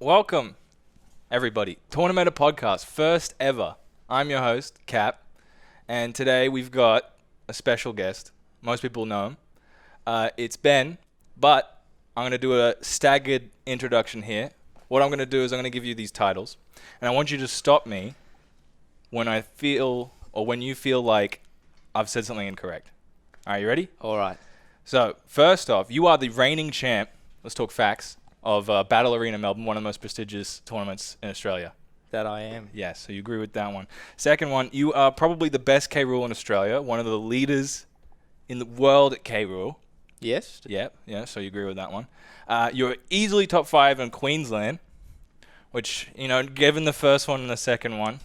Welcome, everybody. Tournameta podcast, first ever. I'm your host, Cap, and today we've got a special guest. Most people know him. It's Ben, but I'm going to do a staggered introduction here. What I'm going to do is I'm going to give you these titles, and I want you to stop me when I feel, or when you feel like I've said something incorrect. All right, you ready? All right. So, first off, you are the reigning champ, let's talk facts, of Battle Arena Melbourne, one of the most prestigious tournaments in Australia. That I am. Yes, so you agree with that one. Second one, you are probably the best K-Rool in Australia, one of the leaders in the world at K-Rool. Yes. Yeah, so you agree with that one. You're easily top 5 in Queensland, which, you know, given the first one and the second one,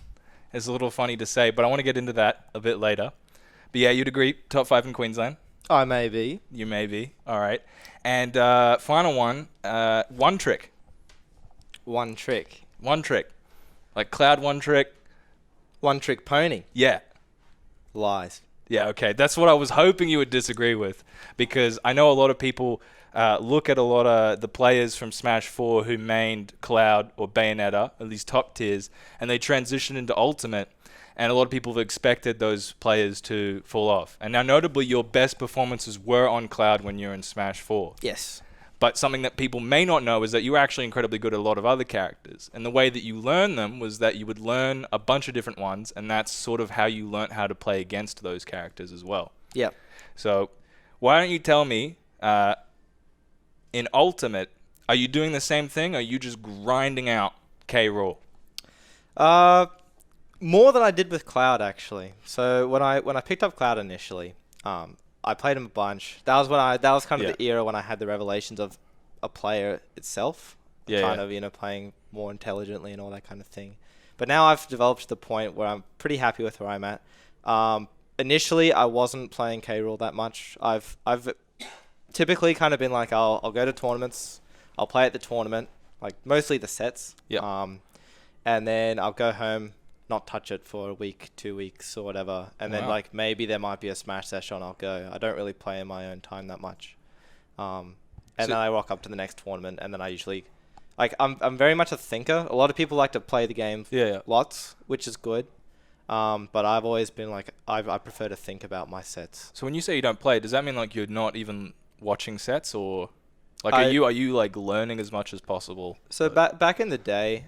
is a little funny to say, but I want to get into that a bit later. But yeah, you'd agree, top 5 in Queensland. I may be. You may be. All right. And final one, one trick. One trick. One trick. Like Cloud one trick. One trick pony. Yeah. Lies. Yeah, okay. That's what I was hoping you would disagree with, because I know a lot of people look at a lot of the players from Smash 4 who mained Cloud or Bayonetta, at these top tiers, and they transition into Ultimate, and a lot of people have expected those players to fall off. And now, notably, your best performances were on Cloud when you're in Smash 4. Yes. But something that people may not know is that you were actually incredibly good at a lot of other characters. And the way that you learned them was that you would learn a bunch of different ones, and that's sort of how you learnt how to play against those characters as well. Yep. So why don't you tell me, in Ultimate, are you doing the same thing, or are you just grinding out K-Rool? More than I did with Cloud, actually. So when I picked up Cloud initially, I played him a bunch. That was kind of the era when I had the revelations of a player itself. Kind of, playing more intelligently and all that kind of thing. But now I've developed to the point where I'm pretty happy with where I'm at. Initially, I wasn't playing K-Rool that much. I've typically kind of been like, I'll go to tournaments, I'll play at the tournament, like mostly the sets. Yeah. And then I'll go home, not touch it for a week, 2 weeks or whatever. And then like maybe there might be a Smash session, I'll go. I don't really play in my own time that much. And then I rock up to the next tournament, and then I usually, like, I'm very much a thinker. A lot of people like to play the game lots, which is good. But I've always been like, I prefer to think about my sets. So when you say you don't play, does that mean like you're not even watching sets, or like are you like learning as much as possible? So back in the day,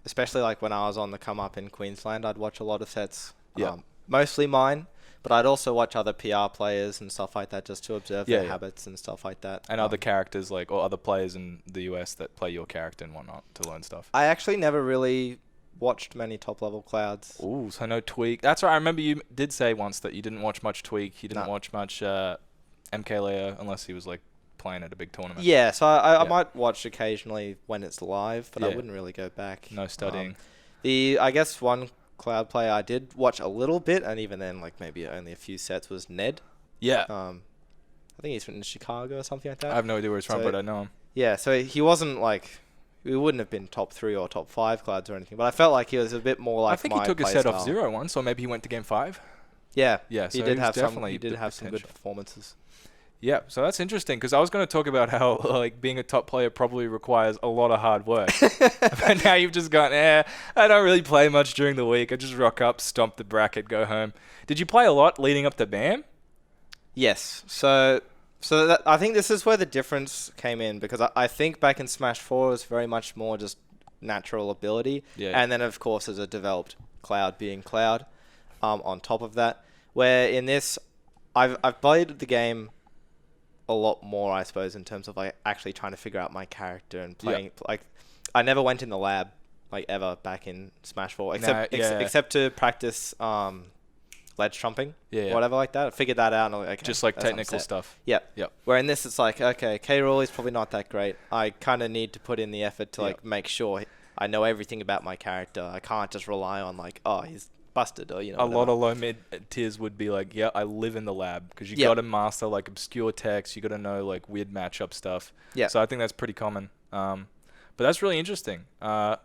especially like when I was on the come up in Queensland, I'd watch a lot of sets. Yeah. Mostly mine, but I'd also watch other PR players and stuff like that, just to observe their habits and stuff like that. And other characters, like, or other players in the US that play your character and whatnot to learn stuff. I actually never really watched many top level Clouds. Ooh, so no Tweak. That's right. I remember you did say once that you didn't watch much Tweak. You didn't watch much MK Leo unless he was like playing at a big tournament. Yeah, so I might watch occasionally when it's live, but I wouldn't really go back. No studying. I guess one Cloud player I did watch a little bit, and even then, like maybe only a few sets, was Ned. Yeah. I think he's from Chicago or something like that. I have no idea where he's from, but I know him. Yeah, so he wasn't like, we wouldn't have been top 3 or top 5 Clouds or anything, but I felt like he was a bit more like I think he took a set off 0 once, or maybe he went to game 5. Yeah. Yeah, so he did have some good performances. Yeah, so that's interesting, because I was going to talk about how like being a top player probably requires a lot of hard work. But now you've just gone, I don't really play much during the week. I just rock up, stomp the bracket, go home. Did you play a lot leading up to BAM? Yes. So I think this is where the difference came in, because I think back in Smash 4 it was very much more just natural ability. Yeah. And then, of course, as a developed Cloud being Cloud on top of that. Where in this, I've played the game a lot more, I suppose, in terms of like actually trying to figure out my character and playing. Like, I never went in the lab like ever back in Smash 4, except to practice ledge trumping or whatever like that. I figured that out. And like, okay, just like technical stuff. Yep. Where in this, it's like, okay, K-Rool is probably not that great. I kind of need to put in the effort to like make sure I know everything about my character. I can't just rely on like, he's busted, or a lot of low mid tiers would be like, I live in the lab, because you got to master like obscure text, you got to know like weird matchup stuff. So I think that's pretty common. But that's really interesting. So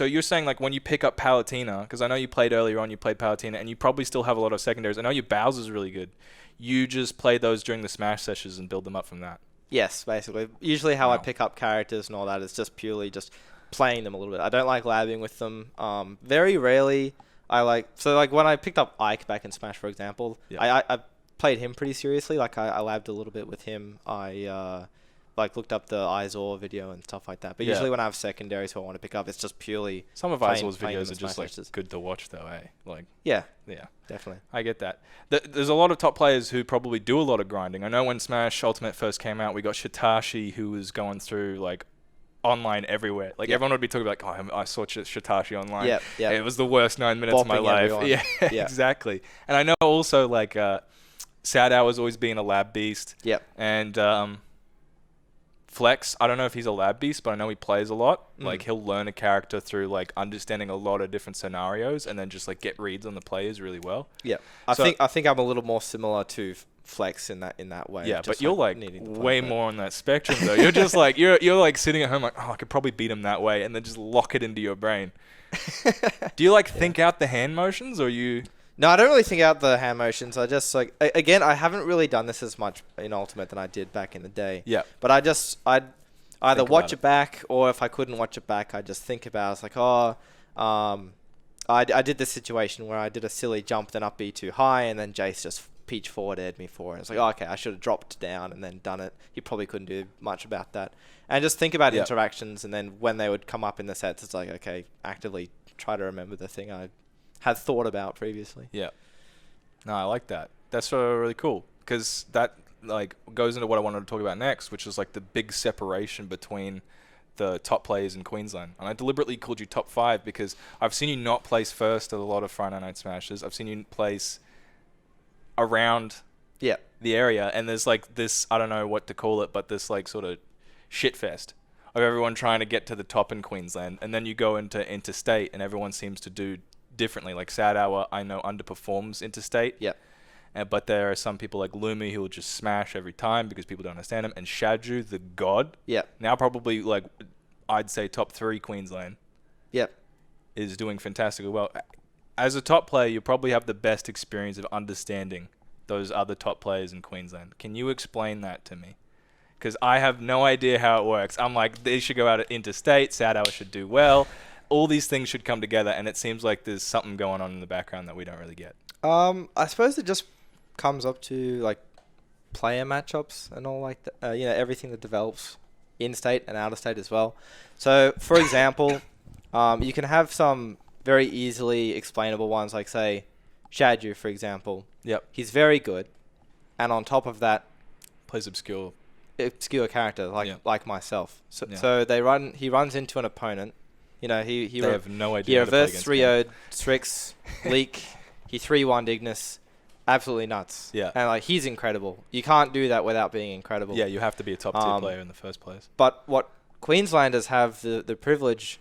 you're saying like when you pick up Palutena, because I know you played earlier on, you played Palutena, and you probably still have a lot of secondaries. I know your Bowser's really good. You just play those during the Smash sessions and build them up from that. Yes, basically. Usually how I Wow. pick up characters and all that is just purely just playing them a little bit. I don't like labbing with them. Very rarely so like when I picked up Ike back in Smash, for example, Yeah. I played him pretty seriously. Like I labbed a little bit with him. I like looked up the Izor video and stuff like that. But Yeah. usually when I have secondaries who I want to pick up, it's just purely Some of playing Izor's them videos in are just Smash like matches. good to watch though, eh? Like, Yeah, yeah. definitely. I get that. There's a lot of top players who probably do a lot of grinding. I know when Smash Ultimate first came out, we got Shitashi who was going through like online everywhere. Like everyone would be talking like, oh, I saw Shitashi online. Yeah. It was the worst 9 minutes of my Bopping life. everyone. Yeah, Yeah. exactly. And I know also like Sad Hour's always been a lab beast. Yep. And Flex, I don't know if he's a lab beast, but I know he plays a lot. Like he'll learn a character through like understanding a lot of different scenarios and then just like get reads on the players really well. Yeah. I think I'm a little more similar to Flex in that way. Yeah, just but you're like needing to play way that. more on that spectrum though. You're just like you're like sitting at home like, oh, I could probably beat him that way, and then just lock it into your brain. Do you like think out the hand motions, or you? No, I don't really think out the hand motions. I just like again, I haven't really done this as much in Ultimate than I did back in the day. Yeah. But I'd either Think watch about it back, or if I couldn't watch it back, I'd just think about it. It's like, I did this situation where I did a silly jump, then up B too high, and then Jace just peach forward aired me for it. It's like, oh, okay, I should have dropped down and then done it. He probably couldn't do much about that. And just think about interactions, and then when they would come up in the sets, it's like, okay, actively try to remember the thing I had thought about previously. Yeah. No, I like that. That's really cool because that like goes into what I wanted to talk about next, which is like the big separation between the top players in Queensland. And I deliberately called you top 5 because I've seen you not place first at a lot of Friday Night Smashes. I've seen you place around the area, and there's like this, I don't know what to call it, but this like sort of shit fest of everyone trying to get to the top in Queensland, and then you go into interstate and everyone seems to do differently. Like Sad Hour, I know, underperforms interstate. Yeah. But there are some people like Lumi who will just smash every time because people don't understand him. And Shadju, the god, now probably like I'd say top 3 Queensland, is doing fantastically well. As a top player, you probably have the best experience of understanding those other top players in Queensland. Can you explain that to me? Because I have no idea how it works. I'm like, they should go out at interstate, Sad Hour should do well. All these things should come together, and it seems like there's something going on in the background that we don't really get. I suppose it just comes up to like player matchups and all like that. Everything that develops in state and out of state as well. So, for example, you can have some very easily explainable ones, like say Shadju, for example. Yep. He's very good, and on top of that, Plays obscure character like myself. So he runs into an opponent. He they have no idea. He how to play reverse against 3-0'd Strix, Leak. He 3-1'd Ignis. Absolutely nuts. Yeah. And like he's incredible. You can't do that without being incredible. Yeah, you have to be a top 2 player in the first place. But what Queenslanders have the privilege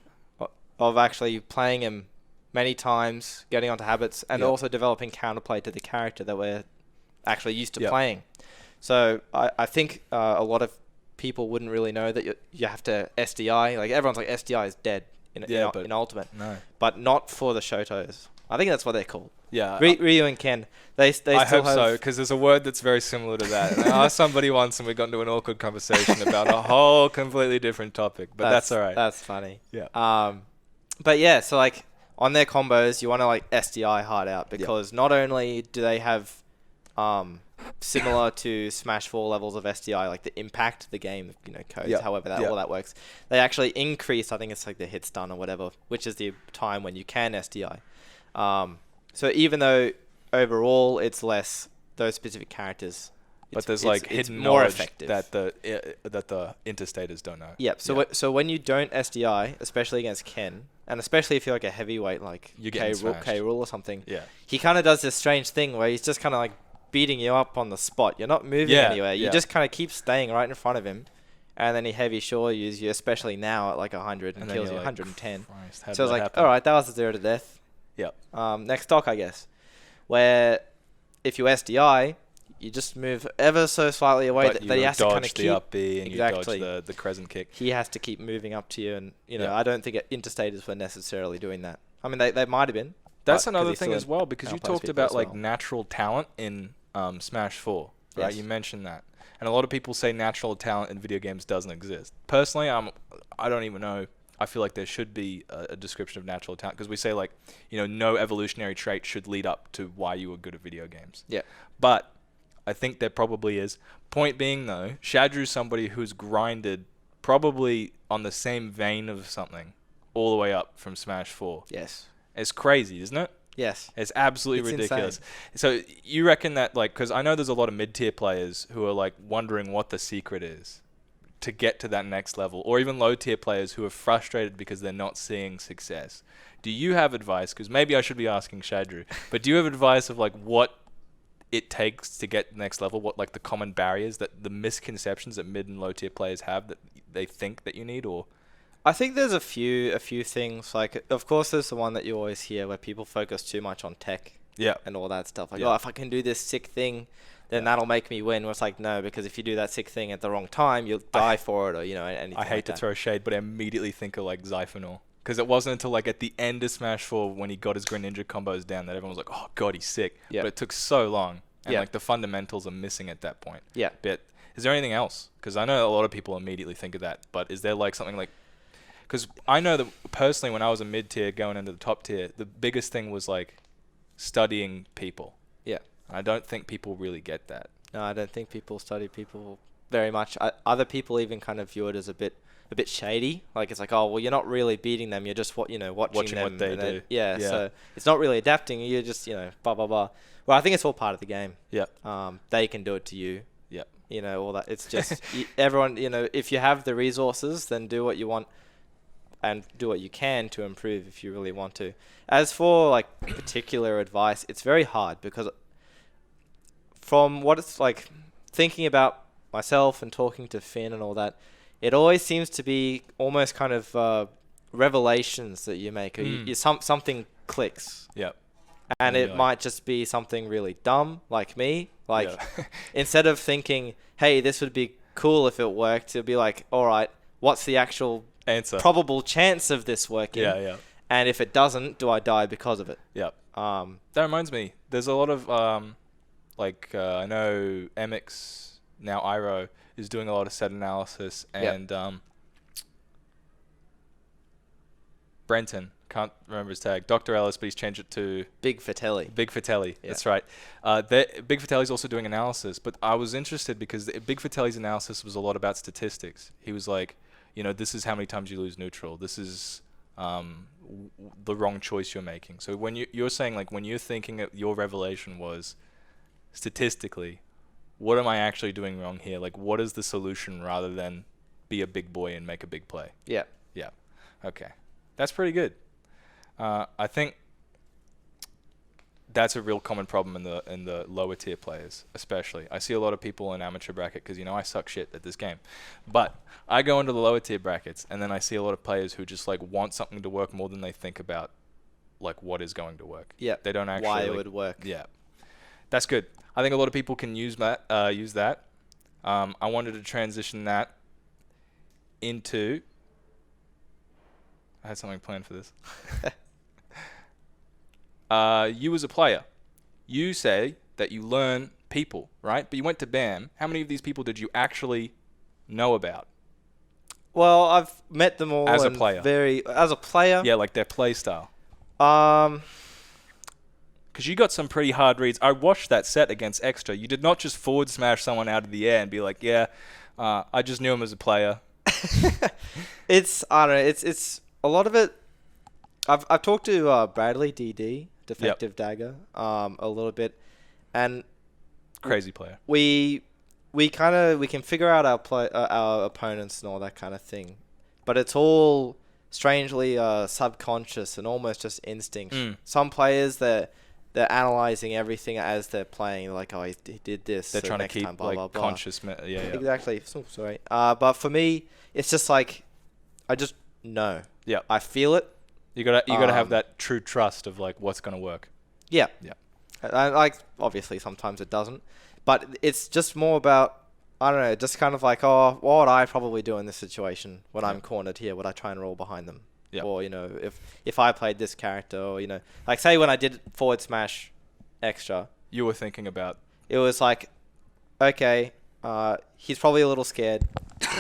of actually playing him many times, getting onto habits, and also developing counterplay to the character that we're actually used to playing. So I think a lot of people wouldn't really know that you have to SDI. Like everyone's like SDI is dead in Ultimate. No. But not for the Shotos. I think that's what they're called. Yeah. Ryu and Ken. I hope so, because there's a word that's very similar to that. And I asked somebody once, and we got into an awkward conversation about a whole completely different topic. But that's all right. That's funny. Yeah. But yeah, so like on their combos, you want to like SDI hard out, because not only do they have similar to Smash 4 levels of SDI, like the impact, the game, codes, however all that works, they actually increase, I think it's like the hit stun or whatever, which is the time when you can SDI. So even though overall it's less, those specific characters, but there's like hidden more knowledge effective that the interstaters don't know. Yep. So when you don't SDI, especially against Ken, and especially if you're like a heavyweight like Rool or something, he kind of does this strange thing where he's just kind of like beating you up on the spot. You're not moving anywhere. You just kind of keep staying right in front of him, and then he heavy shore you, especially now at like 100 and kills you 110. So it's like, all right, that was a 0 to death. Yep. Next stock, I guess, where if you SDI, you just move ever so slightly away that he has to kind of keep the up B and you dodge the crescent kick. He has to keep moving up to you, and I don't think interstaters were necessarily doing that. I mean, they might have been. That's another thing as well, because you talked about like natural talent in Smash 4, right? You mentioned that. And a lot of people say natural talent in video games doesn't exist. Personally, I don't even know. I feel like there should be a description of natural talent because we say like, no evolutionary trait should lead up to why you were good at video games. Yeah. But I think there probably is. Point being though, Shadru's somebody who's grinded probably on the same vein of something all the way up from Smash 4. Yes. It's crazy, isn't it? Yes. It's absolutely ridiculous. Insane. So you reckon that, like, because I know there's a lot of mid-tier players who are, like, wondering what the secret is to get to that next level, or even low-tier players who are frustrated because they're not seeing success. Do you have advice? Because maybe I should be asking Shadru, but do you have advice of, like, what it takes to get to the next level? What, like, the common barriers, that the misconceptions that mid and low-tier players have that they think that you need, or... I think there's a few things. Like, of course, there's the one that you always hear where people focus too much on tech, and all that stuff. Like, if I can do this sick thing, then that'll make me win. Well, it's like, no, because if you do that sick thing at the wrong time, you'll die for it, or anything. I hate to throw shade, but I immediately think of like Zyphonor, because it wasn't until like at the end of Smash 4 when he got his Greninja combos down that everyone was like, oh god, he's sick. But it took so long, and like the fundamentals are missing at that point. But is there anything else? Because I know a lot of people immediately think of that, but is there like something like... Because I know that personally, when I was a mid-tier going into the top tier, the biggest thing was like studying people. Yeah. I don't think people really get that. No, I don't think people study people very much. Other people even kind of view it as a bit shady. Like, it's like, oh, well, you're not really beating them. You're just watching them what they do. Yeah. So it's not really adapting. You're just blah blah blah. Well, I think it's all part of the game. Yeah. They can do it to you. Yeah. All that. It's just everyone. If you have the resources, then do what you want. And do what you can to improve if you really want to. As for like particular advice, it's very hard because from what it's like thinking about myself and talking to Finn and all that, it always seems to be almost kind of revelations that you make. Or something clicks. Yep. And it might just be something really dumb, like me. Like, instead of thinking, hey, this would be cool if it worked, it'd be like, all right, what's the actual... probable chance of this working? And if it doesn't, do I die because of it? That reminds me, there's a lot of I know Emix, now Iro, is doing a lot of set analysis, and Brenton, can't remember his tag, Dr. Ellis, but he's changed it to Big Fratelli. That's right. Big Fratelli's also doing analysis, but I was interested because Big Fratelli's analysis was a lot about statistics. He was like, this is how many times you lose neutral. This is the wrong choice you're making. So when you're saying, like, when you're thinking that your revelation was statistically, what am I actually doing wrong here? Like, what is the solution rather than be a big boy and make a big play? Yeah. Okay. That's pretty good. I think that's a real common problem in the lower tier players, especially. I see a lot of people in amateur bracket because I suck shit at this game, but I go into the lower tier brackets and then I see a lot of players who just like want something to work more than they think about like what is going to work. Yeah. They don't actually why it would work. Yeah. That's good. I think a lot of people can use that. I wanted to transition that into. I had something planned for this. You as a player, you say that you learn people, right? But you went to BAM. How many of these people did you actually know about? Well, I've met them all as a player. As a player? Yeah, like their play style. Because you got some pretty hard reads. I watched that set against Extra. You did not just forward smash someone out of the air and be like, I just knew him as a player. I don't know. It's a lot of it. I've talked to Bradley DD, Defective Dagger, a little bit, and crazy player. We can figure out our opponents and all that kind of thing, but it's all strangely subconscious and almost just instinct. Some players they're analyzing everything as they're playing. They're like, oh, he did this. They're so trying to next keep time, blah, like blah, blah. conscious. Exactly. So, sorry. But for me, it's just like I just know. Yeah. I feel it. You gotta have that true trust of like what's gonna work. Yeah. Yeah. Like obviously sometimes it doesn't, but it's just more about I don't know, just kind of like what would I probably do in this situation when I'm cornered here? Would I try and roll behind them? Yeah. Or if I played this character, or like say when I did forward smash Extra, you were thinking about it was like, okay, He's probably a little scared,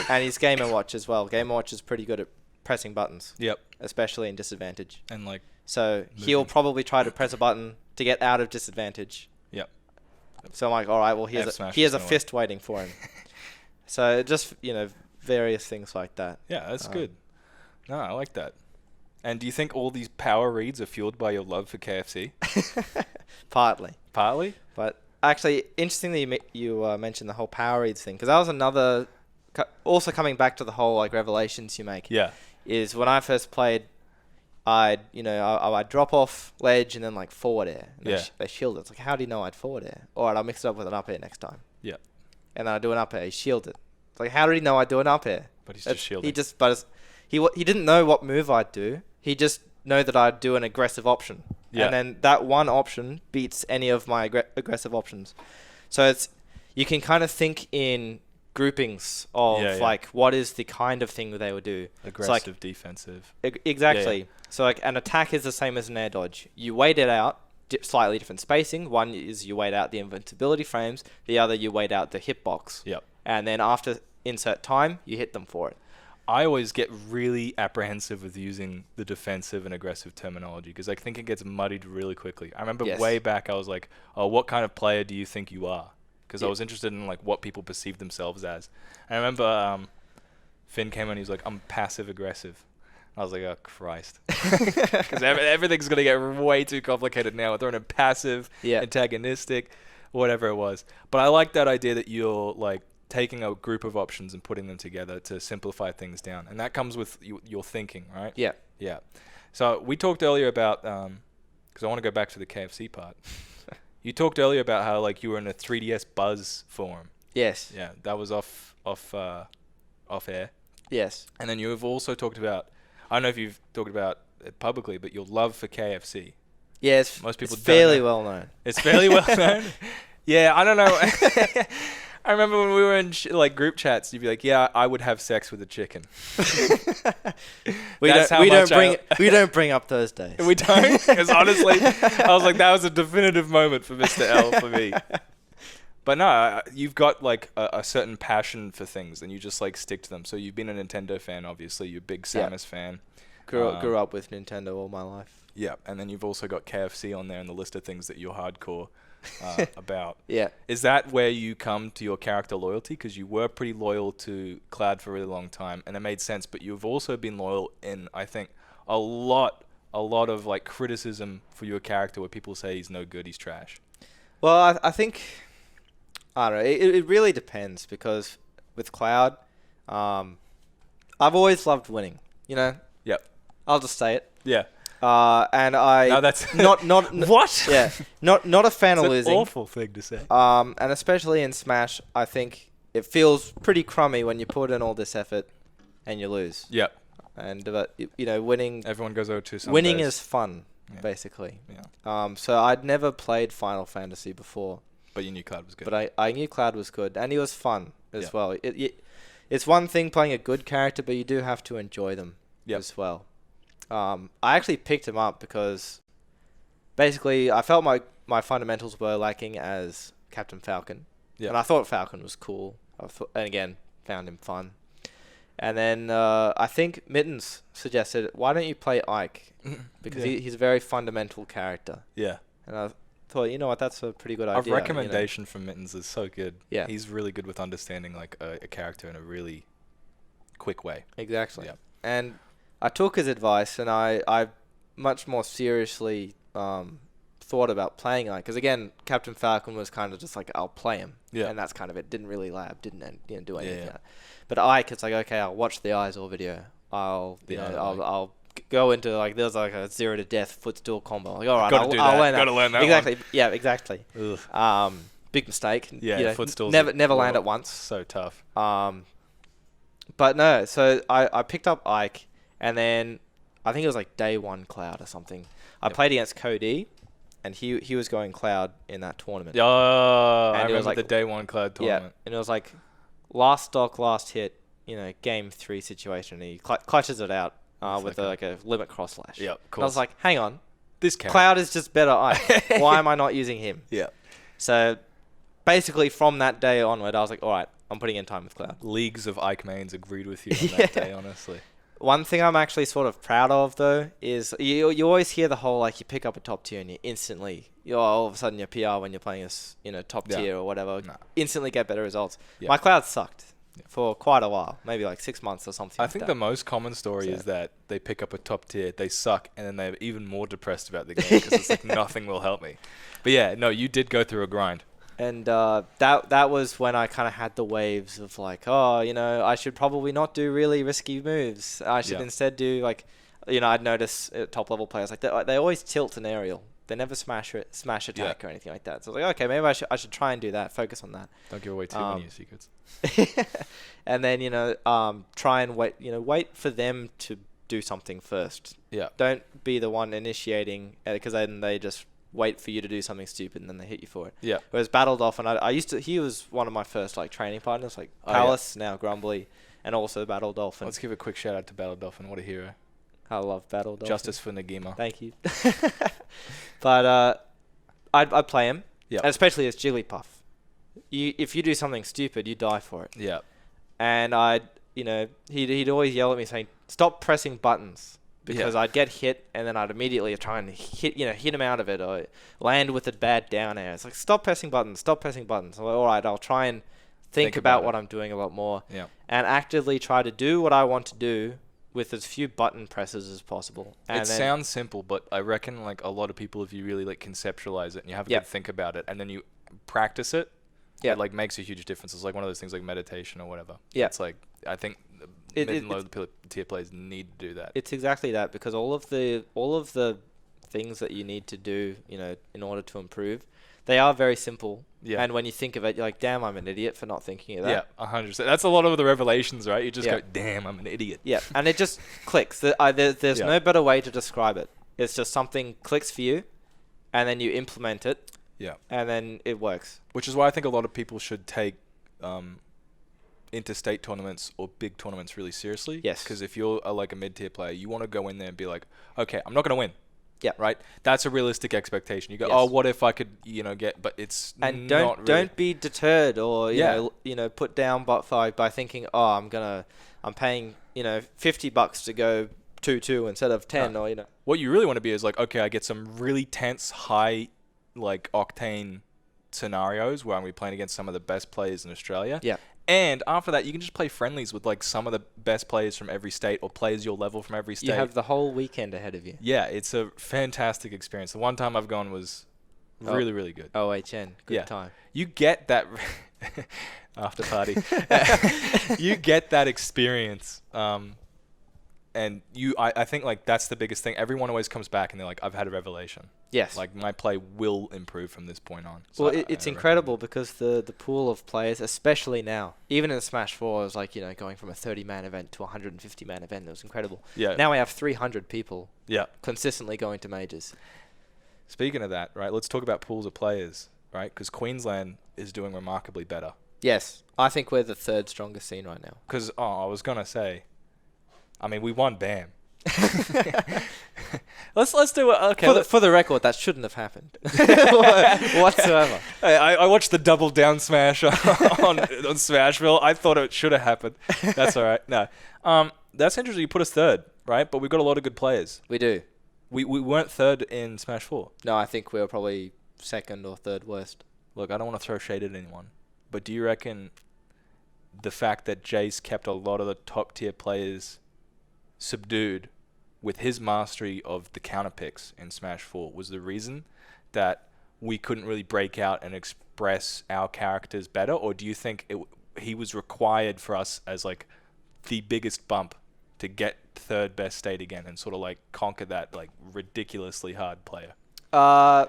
and he's Game & Watch as well. Game & Watch is pretty good at pressing buttons. Yep. Especially in disadvantage. And like. So he'll probably try to press a button to get out of disadvantage. Yep. So I'm like, all right, well he has a fist waiting for him. So just various things like that. Yeah, that's good. No, I like that. And do you think all these power reads are fueled by your love for KFC? Partly. Partly? But actually, interestingly, you mentioned the whole power reads thing, because that was another. Also coming back to the whole like revelations you make. Yeah. Is when I first played, I'd drop off ledge and then like forward air. And they shield it. It's like, how do you know I'd forward air? All right, I'll mix it up with an up air next time. Yeah. And then I do an up air. He shield it. It's like, how did he know I'd do an up air? But he's just shielding. He didn't know what move I'd do. He just know that I'd do an aggressive option. Yeah. And then that one option beats any of my aggressive options. So you can kind of think in groupings of like what is the kind of thing that they would do. Aggressive, defensive. Exactly. Yeah. So like an attack is the same as an air dodge. You wait it out, slightly different spacing. One is you wait out the invincibility frames. The other you wait out the hitbox. Yep. And then after insert time, you hit them for it. I always get really apprehensive with using the defensive and aggressive terminology because I think it gets muddied really quickly. I remember way back I was like, oh, what kind of player do you think you are? Because I was interested in like what people perceive themselves as. And I remember Finn came in and he was like, I'm passive aggressive. I was like, oh, Christ. Because everything's going to get way too complicated now. We're throwing in passive, antagonistic, whatever it was. But I like that idea that you're like taking a group of options and putting them together to simplify things down. And that comes with your thinking, right? Yeah. Yeah. So we talked earlier about, because I want to go back to the KFC part. You talked earlier about how like you were in a 3DS Buzz forum. Yes. Yeah, that was off air. Yes. And then you have also talked about, I don't know if you've talked about it publicly, but your love for KFC. Yes. Most people it's fairly well known. It's fairly well known. Yeah, I don't know. I remember when we were in like group chats, you'd be like, "Yeah, I would have sex with a chicken." we don't bring up those days. We don't, because honestly, I was like, that was a definitive moment for Mr. L for me. But no, you've got like a certain passion for things, and you just like stick to them. So you've been a Nintendo fan, obviously. You're a big Samus fan. Grew up with Nintendo all my life. Yeah, and then you've also got KFC on there in the list of things that you're hardcore about. Yeah. Is that where you come to your character loyalty? Because you were pretty loyal to Cloud for a really long time, and it made sense. But you've also been loyal in, I think, a lot of like criticism for your character where people say he's no good, he's trash. Well, I think, I don't know. It really depends, because with Cloud, I've always loved winning. You know. Yep. I'll just say it. Yeah. And I no, that's not what? Yeah, not a fan of losing. It's an awful thing to say. And especially in Smash, I think it feels pretty crummy when you put in all this effort and you lose. Yep. And but winning. Everyone goes over to winning is fun, basically. Yeah. So I'd never played Final Fantasy before. But you knew Cloud was good. But I knew Cloud was good, and he was fun as well. It's one thing playing a good character, but you do have to enjoy them as well. I actually picked him up because basically I felt my fundamentals were lacking as Captain Falcon. Yep. And I thought Falcon was cool. And again, found him fun. And then I think Mittens suggested, why don't you play Ike? Because he's a very fundamental character. Yeah. And I thought, you know what, that's a pretty good idea. Our recommendation from Mittens is so good. Yeah. He's really good with understanding like a character in a really quick way. Exactly. Yep. And I took his advice, and I much more seriously thought about playing Ike. Because again, Captain Falcon was kind of just like, I'll play him. Yeah. And that's kind of it. Didn't really lab, didn't do anything. Yeah. But Ike, it's like, okay, I'll watch the Eyesore video. I'll go into like, there's like a 0 to death footstool combo. Like, all right, I'll learn that. Gotta learn that exactly. one. Yeah, exactly. Ugh. Big mistake. Yeah, footstools. Never land at once. So tough. But no, so I picked up Ike. And then I think it was like day 1 Cloud or something. I played against Cody, and he was going Cloud in that tournament. Oh, and I it was remember like the day 1 Cloud tournament. Yeah, and it was like last stock, last hit, game 3 situation. And he clutches it out with a limit cross slash. Yeah, of course. And I was like, hang on, this character. Cloud is just better Ike. Why am I not using him? Yeah. So basically from that day onward, I was like, all right, I'm putting in time with Cloud. Leagues of Ike Mains agreed with you on that day, honestly. One thing I'm actually sort of proud of, though, is you always hear the whole, like, you pick up a top tier and you're all of a sudden your PR when you're playing this, top tier or whatever, instantly get better results. Yeah. My Cloud sucked for quite a while, maybe like 6 months or something. I think the most common story is that they pick up a top tier, they suck, and then they're even more depressed about the game because it's like nothing will help me. But yeah, no, you did go through a grind. And that was when I kind of had the waves of like, I should probably not do really risky moves. I should instead do like, I'd notice top level players like they always tilt an aerial. They never smash attack or anything like that. So I was like, okay, maybe I should try and do that. Focus on that. Don't give away too many secrets. And then try and wait for them to do something first. Yeah. Don't be the one initiating because then they just wait for you to do something stupid and then they hit you for it. Yeah. Whereas Battle Dolphin, he was one of my first like training partners, like Palace, now Grumbly, and also Battle Dolphin. Let's give a quick shout out to Battle Dolphin. What a hero. I love Battle Dolphin. Justice for Nagima. Thank you. But I'd play him, and especially as Jigglypuff. If you do something stupid, you die for it. Yeah. And he'd always yell at me saying, "Stop pressing buttons." Because I'd get hit and then I'd immediately try and hit him out of it or land with a bad down air. It's like, stop pressing buttons. I'm like, all right, I'll try and think about what I'm doing a lot more and actively try to do what I want to do with as few button presses as possible. And it sounds simple, but I reckon like a lot of people, if you really like conceptualize it and you have a good think about it and then you practice it, it like makes a huge difference. It's like one of those things like meditation or whatever. Yeah. It's like, I think mid and low tier players need to do that. It's exactly that, because all of the things that you need to do, in order to improve, they are very simple. Yeah. And when you think of it, you're like, damn, I'm an idiot for not thinking of that. Yeah, 100%. That's a lot of the revelations, right? You just go, damn, I'm an idiot. Yeah, and it just clicks. There's no better way to describe it. It's just something clicks for you, and then you implement it. Yeah. And then it works. Which is why I think a lot of people should take interstate tournaments or big tournaments really seriously. Yes. Because if you're like a mid-tier player, you want to go in there and be like, okay, I'm not going to win. Yeah. Right? That's a realistic expectation. You go, what if I could, get, but it's and not really. Don't be deterred or, put down by thinking, I'm paying, $50 to go 2-2 instead of 10 or, What you really want to be is like, okay, I get some really tense, high, like octane scenarios where I'm going to be playing against some of the best players in Australia. Yeah. And after that, you can just play friendlies with like some of the best players from every state or players your level from every state. You have the whole weekend ahead of you. Yeah, it's a fantastic experience. The one time I've gone was really, really good. OHN, good time. You get that after party. You get that experience. And I think like that's the biggest thing. Everyone always comes back and they're like, I've had a revelation. Yes. Like my play will improve from this point on. So well, it's incredible because the pool of players, especially now, even in Smash 4, it was like, going from a 30-man event to a 150-man event. It was incredible. Yeah. Now we have 300 people consistently going to majors. Speaking of that, right, let's talk about pools of players, right? Because Queensland is doing remarkably better. Yes. I think we're the third strongest scene right now. Because, I was going to say, we won BAM. Let's do it. Okay. For the record, that shouldn't have happened whatsoever. Hey, I watched the double down smash on Smashville. I thought it should have happened. That's all right. No, that's interesting. You put us third, right? But we've got a lot of good players. We do. We weren't third in Smash 4. No, I think we were probably second or third worst. Look, I don't want to throw shade at anyone, but do you reckon the fact that Jace kept a lot of the top tier players subdued with his mastery of the counter picks in Smash 4 was the reason that we couldn't really break out and express our characters better? Or do you think he was required for us as like the biggest bump to get third best state again and sort of like conquer that like ridiculously hard player? No,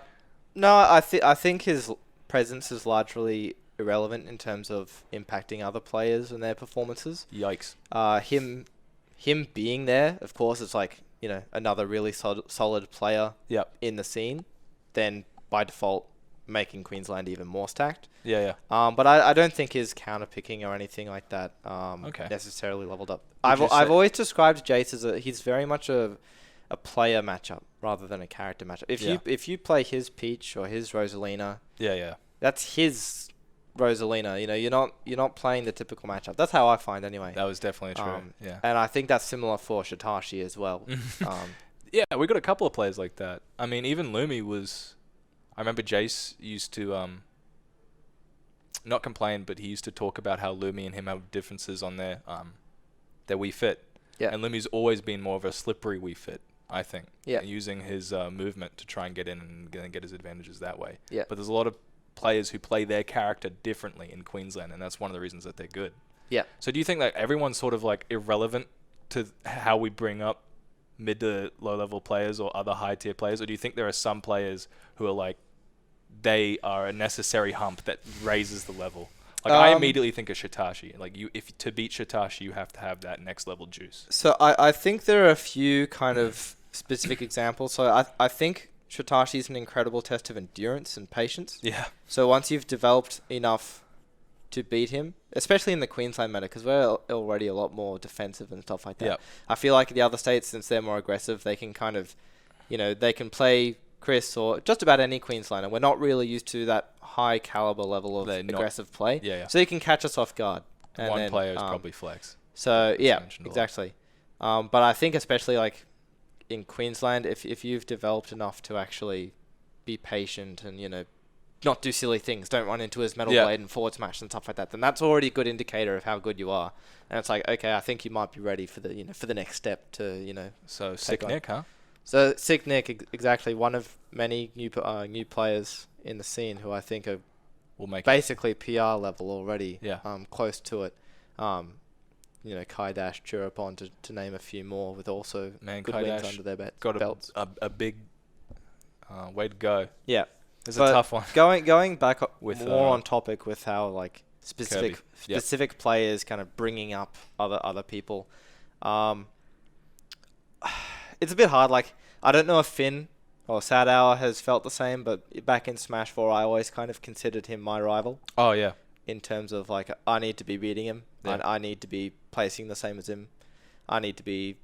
I think his presence is largely irrelevant in terms of impacting other players and their performances. Yikes. Him being there, of course, it's like, another really solid player in the scene, then by default making Queensland even more stacked. Yeah. But I don't think his counter picking or anything like that necessarily leveled up. I've always described Jace as he's very much a player matchup rather than a character matchup. If you play his Peach or his Rosalina, yeah, that's his Rosalina. You know, you're not playing the typical matchup. That's how I find anyway. That was definitely true. Yeah. And I think that's similar for Shitashi as well. Yeah, we got a couple of players like that. I mean, even Lumi was. I remember Jace used to not complain, but he used to talk about how Lumi and him have differences on their Wii Fit. Yeah. And Lumi's always been more of a slippery Wii Fit, I think. Yeah. Using his movement to try and get in and get his advantages that way. Yeah. But there's a lot of players who play their character differently in Queensland, and that's one of the reasons that they're good. Yeah. So do you think that everyone's sort of like irrelevant to how we bring up mid to low level players or other high tier players, or do you think there are some players who are like they are a necessary hump that raises the level? Like I immediately think of Shitashi. Like if to beat Shitashi, you have to have that next level juice. So I think there are a few kind of specific examples. So I think Shitashi is an incredible test of endurance and patience. Yeah. So once you've developed enough to beat him, especially in the Queensland meta, because we're already a lot more defensive and stuff like that. Yep. I feel like the other states, since they're more aggressive, they can kind of, they can play Chris or just about any Queenslander. We're not really used to that high caliber level of aggressive play. Yeah. So you can catch us off guard. And one player is probably flex. So yeah, exactly. But I think especially like in Queensland, if you've developed enough to actually be patient and not do silly things, don't run into his metal blade and forward smash and stuff like that, then that's already a good indicator of how good you are. And it's like, okay, I think you might be ready for the for the next step to So Sick Nick, huh? So Sick Nick, exactly, one of many new players in the scene who I think are basically PR level already. Yeah. Close to it. Kai Dash, Churapon, to name a few more, with also good Kai wins Dash under their got belts. a big way to go. Yeah. It's a tough one. Going back with more on topic with how like specific players kind of bringing up other people. It's a bit hard. Like, I don't know if Finn or Sad Hour has felt the same, but back in Smash 4, I always kind of considered him my rival. Oh yeah. In terms of like, I need to be beating him. Yeah. I need to be placing the same as him. I need to be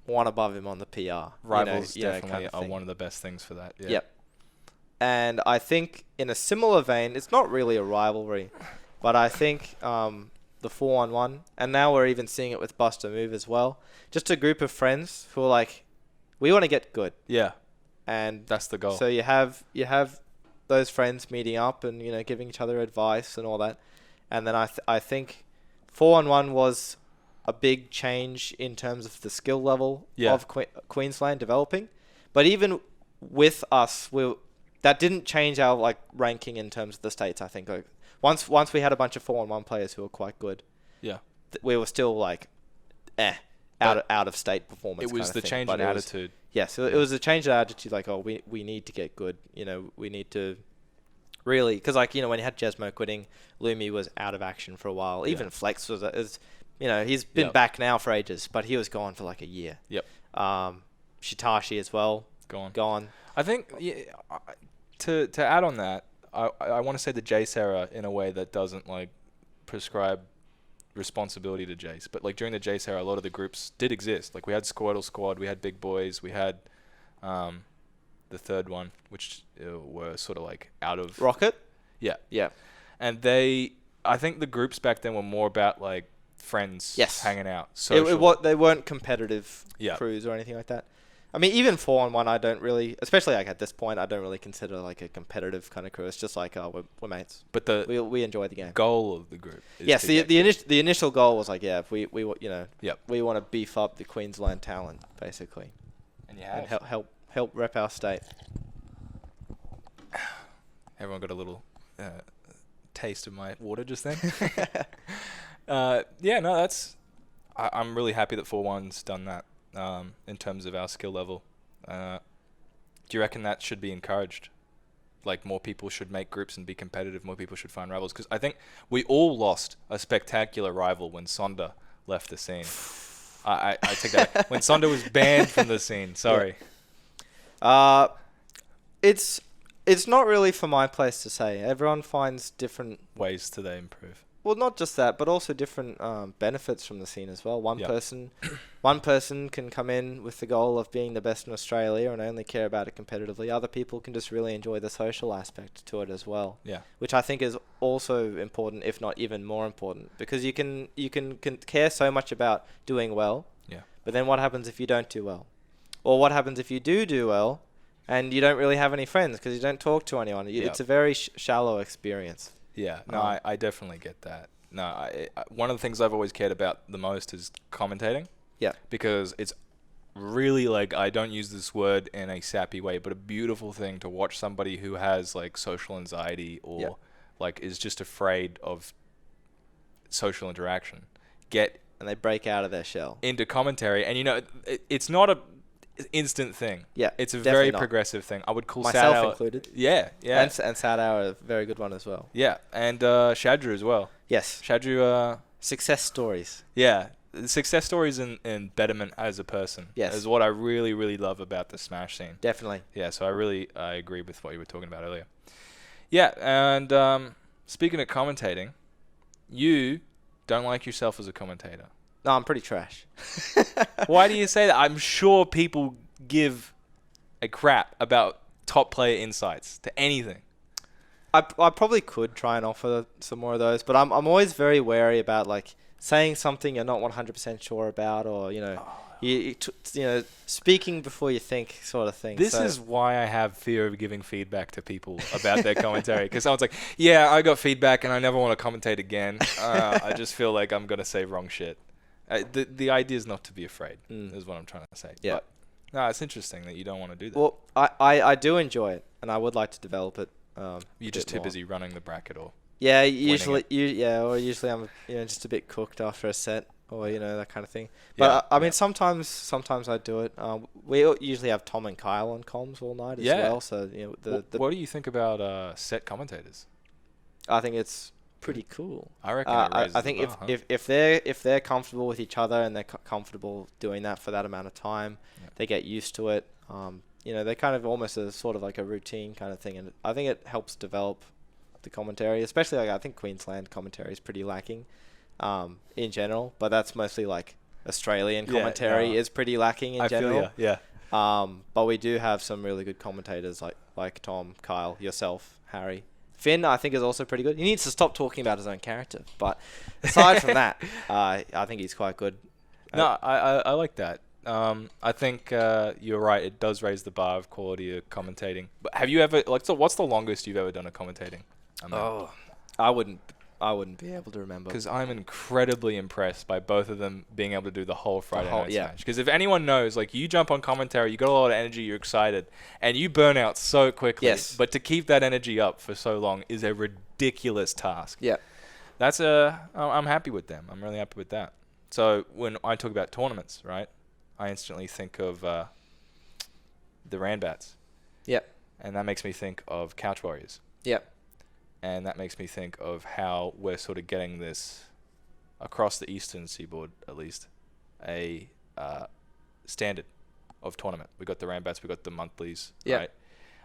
one above him on the PR. Rivals definitely are one of the best things for that. Yeah. Yep. And I think in a similar vein, it's not really a rivalry, but I think the 4-on-1, and now we're even seeing it with Buster Move as well. Just a group of friends who are like, we want to get good. Yeah. And that's the goal. So you have those friends meeting up and giving each other advice and all that. And then I think 4-on-1 was a big change in terms of the skill level of Queensland developing. But even with us, that didn't change our like ranking in terms of the states. I think once we had a bunch of 4-on-1 players who were quite good. Yeah. We were still like, out of state performance. It was the change in attitude. So it was a change in attitude. Like, we need to get good. We need to really, because like when you had Jesmo quitting, Lumi was out of action for a while. Even Flex was he's been back now for ages, but he was gone for like a year. Yep. Shitashi as well. Gone. I think to add on that, I want to say the Jace era in a way that doesn't like prescribe responsibility to Jace, but like during the Jace era, a lot of the groups did exist. Like we had Squirtle Squad, we had Big Boys, we had the third one, which were sort of like out of Rocket. Yeah. And I think the groups back then were more about like friends hanging out. They weren't competitive crews or anything like that. I mean, even 4-on-1, I don't really, especially like at this point, I don't really consider like a competitive kind of crew. It's just like, we're mates. But we enjoy the game. Goal of the group. Yes, the initial goal was like, if we we want to beef up the Queensland talent basically, and help rep our state. Everyone got a little taste of my water just then. I'm really happy that 4-1's done that. In terms of our skill level, do you reckon that should be encouraged? Like more people should make groups and be competitive. More people should find rivals, because I think we all lost a spectacular rival when Sonda left the scene. I take that when Sonda was banned from the scene. Sorry. Yeah. It's not really for my place to say. Everyone finds different ways to they improve. Well, not just that, but also different benefits from the scene as well. One person can come in with the goal of being the best in Australia and only care about it competitively. Other people can just really enjoy the social aspect to it as well. Yeah. Which I think is also important, if not even more important, because you can care so much about doing well. Yeah. But then what happens if you don't do well? Or what happens if you do well and you don't really have any friends because you don't talk to anyone? It's a very shallow experience. Yeah, no, I definitely get that. No, one of the things I've always cared about the most is commentating. Yeah. Because it's really, like, I don't use this word in a sappy way, but a beautiful thing to watch somebody who has, like, social anxiety or, like, is just afraid of social interaction and they break out of their shell into commentary. And, you know, it's not a instant thing. Yeah, it's a very progressive thing. I would call myself Sad Hour included. Yeah. And Sad Hour, a very good one as well. Yeah, and Shadru as well. Yes. Shadru. Success stories. Yeah, success stories and betterment as a person. Yes. Is what I really, really love about the Smash scene. Definitely. Yeah, so I agree with what you were talking about earlier. Yeah, and speaking of commentating, you don't like yourself as a commentator. No, I'm pretty trash. Why do you say that? I'm sure people give a crap about top player insights to anything. I probably could try and offer some more of those, but I'm always very wary about like saying something you're not 100% sure about, or you know, speaking before you think, sort of thing. This is why I have fear of giving feedback to people about their commentary, because someone's like, "Yeah, I got feedback and I never want to commentate again. I just feel like I'm gonna say wrong shit." The idea is not to be afraid, is what I'm trying to say. Yeah. But, no, it's interesting that you don't want to do that. Well, I do enjoy it, and I would like to develop it. You're just too busy running the bracket, or usually I'm just a bit cooked after a set, or that kind of thing. But I mean, sometimes I do it. We usually have Tom and Kyle on comms all night as well. So what do you think about set commentators? I think it's pretty cool. I reckon it raises I think the bar, if they're comfortable with each other and they're comfortable doing that for that amount of time, they get used to it. They kind of almost a sort of like a routine kind of thing, and I think it helps develop the commentary, especially like I think Queensland commentary is pretty lacking in general, but that's mostly like Australian commentary is pretty lacking in general. Feel ya. But we do have some really good commentators like Tom, Kyle, yourself, Harry. Finn, I think, is also pretty good. He needs to stop talking about his own character, but aside from that, I think he's quite good. No, I like that. I think you're right. It does raise the bar of quality of commentating. But have you ever what's the longest you've ever done a commentating? I wouldn't be able to remember. Because I'm incredibly impressed by both of them being able to do the whole Friday night match. Because if anyone knows, like, you jump on commentary, you got a lot of energy, you're excited, and you burn out so quickly. Yes. But to keep that energy up for so long is a ridiculous task. Yeah. I'm happy with them. I'm really happy with that. So when I talk about tournaments, right, I instantly think of the Ranbats. Yep. And that makes me think of Couch Warriors. Yep. And that makes me think of how we're sort of getting this, across the eastern seaboard at least, a standard of tournament. We got the Ranbats, we got the monthlies, right?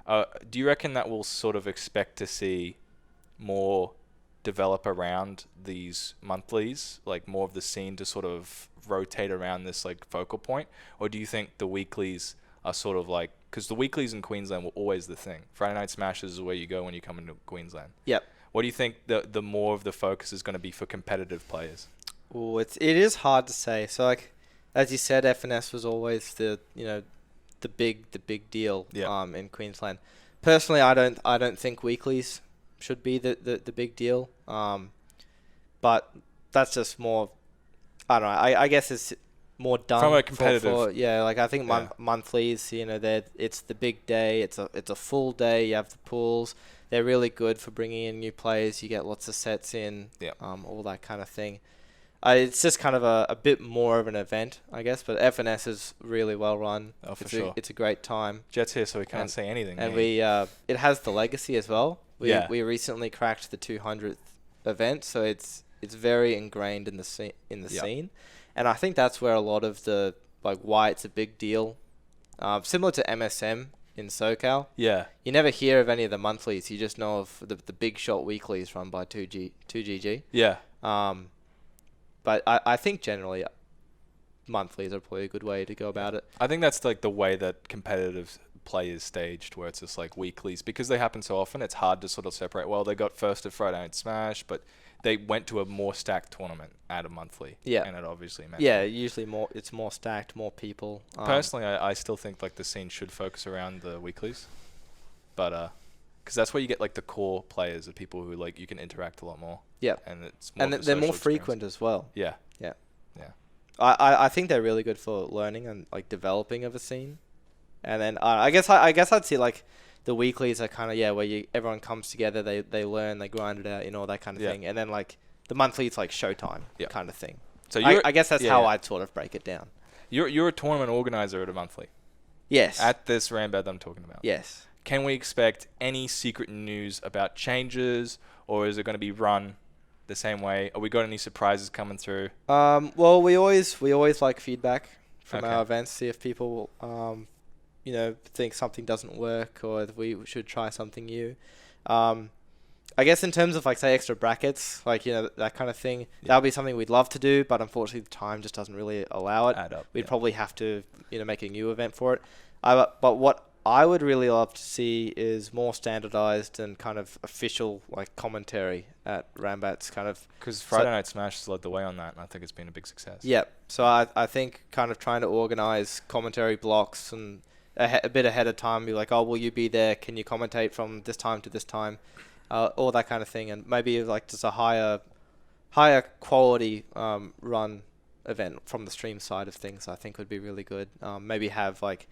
Do you reckon that we'll sort of expect to see more develop around these monthlies, like more of the scene to sort of rotate around this like focal point? Or do you think the weeklies are sort of like, because the weeklies in Queensland were always the thing. Friday Night Smashes is where you go when you come into Queensland. Yep. What do you think the more of the focus is going to be for competitive players? Oh, it is hard to say. So like, as you said, FNS was always the big deal in Queensland. Personally, I don't think weeklies should be the big deal. But that's just more, I don't know. I guess it's more done from a competitive. I think monthlies, it's the big day. It's a full day. You have the pools. They're really good for bringing in new players. You get lots of sets in. All that kind of thing. It's just kind of a bit more of an event, I guess. But FNS is really well run. Oh, for sure. It's a great time. Jet's here, so we can't say anything. And it has the legacy as well. We recently cracked the 200th event, so it's very ingrained in the scene. And I think that's where a lot of the, like, why it's a big deal. Similar to MSM in SoCal. Yeah. You never hear of any of the monthlies. You just know of the big shot weeklies run by 2GG. Yeah. But I think generally monthlies are probably a good way to go about it. I think that's like the way that competitive play is staged, where it's just like weeklies, because they happen so often. It's hard to sort of separate. Well, they got first at Friday Night Smash, but they went to a more stacked tournament at a monthly. Yeah, and it obviously meant usually it's more stacked, more people. Personally, I still think like the scene should focus around the weeklies, but because that's where you get like the core players, the people who like you can interact a lot more. Yeah, and it's more they're more frequent as well. Yeah. I think they're really good for learning and like developing of a scene. And then I guess I'd say like the weeklies are kind of where everyone comes together, they learn, they grind it out, all that kind of thing. And then like the monthly, it's like showtime kind of thing. So I guess that's how I'd sort of break it down. You're a tournament organizer at a monthly. Yes. At this Rambad I'm talking about. Yes. Can we expect any secret news about changes, or is it going to be run the same way? Are we got any surprises coming through? Well, we always like feedback from our events, see if people think something doesn't work or if we should try something new. I guess in terms of like say extra brackets, like that kind of thing, that would be something we'd love to do, but unfortunately the time just doesn't really allow it. Add up, we'd probably have to make a new event for it. But what I would really love to see is more standardized and kind of official like commentary at Rambats, kind of. Because Friday Night Smash has led the way on that, and I think it's been a big success. Yeah. So I think kind of trying to organize commentary blocks and a bit ahead of time, be like, oh, will you be there? Can you commentate from this time to this time? All that kind of thing, and maybe like just a higher quality run event from the stream side of things, I think would be really good. Maybe have like,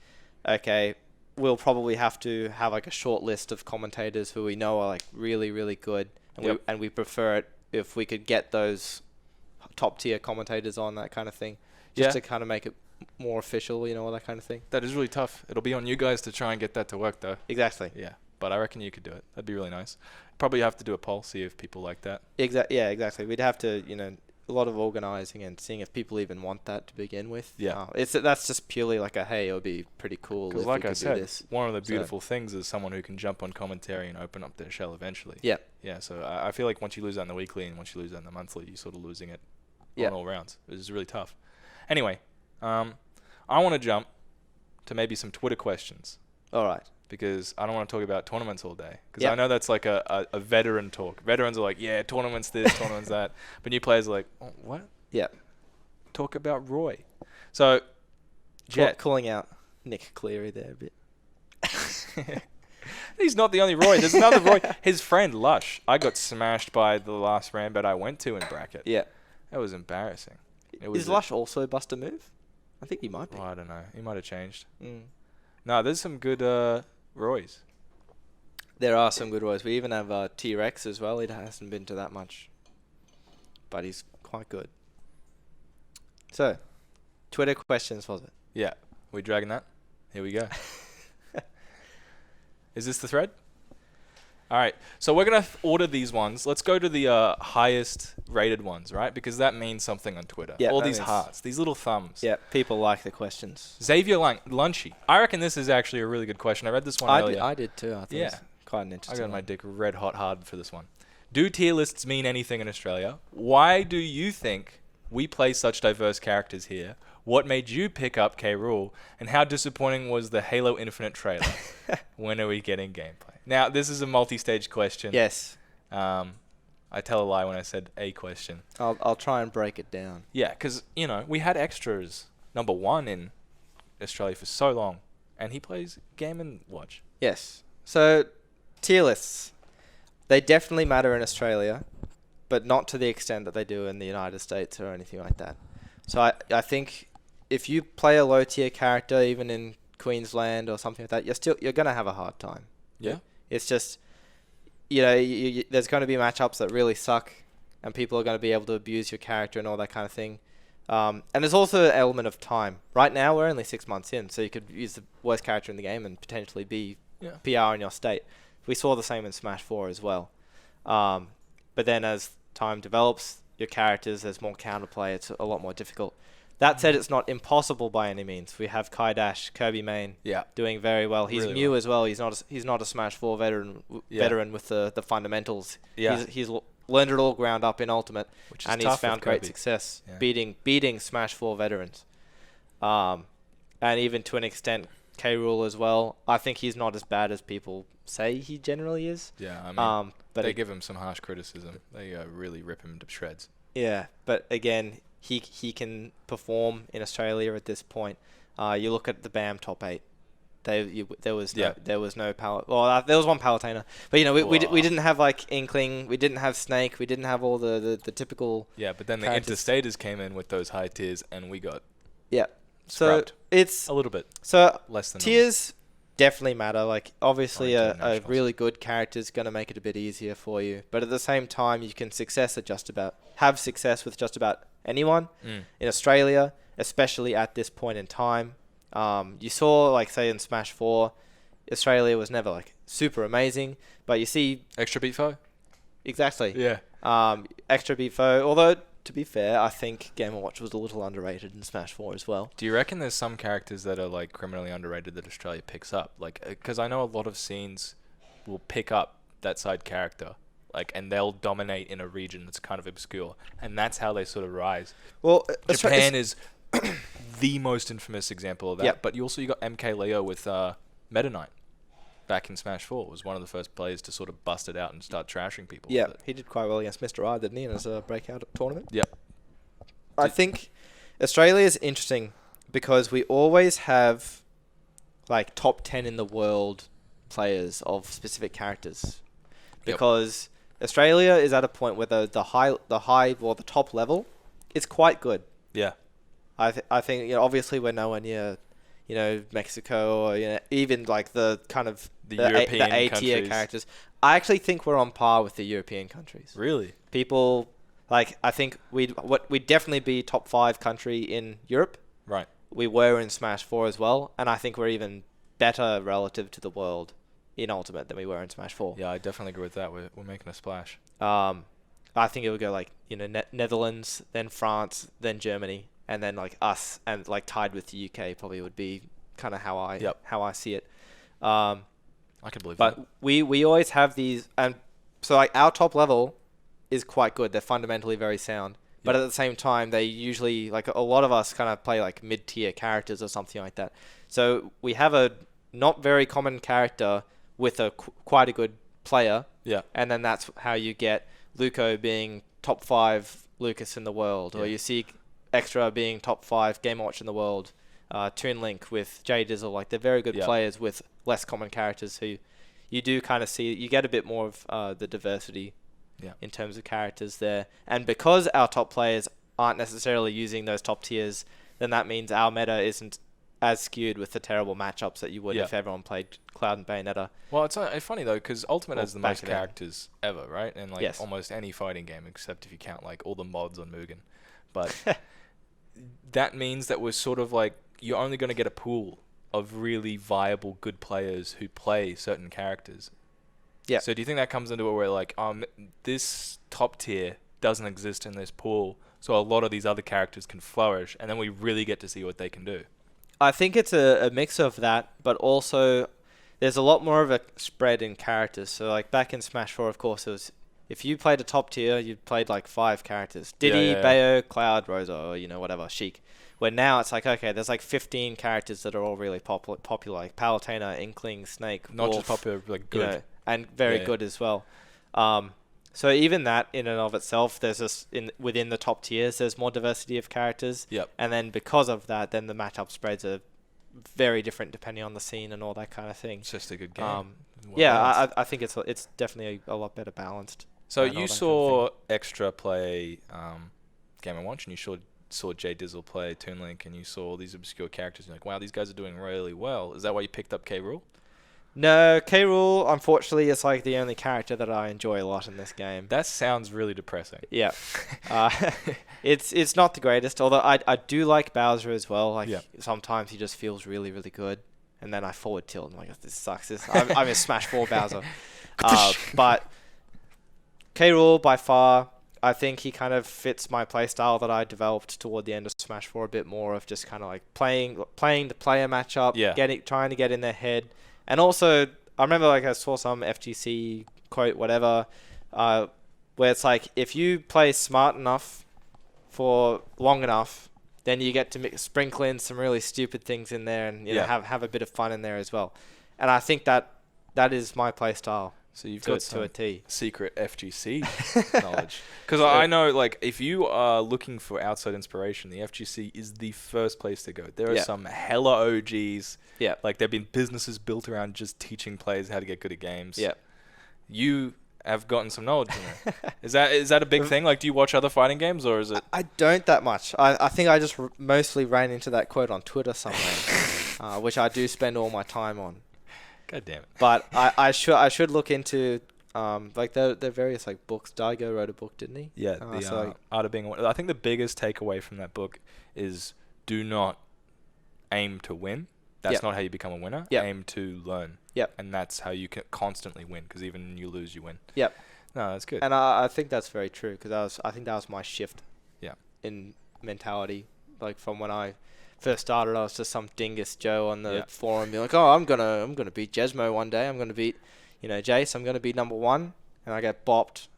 okay, we'll probably have to have like a short list of commentators who we know are like really, really good, and we prefer it if we could get those top tier commentators on, that kind of thing, just to kind of make it more official, all that kind of thing. That is really tough. It'll be on you guys to try and get that to work, though. Exactly. Yeah, but I reckon you could do it. That'd be really nice. Probably have to do a poll, see if people like that. Yeah, exactly. We'd have to, a lot of organizing and seeing if people even want that to begin with. Yeah. That's just purely like hey, it would be pretty cool if like we could I said, do this. One of the beautiful things is someone who can jump on commentary and open up their shell eventually. Yeah. Yeah, so I feel like once you lose that in the weekly and once you lose that in the monthly, you're sort of losing it on all rounds. It's really tough. Anyway, I want to jump to maybe some Twitter questions. All right. Because I don't want to talk about tournaments all day. Because I know that's like a veteran talk. Veterans are like, yeah, tournaments this, tournaments that. But new players are like, oh, what? Yeah. Talk about Roy. So, Jet. Calling out Nick Cleary there a bit. He's not the only Roy. There's another Roy. His friend, Lush. I got smashed by the last Rambad I went to in bracket. Yeah. That was embarrassing. Is Lush also bust a move? I think he might be. Oh, I don't know. He might have changed. No, there's some good Roys. There are some good Roys. We even have T-Rex as well. He hasn't been to that much, but he's quite good. So, Twitter questions, was it? Yeah. We dragging that? Here we go. Is this the thread? All right. So we're going to order these ones. Let's go to the highest rated ones, right? Because that means something on Twitter. Yeah, all these hearts, these little thumbs. Yeah, people like the questions. Xavier Lunchy. I reckon this is actually a really good question. I read this one earlier. I did too. I think it's quite an interesting I got my dick red hot hard for this one. Do tier lists mean anything in Australia? Why do you think we play such diverse characters here? What made you pick up Rool? And how disappointing was the Halo Infinite trailer? When are we getting gameplay? Now, this is a multi-stage question. Yes. I tell a lie when I said a question. I'll try and break it down. Yeah, because, we had Extras #1 in Australia for so long. And he plays Game & Watch. Yes. So, tier lists. They definitely matter in Australia, but not to the extent that they do in the United States or anything like that. So I think if you play a low tier character, even in Queensland or something like that, you're gonna have a hard time. Yeah. It's just, there's going to be matchups that really suck, and people are going to be able to abuse your character and all that kind of thing. And there's also an element of time. Right now, we're only 6 months in, so you could use the worst character in the game and potentially be PR in your state. We saw the same in Smash 4 as well. But then as time develops, your characters, there's more counterplay. It's a lot more difficult. That said, it's not impossible by any means. We have Kai Dash, Kirby Main, doing very well. He's really new as well. He's not a Smash 4 veteran with the fundamentals. Yeah. He's learned it all ground up in Ultimate, and he's found great success beating Smash 4 veterans. And even to an extent, Rool as well. I think he's not as bad as people say he generally is. Yeah, I mean, but they give him some harsh criticism. They really rip him to shreds. Yeah, but again, he can perform in Australia at this point. You look at the BAM top 8. There was no there was one Palutena, but we didn't have like Inkling, we didn't have Snake, we didn't have all the typical. Yeah, but then the interstaters came in with those high tiers, and we got so it's a little bit less than tiers. Definitely matter. Like obviously a really good character is going to make it a bit easier for you, but at the same time you can have success with just about anyone in Australia, especially at this point in time. You saw, like, say in Smash 4, Australia was never like super amazing, but you see Extra Beat Foe. Exactly. Yeah. Extra Beat Foe. Although to be fair, I think Game & Watch was a little underrated in Smash 4 as well. Do you reckon there's some characters that are like criminally underrated that Australia picks up? Like, because I know a lot of scenes will pick up that side character, like, and they'll dominate in a region that's kind of obscure, and that's how they sort of rise. Well, Japan is the most infamous example of that. Yep. But you got MK Leo with Meta Knight back in Smash 4. Was one of the first players to sort of bust it out and start trashing people. Yeah, he did quite well against Mr. R, didn't he, in his breakout tournament? Yep. I think Australia is interesting because we always have like top 10 in the world players of specific characters. Because Australia is at a point where the top level is quite good. Yeah. I think obviously we're nowhere near Mexico or even like the kind of the European A tier characters. I actually think we're on par with the European countries. Really? People like I think we'd definitely be top 5 country in Europe. Right. We were in Smash 4 as well, and I think we're even better relative to the world in Ultimate than we were in Smash 4. Yeah, I definitely agree with that. We're making a splash. I think it would go like Netherlands, then France, then Germany. And then like us and like tied with the UK probably would be kind of how I see it. I can believe that. But we always have these, and so like our top level is quite good. They're fundamentally very sound. Yep. But at the same time, they usually like a lot of us kind of play like mid-tier characters or something like that. So we have a not very common character with a quite a good player. Yeah. And then that's how you get Luco being top 5 Lucas in the world, or you see Extra being top 5 Game & Watch in the world, Toon Link with J Dizzle, like they're very good players with less common characters who you do kind of see, you get a bit more of the diversity in terms of characters there. And because our top players aren't necessarily using those top tiers, then that means our meta isn't as skewed with the terrible matchups that you would if everyone played Cloud and Bayonetta. Well, it's funny though, because Ultimate has the most characters ever, right? And like almost any fighting game, except if you count like all the mods on Mugen. But that means that we're sort of like, you're only going to get a pool of really viable good players who play certain characters. Yeah. So do you think that comes into it where like, this top tier doesn't exist in this pool, so a lot of these other characters can flourish, and then we really get to see what they can do? I think it's a mix of that, but also there's a lot more of a spread in characters. So like back in Smash 4, of course, it was, if you played a top tier, you played like 5 characters. Diddy, Bayo, Cloud, Rosa, or whatever, Sheik. Where now it's like, okay, there's like 15 characters that are all really popular, like Palutena, Inkling, Snake, Not Wolf, just popular, like good. And very good as well. So even that in and of itself, there's just within the top tiers, there's more diversity of characters. Yep. And then because of that, then the matchup spreads are very different depending on the scene and all that kind of thing. It's just a good game. I think it's definitely a lot better balanced. So you saw Extra play Game & Watch, and you saw J Dizzle play Toon Link, and you saw all these obscure characters, and you're like, wow, these guys are doing really well. Is that why you picked up Rool? No, Rool, unfortunately, is like the only character that I enjoy a lot in this game. That sounds really depressing. Yeah. It's not the greatest, although I do like Bowser as well. Like sometimes he just feels really, really good. And then I forward tilt and I'm like, this sucks. I'm in Smash 4 Bowser. But Rool, by far, I think he kind of fits my playstyle that I developed toward the end of Smash 4 a bit more, of just kind of like playing the player matchup, trying to get in their head. And also, I remember like I saw some FGC quote, whatever, where it's like if you play smart enough for long enough, then you get to sprinkle in some really stupid things in there and have a bit of fun in there as well. And I think that is my play style. So you've got to a T. Secret FGC knowledge. Because I know, like, if you are looking for outside inspiration, the FGC is the first place to go. There are some hella OGs. Yeah. Like, there have been businesses built around just teaching players how to get good at games. Yeah. You have gotten some knowledge in it. Is that a big thing? Like, do you watch other fighting games, or is it? I don't that much. I think I just mostly ran into that quote on Twitter somewhere, which I do spend all my time on. God damn it. But I should look into like the various like books. Daigo wrote a book, didn't he? Yeah, the Art of Being a Winner. I think the biggest takeaway from that book is do not aim to win. That's not how you become a winner. Yep. Aim to learn. Yep. And that's how you can constantly win, because even when you lose, you win. Yep. No, that's good. And I think that's very true, because I think that was my shift. Yeah. In mentality, like from when I first started, I was just some dingus Joe on the forum, being like, "Oh, I'm gonna beat Jesmo one day. I'm gonna beat, Jace. I'm gonna be number 1," and I get bopped,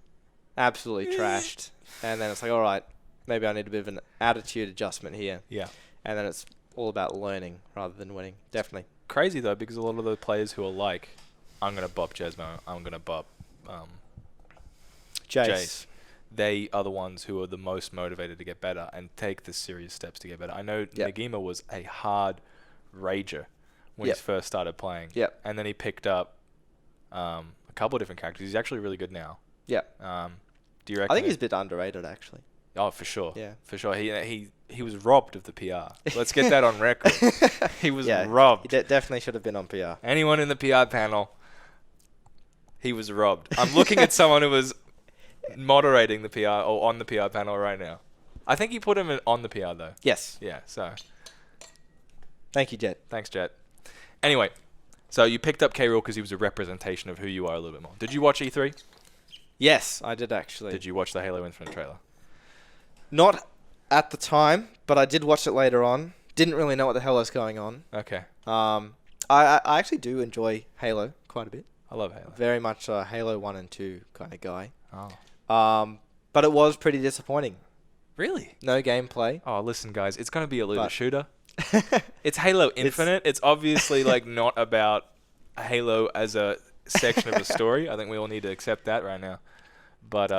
absolutely trashed. And then it's like, all right, maybe I need a bit of an attitude adjustment here. Yeah. And then it's all about learning rather than winning. Definitely. Crazy though, because a lot of the players who are like, "I'm gonna bop Jesmo. I'm gonna bop Jace." They are the ones who are the most motivated to get better and take the serious steps to get better. I know Nagima was a hard rager when he first started playing. Yep. And then he picked up a couple of different characters. He's actually really good now. Yeah. Do you reckon? I think he's a bit underrated, actually. Oh, for sure. Yeah. For sure. He was robbed of the PR. Let's get that on record. He was robbed. He definitely should have been on PR. Anyone in the PR panel, he was robbed. I'm looking at someone who was moderating the PR or on the PR panel right now. I think he put him on the PR though. Yes. Yeah, so. Thank you, Jet. Thanks, Jet. Anyway, so you picked up K-Rool because he was a representation of who you are a little bit more. Did you watch E3? Yes, I did actually. Did you watch the Halo Infinite trailer? Not at the time, but I did watch it later on. Didn't really know what the hell was going on. Okay. I actually do enjoy Halo quite a bit. I love Halo. Very much a Halo 1 and 2 kind of guy. Oh. But it was pretty disappointing. Really? No gameplay. Oh, listen, guys. It's going to be a looter shooter. It's Halo Infinite. It's obviously like not about Halo as a section of a story. I think we all need to accept that right now. But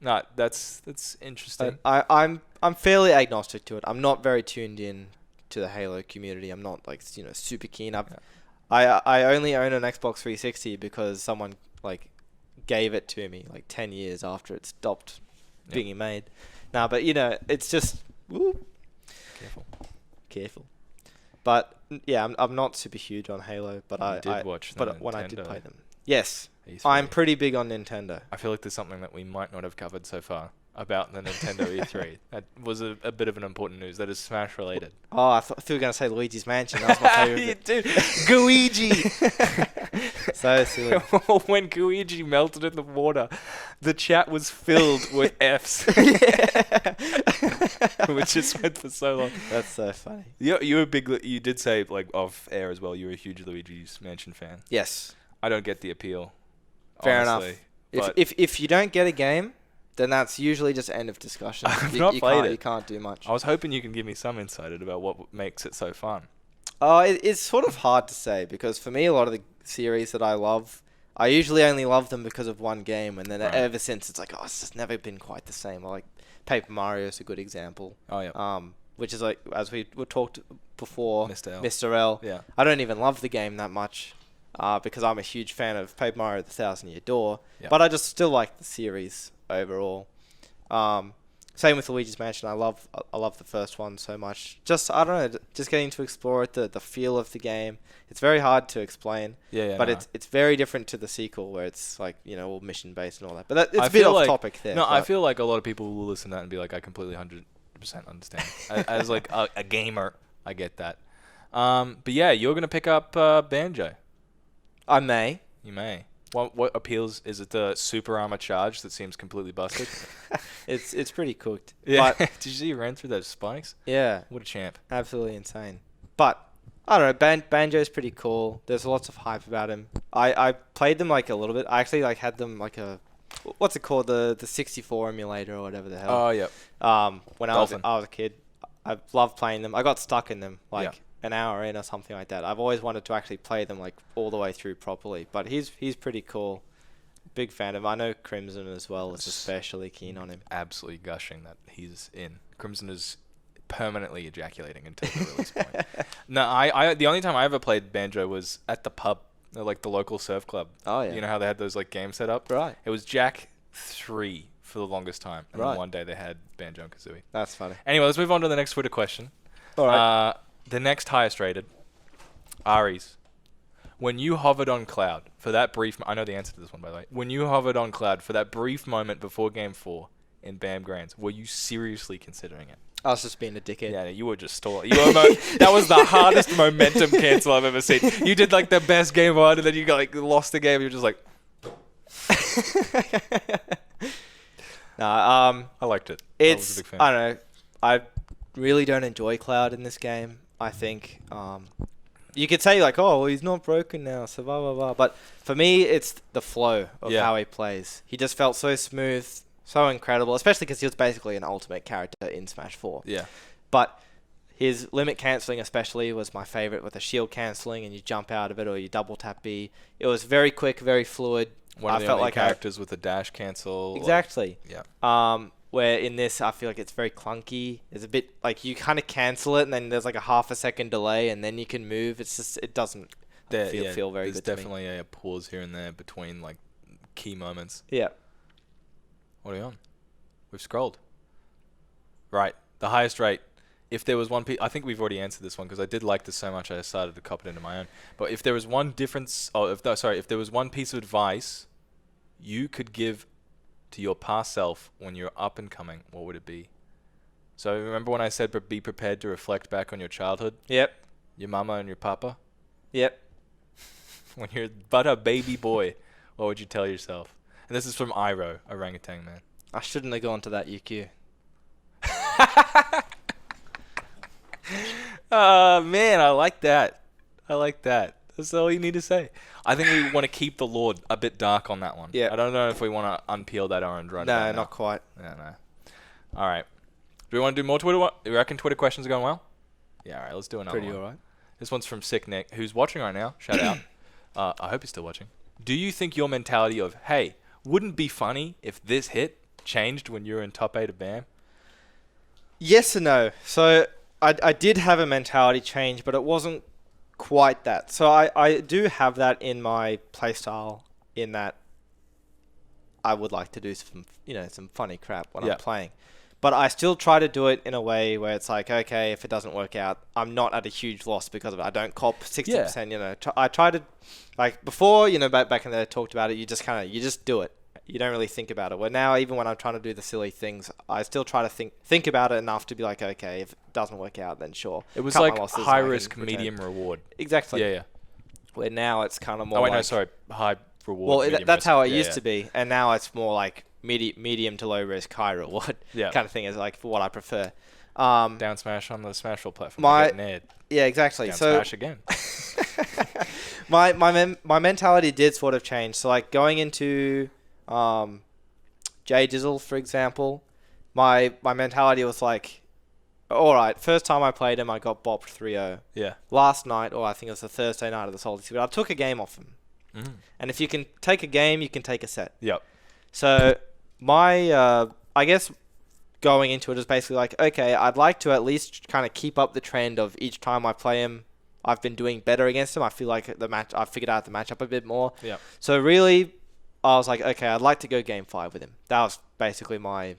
no, that's interesting. I'm fairly agnostic to it. I'm not very tuned in to the Halo community. I'm not like super keen. I only own an Xbox 360 because someone like gave it to me like 10 years after it stopped being made. Nah, but it's just careful. But yeah, I'm not super huge on Halo, but I did watch when I did play them. Yes, E3. I'm pretty big on Nintendo. I feel like there's something that we might not have covered so far about the Nintendo E3. That was a bit of an important news. That is Smash related. Oh, I thought you were going to say Luigi's Mansion. That was my favorite. You did. Guigi! So silly. When Guigi melted in the water, the chat was filled with Fs. Which just went for so long. That's so funny. You did say, like, off air as well, you're a huge Luigi's Mansion fan. Yes. I don't get the appeal. Fair honestly, enough. If you don't get a game, then that's usually just end of discussion. I've not played it. You can't do much. I was hoping you can give me some insight about what makes it so fun. It's sort of hard to say, because for me, a lot of the series that I love, I usually only love them because of one game, and then ever since it's like, it's just never been quite the same. Like Paper Mario is a good example. Oh yeah. Which is like, as we were talked before, Mr. L. Yeah. I don't even love the game that much. Because I'm a huge fan of Paper Mario: The Thousand Year Door, but I just still like the series overall. Same with Luigi's Mansion. I love the first one so much. Just I don't know, just getting to explore it, the feel of the game. It's very hard to explain. But it's very different to the sequel, where it's like all mission based and all that. But it's a bit off topic there. No, I feel like a lot of people will listen to that and be like, I completely 100% understand. As like a gamer, I get that. But yeah, you're gonna pick up Banjo. I may. You may. What appeals? Is it the super armor charge that seems completely busted? It's pretty cooked. Yeah. But Did you see he ran through those spikes? Yeah. What a champ. Absolutely insane. But I don't know. Banjo's pretty cool. There's lots of hype about him. I played them like a little bit. I actually like had them like what's it called, the 64 emulator or whatever the hell. Oh, yeah. When I was a kid, I loved playing them. I got stuck in them an hour in or something like that. I've always wanted to actually play them like all the way through properly. But he's pretty cool. Big fan of him. I know Crimson as well is especially keen on him. Absolutely gushing that he's in. Crimson is permanently ejaculating until the release point. No, I the only time I ever played Banjo was at the pub, like the local surf club. Oh yeah. You know how they had those like games set up? Right. It was Jack 3 for the longest time. And right. then one day they had Banjo and Kazooie. That's funny. Anyway, let's move on to the next Twitter question. All right. The next highest rated, Aries. When you hovered on Cloud for that brief... I know the answer to this one, by the way. When you hovered on Cloud for that brief moment before Game 4 in BAM Grands, were you seriously considering it? I was just being a dickhead. Yeah, you were just stalling. That was the hardest momentum cancel I've ever seen. You did like the best game on, and then you got like lost the game. You're just like... I liked it. I was a big fan. I don't know. I really don't enjoy Cloud in this game. I think you could say like, oh, well, he's not broken now, so blah blah blah. But for me, it's the flow of how he plays. He just felt so smooth, so incredible, especially because he was basically an ultimate character in Smash 4. Yeah. But his limit cancelling especially was my favorite, with the shield cancelling and you jump out of it or you double tap B. It was very quick, very fluid. One of the only characters with a dash cancel. Exactly. Yeah. Where in this, I feel like it's very clunky. It's a bit like you kind of cancel it and then there's like a half a second delay and then you can move. It's just, it doesn't feel very good to me. There's definitely a pause here and there between like key moments. Yeah. What are you on? We've scrolled. Right. The highest rate. If there was one piece, I think we've already answered this one because I did like this so much I decided to copy it into my own. But if there was one difference, if there was one piece of advice you could give to your past self when you're up and coming, what would it be? So remember when I said be prepared to reflect back on your childhood? Yep. Your mama and your papa? Yep. When you're but a baby boy, what would you tell yourself? And this is from Iro, Orangutan Man. I shouldn't have gone to that UQ. Man, I like that. I like that. That's all you need to say. I think we want to keep the Lord a bit dark on that one. Yeah. I don't know if we want to unpeel that orange right now. No, not quite. No. All right. Do we want to do more Twitter? You reckon Twitter questions are going well? Yeah, all right. Let's do another one. Pretty all right. This one's from Sick Nick, who's watching right now. Shout out. I hope he's still watching. Do you think your mentality of, hey, wouldn't be funny if this hit changed when you were in top 8 of BAM? Yes and no. So I did have a mentality change, but it wasn't quite that. So I do have that in my playstyle, in that I would like to do some funny crap when I'm playing. But I still try to do it in a way where it's like, okay, if it doesn't work out, I'm not at a huge loss because of it. I don't cop 60%, I try to, like before, back in the day I talked about it, you just do it. You don't really think about it. Well, now, even when I'm trying to do the silly things, I still try to think about it enough to be like, okay, if it doesn't work out, then sure. It was like high risk, medium reward. Exactly. Yeah. Where now it's kind of more high reward. Well, that's how it used to be. And now it's more like medium to low risk, high reward kind of thing is like for what I prefer. Down smash on the Smashville platform. Yeah, exactly. Down smash again. my mentality did sort of change. So like going into Jay Dizzle, for example, my mentality was like, all right, first time I played him, I got bopped 3-0. Yeah. Last night, or I think it was the Thursday night of the Salty Seaweed, I took a game off him. And if you can take a game, you can take a set. Yep. So my, I guess going into it is basically like, okay, I'd like to at least kind of keep up the trend of each time I play him, I've been doing better against him. I feel like I've figured out the matchup a bit more. Yeah. So really, I was like, okay, I'd like to go game 5 with him. That was basically my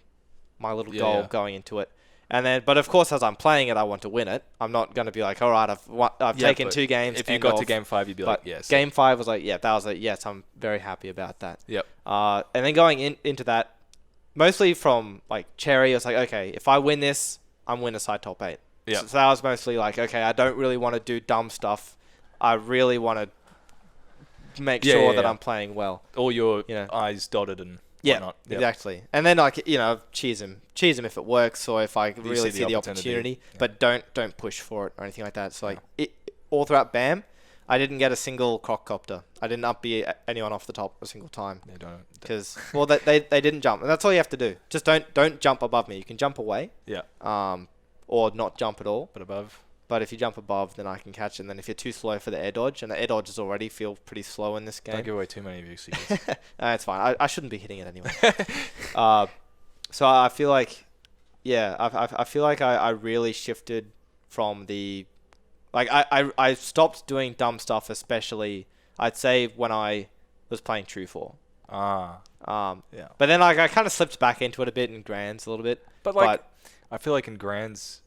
little goal going into it. And then, but of course, as I'm playing it, I want to win it. I'm not going to be like, all right, I've taken 2 games. If you got to game 5, you'd be like, yes. Game 5 was like, that was like, yes, I'm very happy about that. Yep. And then going into that, mostly from like Cherry, I was like, okay, if I win this, I'm winner side top 8. Yeah. So that was mostly like, okay, I don't really want to do dumb stuff. I really want to make sure that I'm playing well. All your I's dotted and whatnot. Yep. Exactly. And then like, cheese him if it works or if I really see the opportunity. Yeah. But don't push for it or anything like that. So like all throughout BAM, I didn't get a single crocodile. I didn't up-B anyone off the top a single time. They don't. Because, well, they didn't jump. And that's all you have to do. Just don't jump above me. You can jump away. Yeah. Or not jump at all. But above. But if you jump above, then I can catch it. And then if you're too slow for the air dodge, and the air dodges already feel pretty slow in this game. Don't give away too many of your secrets. It's fine. I shouldn't be hitting it anyway. So I feel like, yeah, I feel like I really shifted from the... Like, I stopped doing dumb stuff, especially, I'd say, when I was playing True 4. Yeah. But then I kind of slipped back into it a bit in Grands a little bit. But, like, I feel like in Grands,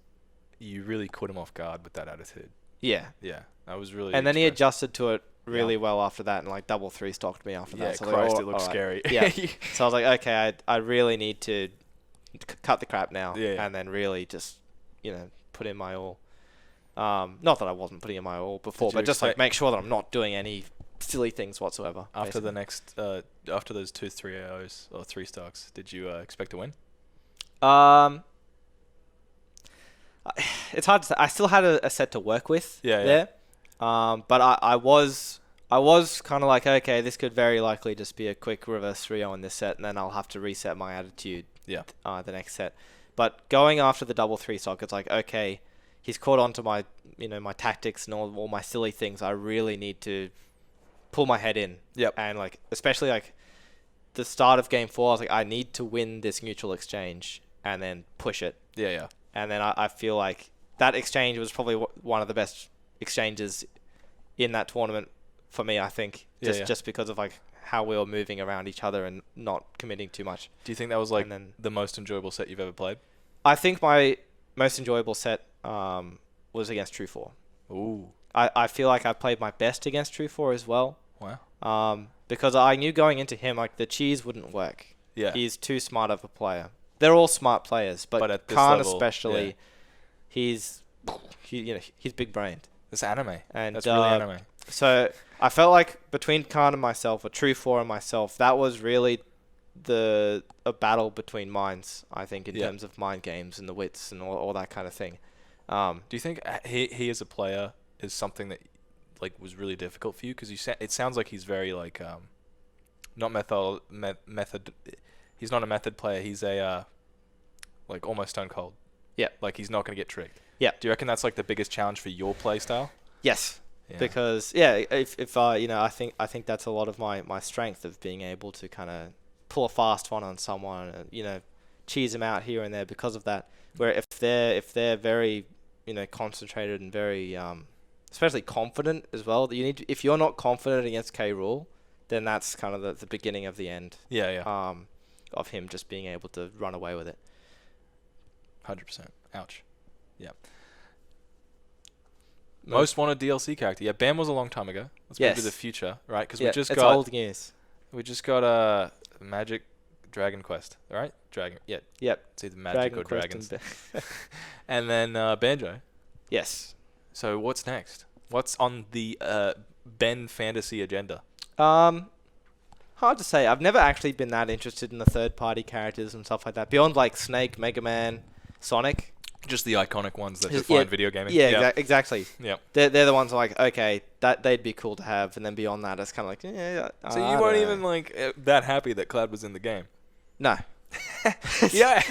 you really caught him off guard with that attitude. Yeah. Yeah. That was really... And then he adjusted to it really well after that, and, like, double 3-stocked me after that. Yeah, So Christ, like, it looked scary. Yeah. So I was like, okay, I really need to cut the crap now. Yeah. And then really just, put in my all. Not that I wasn't putting in my all before, but just like make sure that I'm not doing any silly things whatsoever. After the next, after those 2-3 AOs or 3 stocks, did you expect to win? It's hard to say. I still had a set to work with there. But I was kind of like, okay, this could very likely just be a quick reverse 3-0 in this set, and then I'll have to reset my attitude. Yeah. The next set. But going after the double 3 stock, it's like, okay, he's caught on to my, my tactics and all my silly things. I really need to pull my head in. Yep. And like, especially like the start of game 4, I was like, I need to win this neutral exchange and then push it. Yeah, yeah. And then I feel like that exchange was probably one of the best exchanges in that tournament for me, I think. Just because of like how we were moving around each other and not committing too much. Do you think that was like the most enjoyable set you've ever played? I think my most enjoyable set was against True 4. Ooh. I feel like I played my best against True 4 as well. Wow. Because I knew going into him, like, the cheese wouldn't work. Yeah. He's too smart of a player. They're all smart players, but at this Khan level, especially, he's big-brained. It's anime. And that's really anime. So I felt like between Khan and myself, or True 4 and myself, that was really a battle between minds, I think, in terms of mind games and the wits and all that kind of thing. Do you think he as a player is something that like was really difficult for you? Because it sounds like he's very like not method. He's not a method player. He's a like almost stone cold. Yeah. Like he's not going to get tricked. Yeah. Do you reckon that's like the biggest challenge for your play style? Yes. Yeah. Because if I think that's a lot of my strength of being able to kind of pull a fast one on someone and cheese them out here and there because of that. Where if they're very concentrated and very especially confident as well, if you're not confident against K. Rool, then that's kind of the beginning of the end. Yeah. Of him just being able to run away with it. 100%. Ouch. Yeah. Most wanted DLC character. Yeah, BAM was a long time ago. Let's move to the future, right? Because it's old news. We just got Magic Dragon Quest, right? Yep. It's either Magic or Dragons. And then Banjo. Yes. So what's next? What's on the Ben fantasy agenda? Hard to say. I've never actually been that interested in the third-party characters and stuff like that. Beyond like Snake, Mega Man, Sonic. Just the iconic ones that define video gaming. Yeah, exactly. Yeah. They're the ones like, okay, that they'd be cool to have, and then beyond that, it's kind of like, yeah. So you weren't even like that happy that Cloud was in the game? No. Yeah.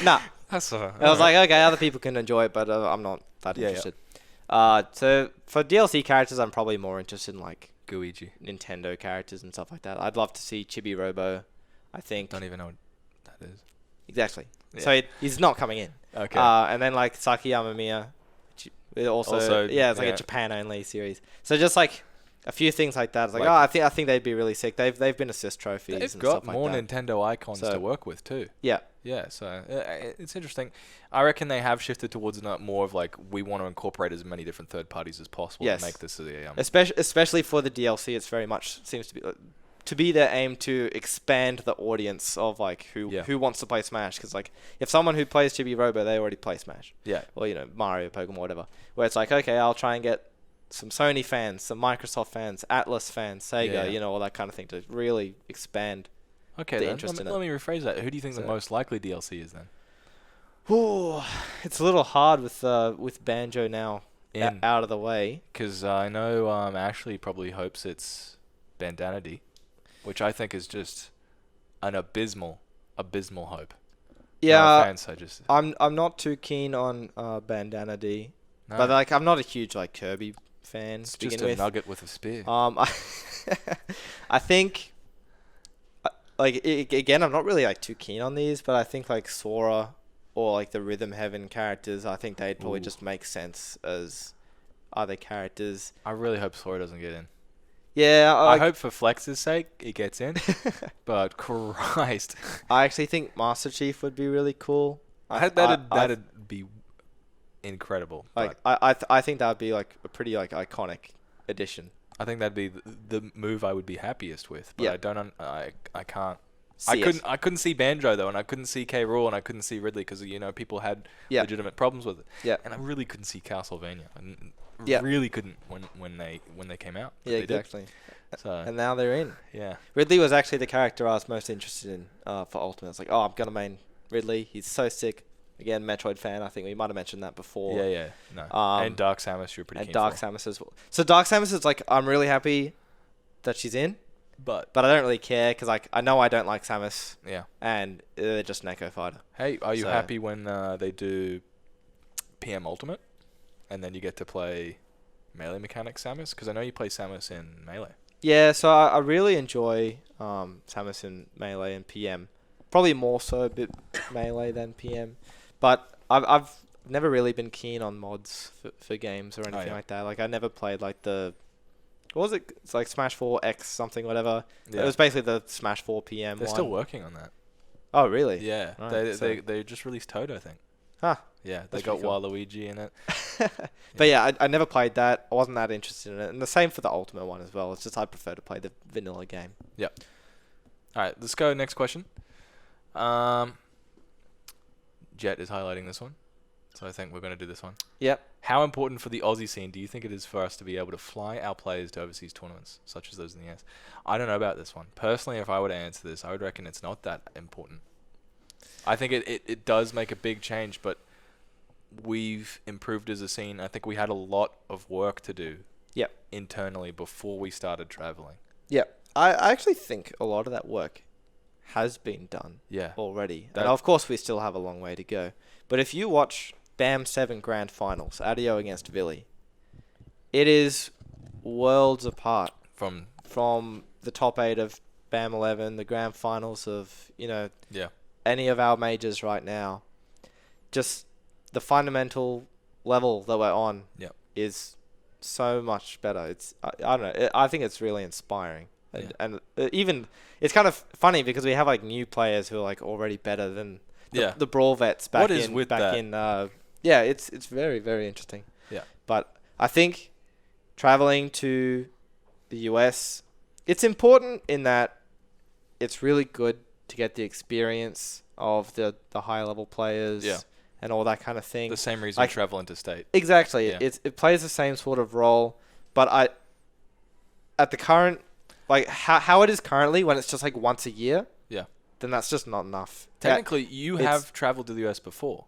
Nah. That's I was like, okay, other people can enjoy it, but I'm not that interested. So for DLC characters, I'm probably more interested in like Gooigi, Nintendo characters and stuff like that. I'd love to see Chibi Robo. I think. Don't even know what that is. Exactly. Yeah. So he's not coming in. Okay. And then like Saki Yamamiya, also it's like a Japan only series. So just like a few things like that. It's like, I think they'd be really sick. They've been assist trophies. They've and got stuff more like that. Nintendo icons to work with too. Yeah. Yeah. So it's interesting. I reckon they have shifted towards more of like we want to incorporate as many different third parties as possible to make this especially for the DLC. It's very much seems to be their aim to expand the audience of like who wants to play Smash, because like if someone who plays Chibi Robo, they already play Smash, or Mario, Pokemon, whatever, where it's like, okay, I'll try and get some Sony fans, some Microsoft fans, Atlas fans, Sega, all that kind of thing to really expand the interest in it. Let me rephrase that. Who do you think the most likely DLC is then? Ooh, it's a little hard with Banjo now out of the way. Because I know Ashley probably hopes it's Bandana D, which I think is just an abysmal hope. Yeah, no offense, I'm not too keen on Bandana D, no. but like I'm not a huge like Kirby fan. It's just a nugget with a spear. I think again I'm not really like too keen on these, but I think like Sora or like the Rhythm Heaven characters, I think they'd probably just make sense as other characters. I really hope Sora doesn't get in. Yeah, I hope for Flex's sake it gets in, but Christ. I actually think Master Chief would be really cool. That'd be incredible. Like I think that would be like a pretty like iconic addition. I think that'd be the move I would be happiest with, but I can't. I couldn't see Banjo though, and I couldn't see K. Rool, and I couldn't see Ridley because people had legitimate problems with it. Yeah. And I really couldn't see Castlevania. And Yeah. really couldn't when they came out. Yeah, exactly. So, and now they're in. Yeah. Ridley was actually the character I was most interested in for Ultimate. It's like, I'm gonna main Ridley. He's so sick. Again, Metroid fan. I think we might have mentioned that before. Yeah. No. And Dark Samus, you're pretty keen for. And Dark Samus as well. So Dark Samus is like, I'm really happy that she's in, but I don't really care because like I know I don't like Samus. Yeah. And they're just Neko fighter. Hey, are you happy when they do PM Ultimate, and then you get to play melee mechanic Samus? Because I know you play Samus in melee. Yeah, so I really enjoy Samus in melee and PM. Probably more so a bit melee than PM. But I've never really been keen on mods for games or anything like that. Like I never played like the... What was it? It's like Smash 4 X something, whatever. Yeah. It was basically the Smash 4 PM They're still working on that. Oh, really? Yeah. Right, they just released Toad, I think. Huh. Yeah, they got cool. Waluigi in it. But yeah, I never played that. I wasn't that interested in it. And the same for the Ultimate one as well. It's just I prefer to play the vanilla game. Yep. All right, let's go next question. Jet is highlighting this one, so I think we're going to do this one. Yep. How important for the Aussie scene do you think it is for us to be able to fly our players to overseas tournaments, such as those in the US? I don't know about this one. Personally, if I were to answer this, I would reckon it's not that important. I think it does make a big change, but we've improved as a scene. I think we had a lot of work to do internally before we started traveling. Yeah. I actually think a lot of that work has been done already. And of course, we still have a long way to go. But if you watch BAM 7 Grand Finals, Adio against Vili, it is worlds apart from the top 8 of BAM 11, the Grand Finals of, any of our majors right now. Just the fundamental level that we're on is so much better. It's I don't know. I think it's really inspiring. And even it's kind of funny because we have like new players who are like already better than the Brawl vets back in. It's very, very interesting. Yeah. But I think traveling to the US, it's important in that it's really good to get the experience of the higher level players and all that kind of thing. The same reason I travel interstate. Exactly. Yeah. It plays the same sort of role, but at the current, like how it is currently when it's just like once a year, then that's just not enough. Technically, you have traveled to the US before.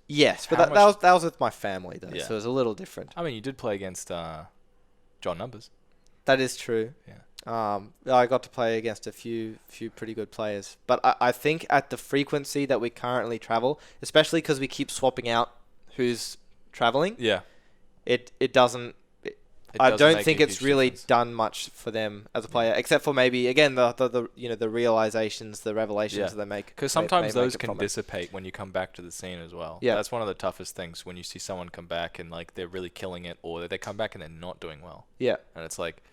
Yes, but that was with my family though, so it was a little different. I mean, you did play against John Numbers. That is true. Yeah. I got to play against a few pretty good players, but I think at the frequency that we currently travel, especially because we keep swapping out who's traveling, it doesn't. I don't think it's really done much for them as a player, except for maybe again the realizations, the revelations that they make. Because sometimes those can dissipate when you come back to the scene as well. Yeah, that's one of the toughest things when you see someone come back and like they're really killing it, or they come back and they're not doing well. Yeah, and it's like.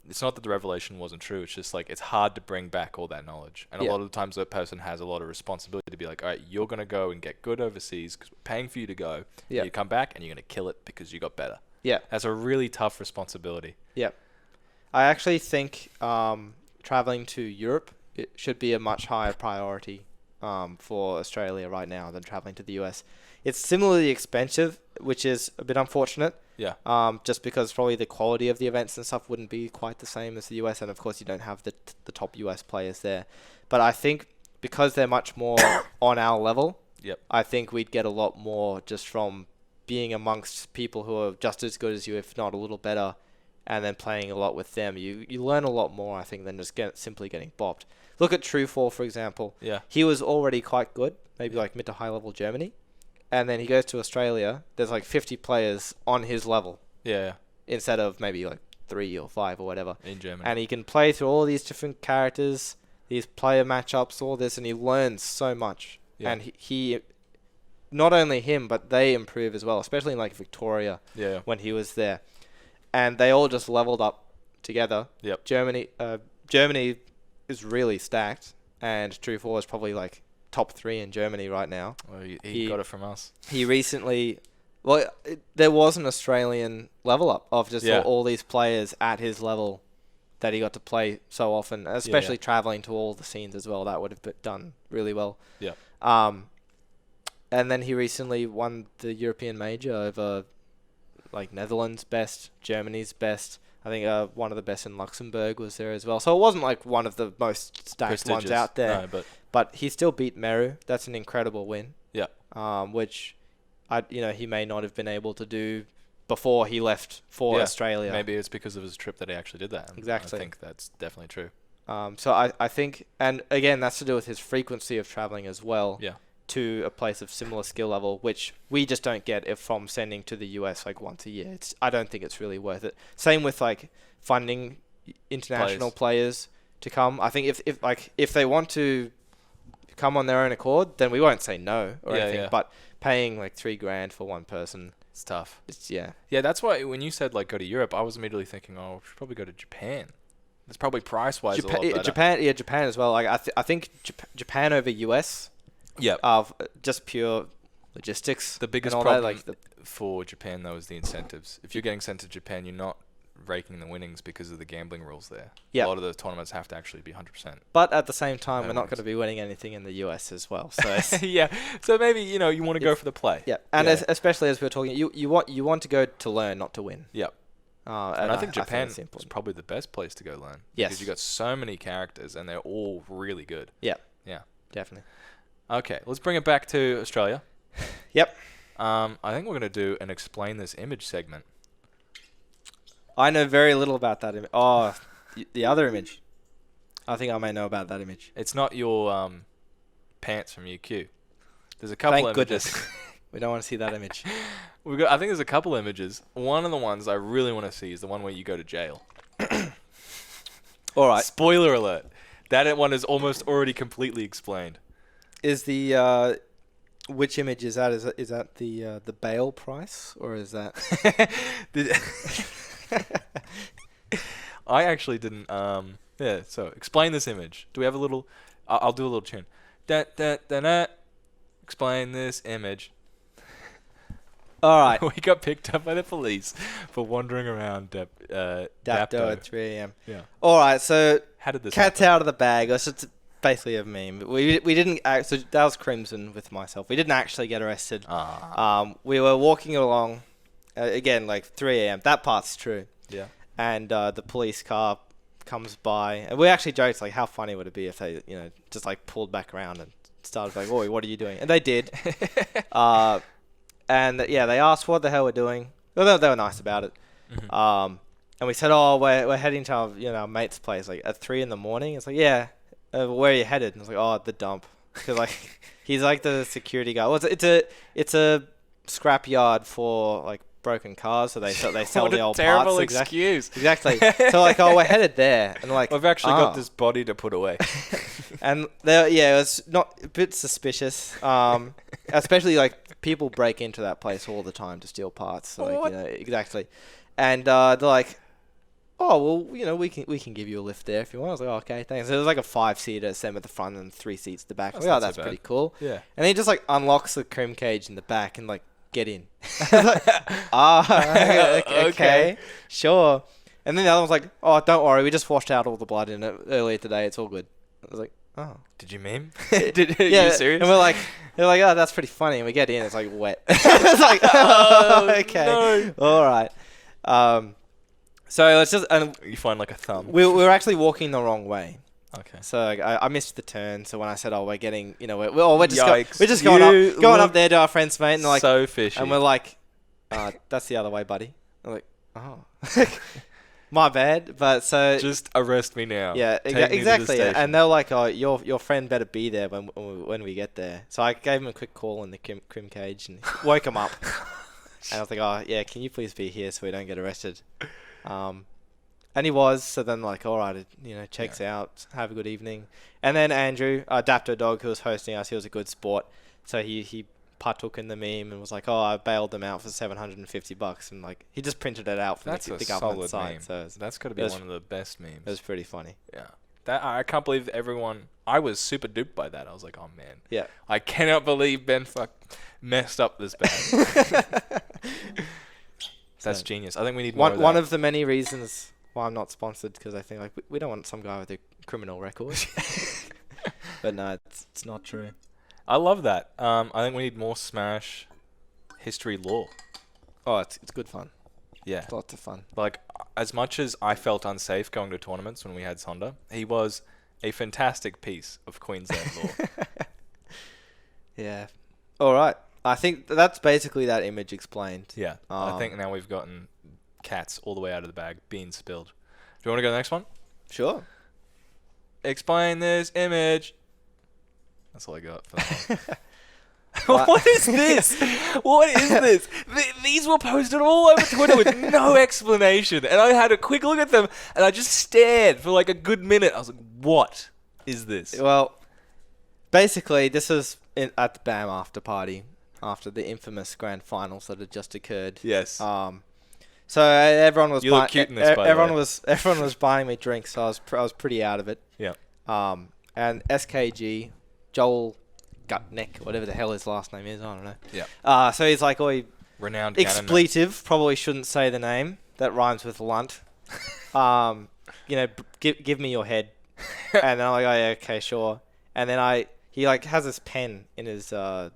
It's not that the revelation wasn't true. It's just like it's hard to bring back all that knowledge. And a lot of the times that person has a lot of responsibility to be like, all right, you're going to go and get good overseas because we're paying for you to go. Yeah. You come back and you're going to kill it because you got better. Yeah. That's a really tough responsibility. Yeah. I actually think traveling to Europe it should be a much higher priority for Australia right now than traveling to the US. It's similarly expensive, which is a bit unfortunate. Yeah. Just because probably the quality of the events and stuff wouldn't be quite the same as the US, and of course you don't have the top US players there. But I think because they're much more on our level, I think we'd get a lot more just from being amongst people who are just as good as you, if not a little better, and then playing a lot with them, you learn a lot more, I think, than just simply getting bopped. Look at Truefall, for example. Yeah. He was already quite good, maybe like mid to high level Germany, and then he goes to Australia. There's like 50 players on his level. Yeah. Instead of maybe like 3 or 5 or whatever. In Germany. And he can play through all these different characters, these player matchups, all this, and he learns so much. Yeah. And he not only him, but they improve as well, especially in like Victoria when he was there. And they all just leveled up together. Yep. Germany is really stacked, and Truefall is probably like top 3 in Germany right now. Well, he got it from us. He recently... Well, there was an Australian level up of just all these players at his level that he got to play so often, especially traveling to all the scenes as well. That would have been done really well. Yeah. And then he recently won the European major over like Netherlands best, Germany's best. I think one of the best in Luxembourg was there as well. So it wasn't like one of the most stacked ones out there. No, but he still beat Meru. That's an incredible win. Yeah. Which he may not have been able to do before he left for Australia. Maybe it's because of his trip that he actually did that. Exactly. I think that's definitely true. So I think, and again, that's to do with his frequency of traveling as well. Yeah. To a place of similar skill level, which we just don't get if from sending to the US like once a year. I don't think it's really worth it. Same with like funding international players to come. I think if they want to come on their own accord, then we won't say no or anything. Yeah. But paying like $3,000 for one person, it's tough. Yeah, that's why when you said like go to Europe, I was immediately thinking, we should probably go to Japan. It's probably price wise a lot better. Japan as well. Like I think Japan over US. Yeah. Of just pure logistics. The biggest problem for Japan though is the incentives. If you're getting sent to Japan, you're not raking the winnings because of the gambling rules there. Yeah. A lot of the tournaments have to actually be 100%. But at the same time, we're not going to be winning anything in the US as well. So yeah. So maybe you want to go for the play. Yeah. And especially as we're talking, you want to go to learn, not to win. Yep. And I think Japan is probably the best place to go learn. Yes. Because you got so many characters and they're all really good. Yeah. Yeah. Definitely. Okay, let's bring it back to Australia. Yep. I think we're going to do an explain this image segment. I know very little about that image. Oh, the other image. I think I may know about that image. It's not your pants from UQ. There's a couple Thank images. Goodness. We don't want to see that image. I think there's a couple images. One of the ones I really want to see is the one where you go to jail. All right. Spoiler alert. That one is almost already completely explained. Is the which image is that? Is that the bail price, or is that? I actually didn't. Yeah. So explain this image. Do we have a little? I'll do a little tune. Explain this image. All right. We got picked up by the police for wandering around Dapto at 3 a.m. Yeah. All right. So how did this? Cat's happen? out of the bag. It's basically a meme. We didn't. So that was Crimson with myself. We didn't actually get arrested. We were walking along, again like 3 a.m. That part's true. Yeah. And the police car comes by, and we actually joked like, how funny would it be if they, just like pulled back around and started like, "Oi, what are you doing?" And they did. And they asked what the hell we're doing. Well, they were nice about it. Mm-hmm. And we said, "Oh, we're heading to our mate's place like at 3 a.m. It's like, yeah. Where are you headed?" And it's like, "Oh, the dump," because like he's like the security guy. Well, it's a scrap yard for like broken cars, so they sell the old parts. Terrible excuse. Exactly. So like, we're headed there, and like we've actually got this body to put away. And it was not a bit suspicious. Especially like people break into that place all the time to steal parts. So, like, exactly. And they're like, "Oh, well, we can give you a lift there if you want." I was like, "Oh, okay, thanks." So it was like a 5-seater, same at the front and 3 seats at the back. That's pretty cool. Yeah. And he just like unlocks the crim cage in the back and like, "Get in." Like, okay, sure. And then the other one's like, "Oh, don't worry, we just washed out all the blood in it earlier today. It's all good." I was like, "Oh, did you meme? Are you serious?" And they're like, "Oh, that's pretty funny." And we get in, it's like wet. It's like, oh, okay, no. All right. So let's just you find like a thumb. We were actually walking the wrong way. Okay. So I missed the turn. So when I said, "Oh, we're getting," we're just going up there to our friend's mate, and they're like, so fishy. And we're like, That's the other way, buddy. I'm like, oh. My bad. But so... Just arrest me now. Yeah, exactly. And they're like, oh, your friend better be there when we get there. So I gave him a quick call in the crim cage and woke him up. And I was like, oh, yeah, can you please be here so we don't get arrested? And he was. So then like, all right, checks out. Have a good evening. And then Andrew, Dapto Dog, who was hosting us, he was a good sport. So he partook in the meme and was like, oh, I bailed them out for $750. And like, he just printed it out from the government site. Meme. So that's got to be one of the best memes. It was pretty funny. Yeah. I can't believe I was super duped by that. I was like, oh man. Yeah. I cannot believe Ben messed up this bad. That's genius. I think we need more of that. One of the many reasons why I'm not sponsored, because I think like we don't want some guy with a criminal record. But no, it's not true. I love that. I think we need more Smash history lore. Oh, it's good fun. Yeah. It's lots of fun. Like, as much as I felt unsafe going to tournaments when we had Sonda, he was a fantastic piece of Queensland lore. Yeah. All right. I think that's basically that image explained. Yeah. I think now we've gotten cats all the way out of the bag, beans spilled. Do you want to go to the next one? Sure. Explain this image. That's all I got for that one. What is this? What is this? These were posted all over Twitter with no explanation. And I had a quick look at them and I just stared for like a good minute. I was like, what is this? Well, basically, this is at the BAM after party after the infamous grand finals that had just occurred. Yes. So everyone was look cute in this, by the way. everyone was buying me drinks, so I was pretty out of it. Yeah. And SKG, Joel Gutneck, whatever the hell his last name is, I don't know. Yeah. So he's like, oh, renowned expletive. Probably shouldn't say the name that rhymes with lunt. Give me your head. And then I'm like, oh yeah, okay, sure. And then he like has this pen in his in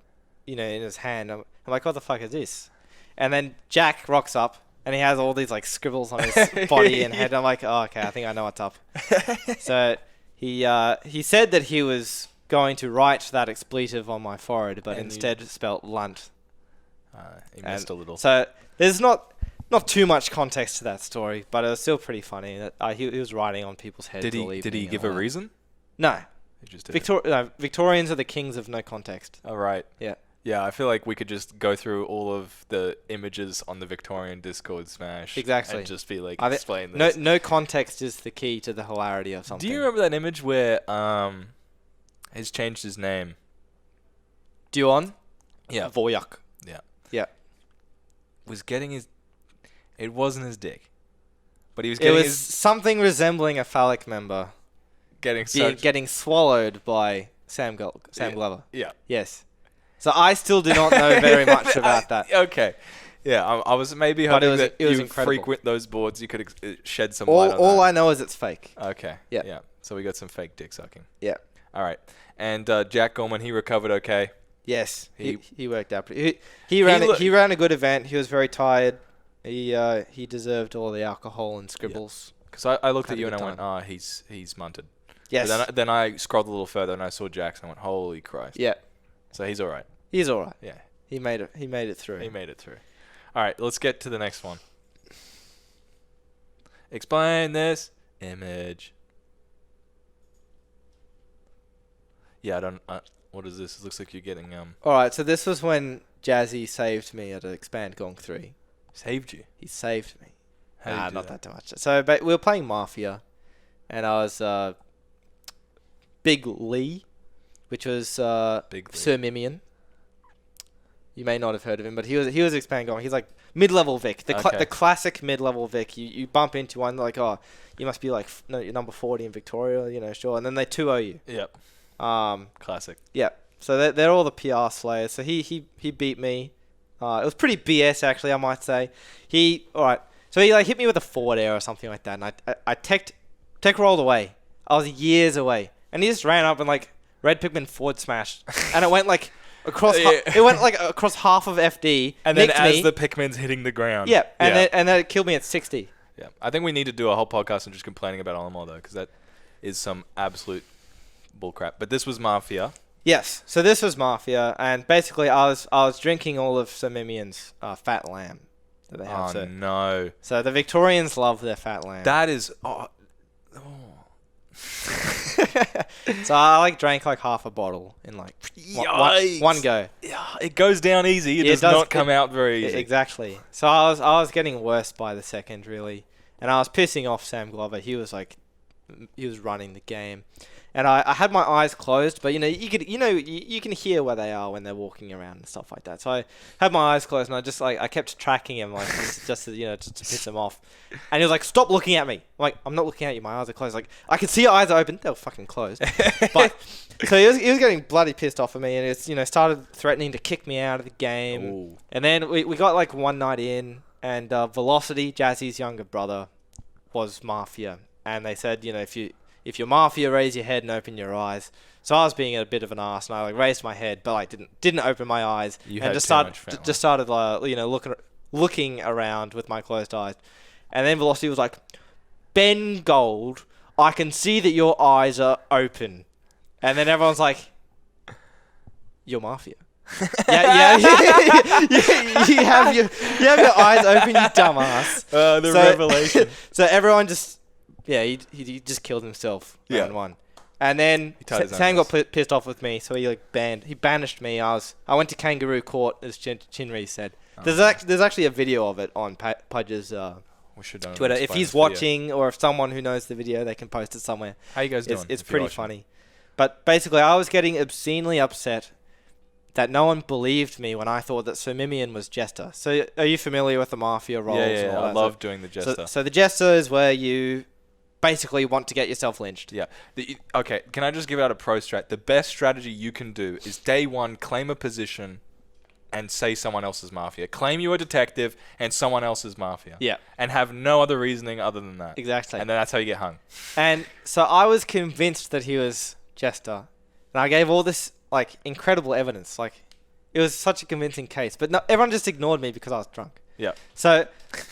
his hand. I'm like, what the fuck is this? And then Jack rocks up and he has all these like scribbles on his body and head. I'm like, oh okay, I think I know what's up. So he said that he was going to write that expletive on my forehead, but instead spelt lunt. He missed a little. So there's not too much context to that story, but it was still pretty funny that he was writing on people's heads all evening. Did he give a reason? No. He just did Victorians are the kings of no context. Oh, right. Yeah. Yeah, I feel like we could just go through all of the images on the Victorian Discord Smash. Exactly. And just be like, explain this. this. No context is the key to the hilarity of something. Do you remember that image where he's changed his name? Duon? Yeah. Voyak. Yeah. Yeah. Was getting his... It wasn't his dick. But he was getting something resembling a phallic member. Getting swallowed by Sam Glover. Yeah. Yes. So I still do not know very much about that. Okay. Yeah, I was maybe hoping that you frequent those boards, you could shed some light on that. All I know is it's fake. Okay. Yeah. Yeah. So we got some fake dick sucking. Yeah. All right. And Jack Gorman, he recovered okay. Yes. He worked out. He ran a good event. He was very tired. He deserved all the alcohol and scribbles. Because I looked at you and I went, he's munted. Yes. But then I scrolled a little further and I saw Jack's and I went, holy Christ. Yeah. So he's all right. He's all right. Yeah. He made it through. He made it through. All right, let's get to the next one. Explain this image. Yeah, I don't... what is this? It looks like you're getting... All right, so this was when Jazzy saved me at Expand Gong 3. Saved you? He saved me. How not that much. So we were playing Mafia, and I was Big Lee, which was Sir Mimian. You may not have heard of him, but he was Expand Gong. He's like mid-level Vic, the classic mid-level Vic. You bump into one like, oh, you must be like you're number 40 in Victoria, sure, and then they 2-0 you. Yep. Classic. Yeah. So they're all the PR slayers. So he beat me. It was pretty BS actually, I might say. So he like hit me with a forward air or something like that, and I tech rolled away. I was years away, and he just ran up and like red Pikmin forward smash, and it went like across. It went like across half of FD, and then as the Pikmin's hitting the ground. Yeah, and then it killed me at 60. Yeah, I think we need to do a whole podcast on just complaining about Olimar though, because that is some absolute bullcrap. But this was Mafia. Yes. So this was Mafia, and basically I was drinking all of Sir Mimian's fat lamb that they have. Oh, no. So the Victorians love their fat lamb. That is... So I drank half a bottle in one go. Yeah, it goes down easy. It does not come out very easy. Exactly. So I was getting worse by the second, really, and I was pissing off Sam Glover. He was running the game, and I had my eyes closed, but you can hear where they are when they're walking around and stuff like that. So I had my eyes closed, and I just I kept tracking him just to piss him off, and he was like, "Stop looking at me." I'm like, "I'm not looking at you. My eyes are closed." I could see your eyes are open. They were fucking closed. But so he was getting bloody pissed off at me, and it's started threatening to kick me out of the game. Ooh. And then we got one night in, and Velocity, Jazzy's younger brother, was Mafia, and they said, if you're Mafia, raise your head and open your eyes. So I was being a bit of an arse, and I raised my head, but I didn't open my eyes, and just started looking around with my closed eyes. And then Velocity was like, "Ben Gold, I can see that your eyes are open." And then everyone's like, "You're Mafia." Yeah. You have your eyes open, you dumbass. Revelation. So everyone he just killed himself round one. And then Sam got pissed off with me, so he banished me. I went to kangaroo court, as Chinri said. There's actually a video of it on Pudge's Twitter. If he's watching, or if someone who knows the video, they can post it somewhere. How you guys doing? It's pretty funny. But basically, I was getting obscenely upset that no one believed me when I thought that Sir Mimian was Jester. So are you familiar with the Mafia roles? Yeah, I love doing the Jester. So the Jester is where you basically want to get yourself lynched. Yeah. Okay, can I just give out a pro strat? The best strategy you can do is day one, claim a position and say someone else's Mafia. Claim you're a detective and someone else's Mafia. Yeah. And have no other reasoning other than that. Exactly. And then that's how you get hung. And so I was convinced that he was Jester. And I gave all this incredible evidence. It was such a convincing case. But no, everyone just ignored me because I was drunk. Yeah. So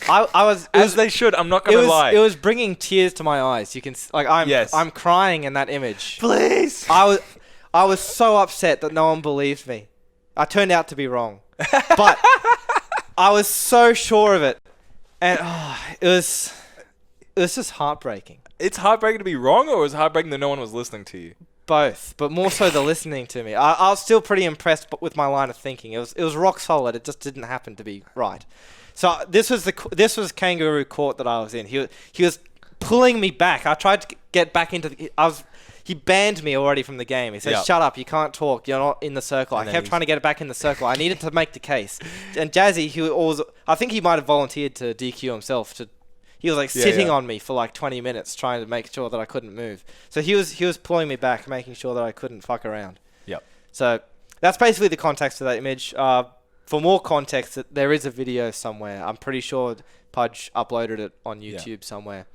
I was as they should. I'm not gonna lie. It was bringing tears to my eyes. You can I'm crying in that image. Please. I was so upset that no one believed me. I turned out to be wrong, but I was so sure of it, and it was just heartbreaking. It's heartbreaking to be wrong, or it was heartbreaking that no one was listening to you? Both, but more so the listening to me. I was still pretty impressed with my line of thinking. It was rock solid. It just didn't happen to be right. So this was kangaroo court that I was in. He was pulling me back. I tried to get back into he banned me already from the game. He said, "Shut up, you can't talk. You're not in the circle." I kept trying to get it back in the circle. I needed to make the case. And Jazzy, I think he might have volunteered to DQ himself. He was sitting on me for 20 minutes trying to make sure that I couldn't move. So he was pulling me back, making sure that I couldn't fuck around. Yep. So that's basically the context of that image. For more context, there is a video somewhere. I'm pretty sure Pudge uploaded it on YouTube somewhere.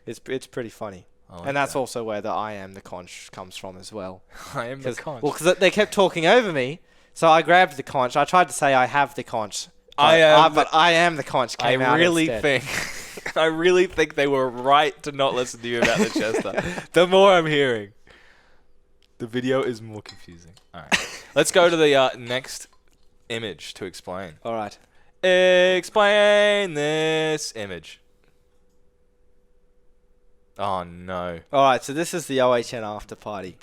It's pretty funny. And that's also where the "I am the conch" comes from as well. I am the conch. Well, because they kept talking over me, so I grabbed the conch. I tried to say I have the conch. But I am the conch came out instead. I really think they were right to not listen to you about the Chester. The more I'm hearing, the video is more confusing. All right. Let's go to the next image to explain. All right. Explain this image. Oh, no. All right, so this is the OHN after party.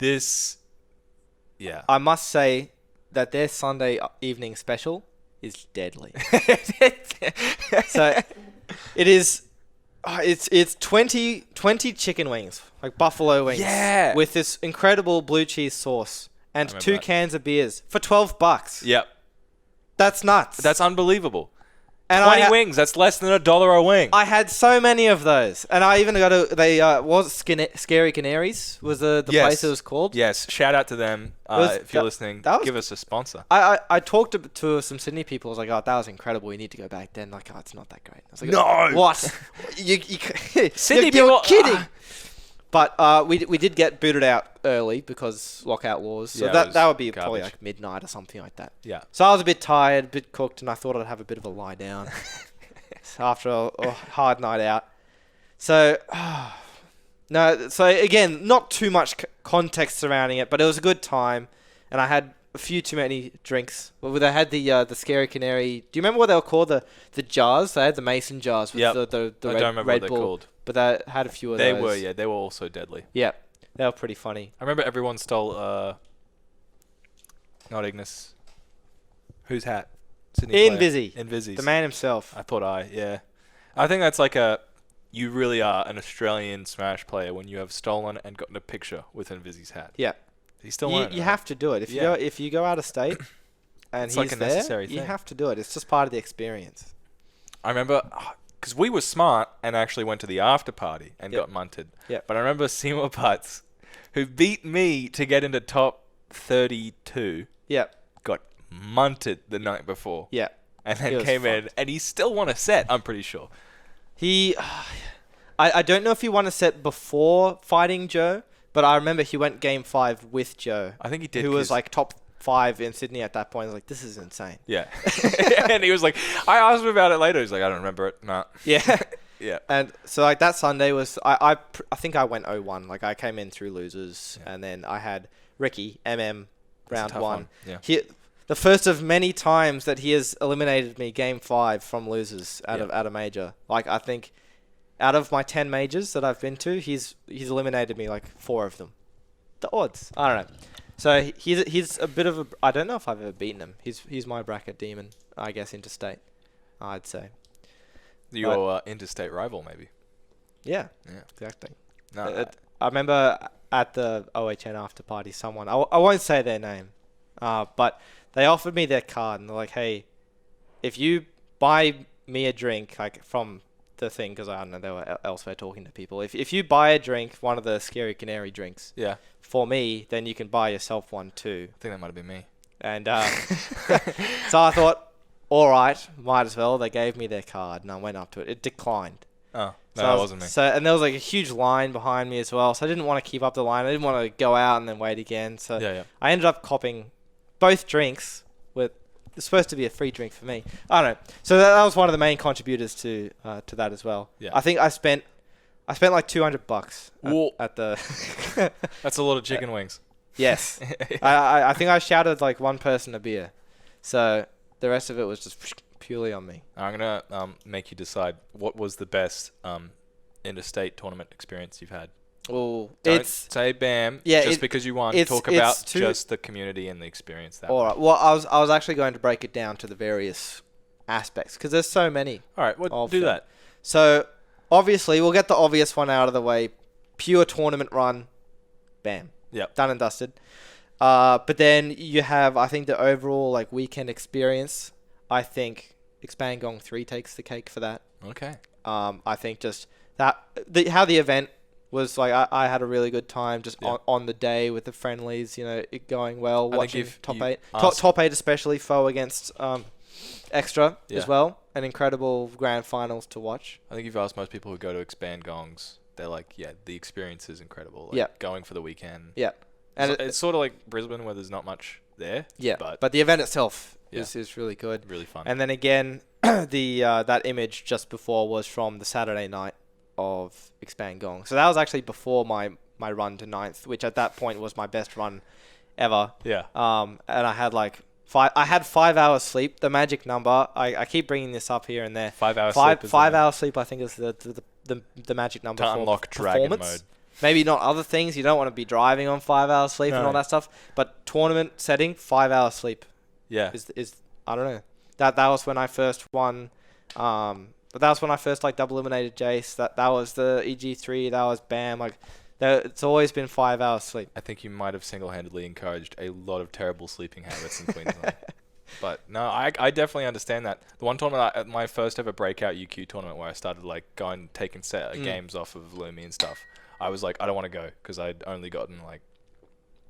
Yeah. I must say that their Sunday evening special is deadly. So it is... It's 20 chicken wings, buffalo wings. Yeah. With this incredible blue cheese sauce and 2 cans of beers for $12. Yep. That's nuts. That's unbelievable. And 20 wings. That's less than $1 a wing. I had so many of those, and I even got Scary Canaries was the place it was called. Yes, shout out to them if you're listening. Give us a sponsor. I talked to some Sydney people. I was like, "Oh, that was incredible. You need to go back." Then it's not that great. I was like, "No, what? Sydney you're people kidding." But we did get booted out early because lockout laws. So that would be probably midnight or something like that. Yeah. So I was a bit tired, a bit cooked, and I thought I'd have a bit of a lie down after a hard night out. So, no. So again, not too much context surrounding it, but it was a good time. and I had a few too many drinks. Well, they had the Scary Canary. Do you remember what they were called? The jars. They had the mason jars with the I Red, don't remember Red what Bull. they're called. But they had a few of those. They were also deadly. Yeah, they were pretty funny. I remember everyone stole, not Ignis. Whose hat? Invisy's. The man himself. I think that's like you really are an Australian Smash player when you have stolen and gotten a picture with Invisy's hat. Yeah. He's still on it. You have to do it. If you go out of state and it's he's like a there, necessary thing. you have to do it. It's just part of the experience. I remember, because we were smart and actually went to the after party and got munted. Yeah. But I remember Seymour Putz, who beat me to get into top 32, got munted the night before. Yeah. And then came in, and he still won a set, I'm pretty sure. I don't know if he won a set before fighting Joe, but I remember he went game 5 with Joe. I think he did. Who was like top 5 in Sydney at that point. I was like, this is insane. Yeah. And he was like, I asked him about it later. He's like, I don't remember it. Nah. Yeah. Yeah. And so like that Sunday was, I think I went 0-1. Like I came in through losers, and then I had Ricky, round 1. Yeah. The first of many times that he has eliminated me game 5 from losers out of major. Like I think out of my 10 majors that I've been to, he's eliminated me like 4 of them. The odds. I don't know. So he's a bit of a, I don't know if I've ever beaten him. He's my bracket demon, I guess, interstate, I'd say. Your interstate rival, maybe. Yeah. Exactly. No, I remember at the OHN after party, someone, I won't say their name, but they offered me their card, and they're like, hey, if you buy me a drink, like from the thing, because I don't know, they were elsewhere talking to people. If you buy a drink, one of the Scary Canary drinks, for me, then you can buy yourself one too. I think that might have been me. And so I thought, all right, might as well. They gave me their card, and I went up to it. It declined. Oh, no, that wasn't me. And there was like a huge line behind me as well, so I didn't want to keep up the line. I didn't want to go out and then wait again. So I ended up copping both drinks. It's supposed to be a free drink for me. I don't know. So that was one of the main contributors to that as well. Yeah. I think I spent like $200 at the. That's a lot of chicken wings. Yes. I think I shouted like one person a beer, so the rest of it was just purely on me. I'm gonna make you decide what was the best interstate tournament experience you've had. Oh, Don't say BAM just because you won. Talk about just the community and the experience that. All right. Well, I was actually going to break it down to the various aspects because there's so many. All right. Well, do that. So obviously, we'll get the obvious one out of the way. Pure tournament run. BAM. Yep. Done and dusted. But then you have, I think, the overall like weekend experience. I think Expand Gong 3 takes the cake for that. Okay. I think just that how the event was like, I had a really good time just on the day with the friendlies, you know, it going well, watching top 8. Top 8 especially, foe against Extra as well. An incredible grand finals to watch. I think you've asked most people who go to Expand Gongs, they're like, the experience is incredible. Like going for the weekend. Yeah. And it's sort of like Brisbane where there's not much there. Yeah. But the event itself is really good. Really fun. And then again, that image just before was from the Saturday night of Expand Gong. So that was actually before my run to 9th, which at that point was my best run ever. Yeah. And I had like 5 hours sleep, the magic number. I keep bringing this up here and there. 5 hours sleep. 5 hours sleep, I think, is the magic number to for unlock performance. dragon mode. Maybe not other things. You don't want to be driving on 5 hours sleep and all that stuff. But tournament setting, 5 hours sleep. Yeah. Is I don't know. That was when I first won. But that was when I first like double eliminated Jace. That was the EG3. That was BAM. Like, it's always been 5 hours sleep. I think you might have single-handedly encouraged a lot of terrible sleeping habits in Queensland. But no, I definitely understand that. The one tournament, my first ever breakout UQ tournament, where I started like taking games off of Lumi and stuff. I was like, I don't want to go because I'd only gotten like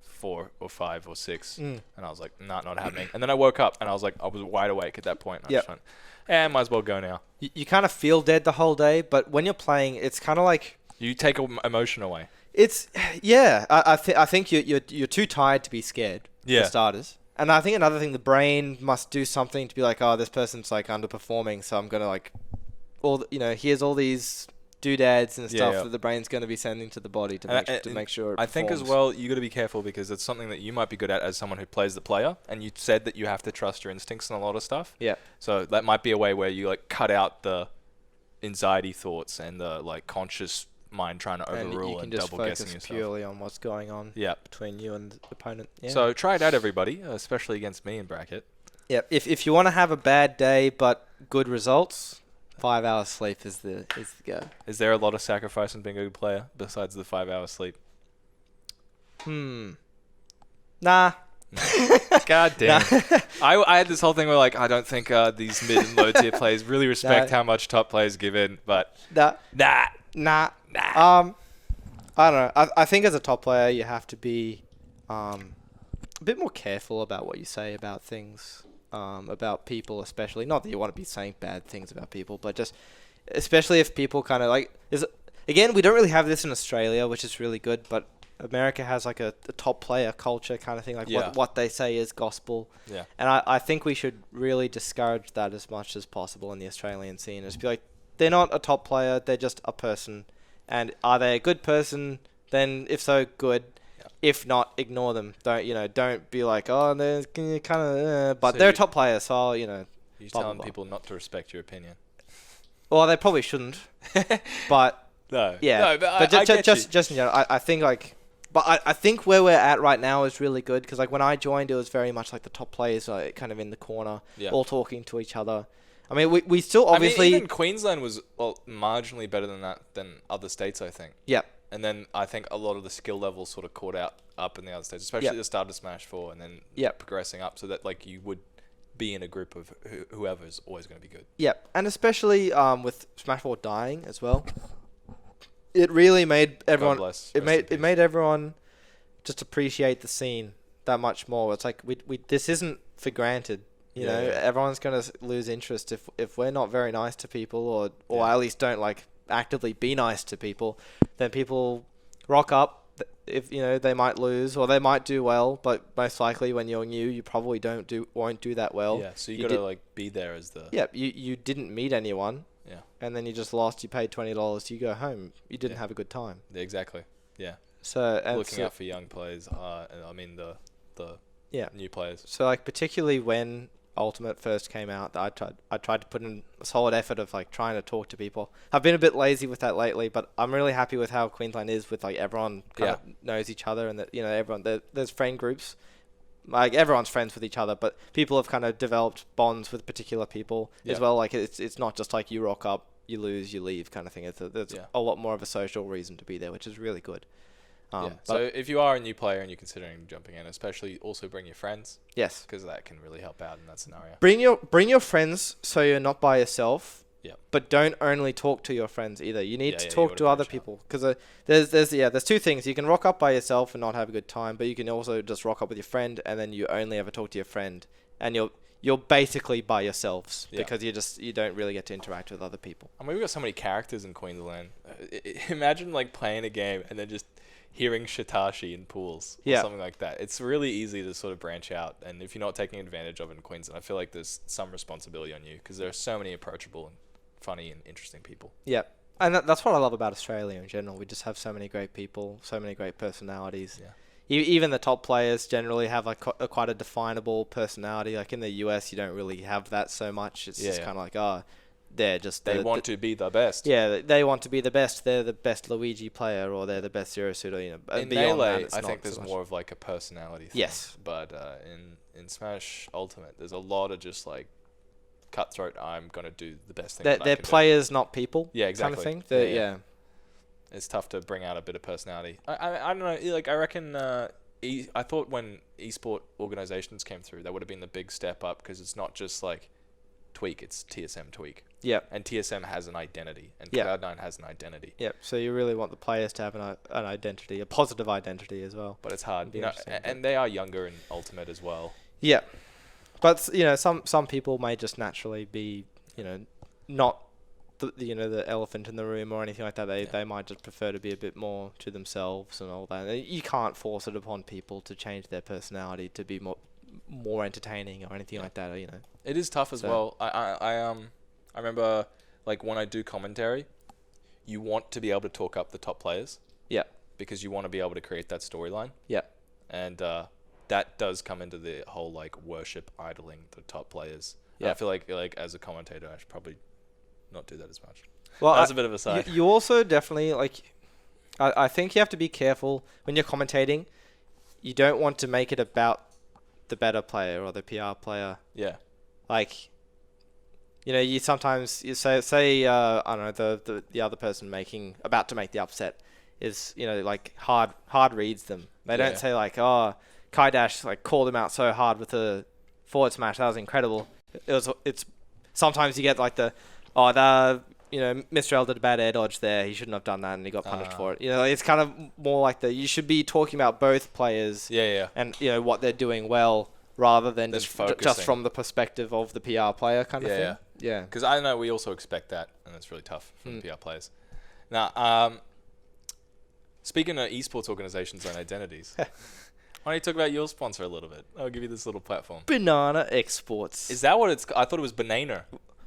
4 or 5 or 6, and I was like, not happening. And then I woke up and I was like, I was wide awake at that point. I just went, might as well go now. You kind of feel dead the whole day, but when you're playing, it's kind of like you take emotion away. It's I think you're too tired to be scared. For starters. And I think another thing, the brain must do something to be like, oh, this person's like underperforming, so I'm gonna like, here's all these doodads and stuff yeah. that the brain's going to be sending to the body to make sure it I think as performs. well, you got to be careful because it's something that you might be good at as someone who plays the player, and you said that you have to trust your instincts in a lot of stuff. Yeah. So that might be a way where you like cut out the anxiety thoughts and the like conscious mind trying to overrule and double guessing yourself. Purely on what's going on between you and the opponent. Yeah. So try it out, everybody, especially against me in bracket. Yeah. If you want to have a bad day but good results, 5 hours sleep is the go. Is there a lot of sacrifice in being a good player besides the 5 hours sleep? Nah. God damn. I had this whole thing where like I don't think these mid and low tier players really respect how much top players give in, but Nah. I don't know. I think as a top player you have to be a bit more careful about what you say about things. About people especially. Not that you want to be saying bad things about people, but just especially if people kind of like... Again, we don't really have this in Australia, which is really good, but America has like a top player culture kind of thing. Like what they say is gospel. Yeah. And I think we should really discourage that as much as possible in the Australian scene. Just be like, they're not a top player, they're just a person. And are they a good person? Then if so, good. If not, ignore them. Don't be like, oh, they're kind of, but so they're a top player, so you're telling people not to respect your opinion. Well, they probably shouldn't. But no, but just in general, I think like, but I think where we're at right now is really good because like when I joined, it was very much like the top players like kind of in the corner, all talking to each other. I mean, we still obviously. Even Queensland was marginally better than other states, I think. Yeah. And then I think a lot of the skill levels sort of caught up in the other states, especially at the start of Smash 4 and then progressing up so that like you would be in a group of whoever's always going to be good. Yeah, and especially with Smash 4 dying as well, it really made everyone... It made everyone just appreciate the scene that much more. It's like, this isn't for granted. You know, everyone's going to lose interest if we're not very nice to people or at least don't like... actively be nice to people, then people rock up. If they might lose or they might do well, but most likely when you're new, you probably won't do that well. Yeah, so you gotta like be there as the. Yeah, you didn't meet anyone. Yeah. And then you just lost. You paid $20. You go home. You didn't have a good time. Exactly. Yeah. So looking out for young players. I mean the new players. So like particularly when Ultimate first came out, I tried to put in a solid effort of like trying to talk to people. I've been a bit lazy with that lately, but I'm really happy with how Queensland is with like everyone kind of knows each other and that everyone there's friend groups, like everyone's friends with each other, but people have kind of developed bonds with particular people as well. Like it's not just like you rock up, you lose, you leave kind of thing. There's a lot more of a social reason to be there, which is really good. So if you are a new player and you're considering jumping in, especially also bring your friends. Yes. Because that can really help out in that scenario. Bring your friends so you're not by yourself. Yeah. But don't only talk to your friends either. You need to talk to other people because there's two things. You can rock up by yourself and not have a good time, but you can also just rock up with your friend and then you only ever talk to your friend and you're basically by yourselves because you don't really get to interact with other people. I mean, we've got so many characters in Queensland. Imagine like playing a game and then just hearing Shitashi in pools or something like that. It's really easy to sort of branch out, and if you're not taking advantage of it in Queensland, I feel like there's some responsibility on you because there are so many approachable and funny and interesting people. Yeah, and that's what I love about Australia in general. We just have so many great people, so many great personalities. Yeah. Even the top players generally have like quite a definable personality. Like in the US, you don't really have that so much. It's just kind of like, they want to be the best. Yeah, they want to be the best. They're the best Luigi player, or they're the best Zero Suit. In Melee, I think there's more of like a personality thing. Yes. But in Smash Ultimate, there's a lot of just like cutthroat. I'm gonna do the best thing. They're players, not people. Yeah, exactly. Kind of thing. Yeah. It's tough to bring out a bit of personality. I don't know. Like I reckon. I thought when esport organizations came through, that would have been the big step up because it's not just like Tweak, it's TSM Tweak. Yeah. And TSM has an identity, and Cloud9 has an identity. Yep. So you really want the players to have an identity, a positive identity as well. But it's hard, and they are younger in Ultimate as well. Yeah. But some people may just naturally be not the elephant in the room or anything like that. They might just prefer to be a bit more to themselves and all that. You can't force it upon people to change their personality to be more entertaining or anything like that. It is tough as well. I remember like when I do commentary, you want to be able to talk up the top players. Yeah. Because you want to be able to create that storyline. Yeah. And that does come into the whole like worship idling the top players. Yeah. I feel like as a commentator, I should probably not do that as much. Well, that's a bit of a side. You also definitely like. I think you have to be careful when you're commentating. You don't want to make it about the better player or the PR player. Yeah. Like, you know, you sometimes you say I don't know, the other person about to make the upset is, you know, like hard reads them. They don't say like, oh, Kai Dash like called him out so hard with a forward smash, that was incredible. It's sometimes you get like you know, Mr. L did a bad air dodge there. He shouldn't have done that, and he got punished for it. You know, it's kind of more like you should be talking about both players. Yeah. And, you know, what they're doing well, rather than just focusing. from the perspective of the PR player kind of thing. Yeah. Because I know we also expect that, and it's really tough for the PR players. Now, speaking of esports organizations and identities, why don't you talk about your sponsor a little bit? I'll give you this little platform. Banana Exports. Is that what it's? I thought it was Banana.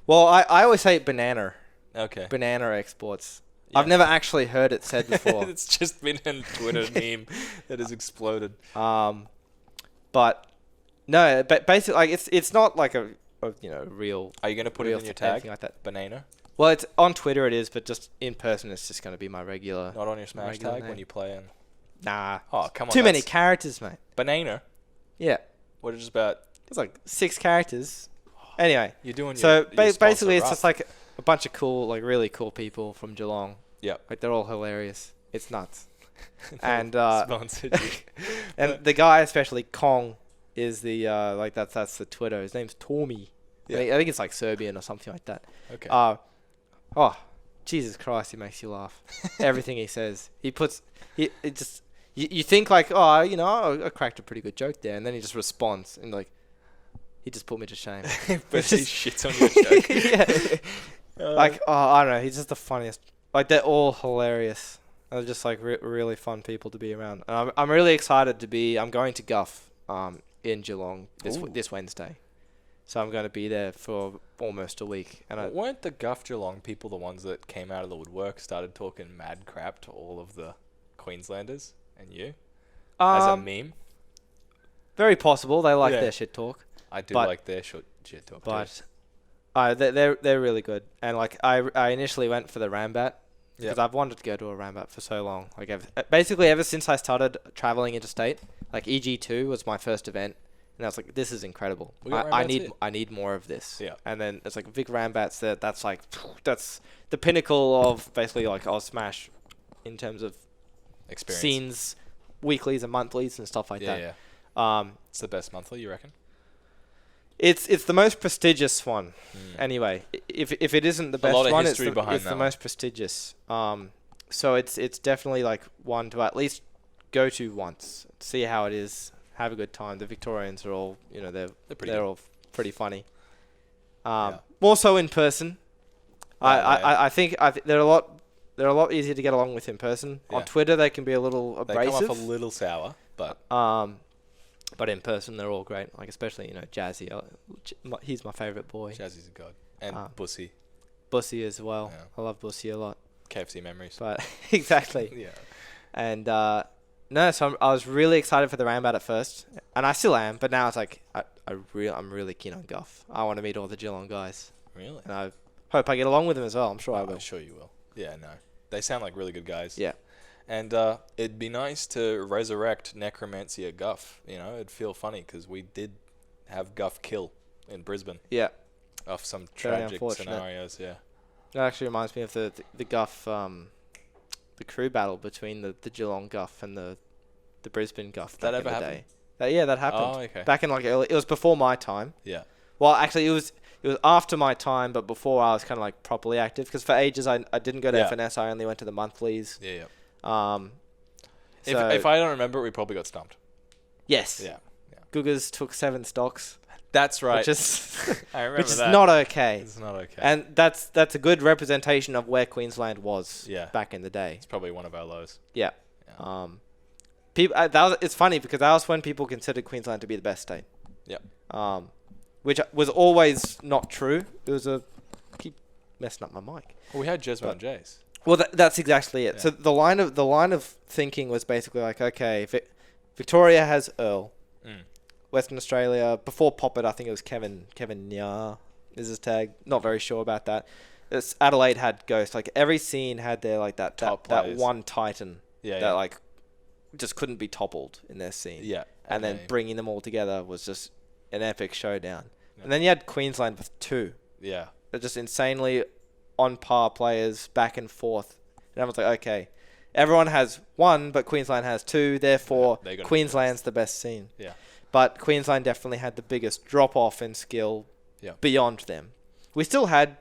Well, I always say banana. Okay. Banana Exports. Yeah. I've never actually heard it said before. It's just been a Twitter meme that has exploded. But no, but basically, like it's not like a you know real. Are you going to put it in your tag? Like that. Banana. Well, it's on Twitter. It is, but just in person, it's just going to be my regular. Not on your Smash tag name. when you play in. Nah. Oh, come on. Too many characters, mate. Banana. Yeah. What is it about? It's like 6 characters. Anyway. You're doing so your basically, it's just like a bunch of cool, like really cool people from Geelong. Yeah. Like they're all hilarious. It's nuts. And sponsored you. and the guy, especially Kong, is the like that's the Twitter. His name's Tormy. Yeah. I think it's like Serbian or something like that. Okay. Oh, Jesus Christ, he makes you laugh. Everything he says, you think like, oh, you know, I cracked a pretty good joke there, and then he just responds and like, he just put me to shame. But he shits on your joke. Yeah. Like, oh, I don't know. He's just the funniest. Like, they're all hilarious. They're just like really fun people to be around. And I'm really excited to be. I'm going to Guff in Geelong this Wednesday, so I'm going to be there for almost a week. And weren't the Guff Geelong people the ones that came out of the woodwork, started talking mad crap to all of the Queenslanders and you as a meme? Very possible. They like their shit talk. I do like their shit talk. But they're really good. And like I initially went for the Rambat because I've wanted to go to a Rambat for so long. Like basically ever since I started traveling interstate, like EG2 was my first event, and I was like, this is incredible. I need more of this. Yeah. And then it's like Vic Rambats that's the pinnacle of basically like Oz Smash in terms of experience, scenes, weeklies and monthlies and stuff like that. Yeah. It's the best monthly, you reckon? It's the most prestigious one. Anyway, if it isn't the best one, it's the most prestigious. So it's definitely like one to at least go to once, see how it is, have a good time. The Victorians are all, you know, they're all pretty funny. More so in person. I think they're a lot easier to get along with in person. Yeah. On Twitter they can be a little abrasive. They come off a little sour, but in person, they're all great. Like, especially, you know, Jazzy. He's my favourite boy. Jazzy's a god. And Bussy. Bussy as well. Yeah. I love Bussy a lot. KFC memories. But exactly. Yeah. And, so I was really excited for the Rambat at first. And I still am. But now it's like, I'm really keen on Guff. I want to meet all the Geelong guys. Really? And I hope I get along with them as well. I'm sure I will. I'm sure you will. Yeah, no. They sound like really good guys. Yeah. And it'd be nice to resurrect Necromancy at Guff. You know, it'd feel funny because we did have Guff kill in Brisbane. Yeah. Off some tragic scenarios, yeah. That actually reminds me of the Guff, the crew battle between the Geelong Guff and the Brisbane Guff. That ever happened? That happened. Oh, okay. Back in like early, it was before my time. Yeah. Well, actually, it was after my time, but before I was kind of like properly active. Because for ages I didn't go to FNS. I only went to the monthlies. Yeah. If I don't remember it, we probably got stumped. Yes. Yeah. Guggers took 7 stocks. That's right. Which is I remember which is that. not okay. It's not okay. And that's a good representation of where Queensland was back in the day. It's probably one of our lows. Yeah. It's funny because that was when people considered Queensland to be the best state. Yeah. Which was always not true. It was keep messing up my mic. Well, we had Jesmo and Jace. Well, that's exactly it. Yeah. So the line of thinking was basically like, okay, Victoria has Earl. Western Australia, before Poppet, I think it was Kevin Nya is his tag. Not very sure about that. Adelaide had Ghost. Like every scene had their like that one Titan that like just couldn't be toppled in their scene. Yeah. And then bringing them all together was just an epic showdown. Yeah. And then you had Queensland with 2. Yeah. They're just insanely on par players back and forth. And everyone's like, okay, everyone has 1, but Queensland has 2. Therefore, Queensland's the best scene. Yeah. But Queensland definitely had the biggest drop-off in skill beyond them. We still had...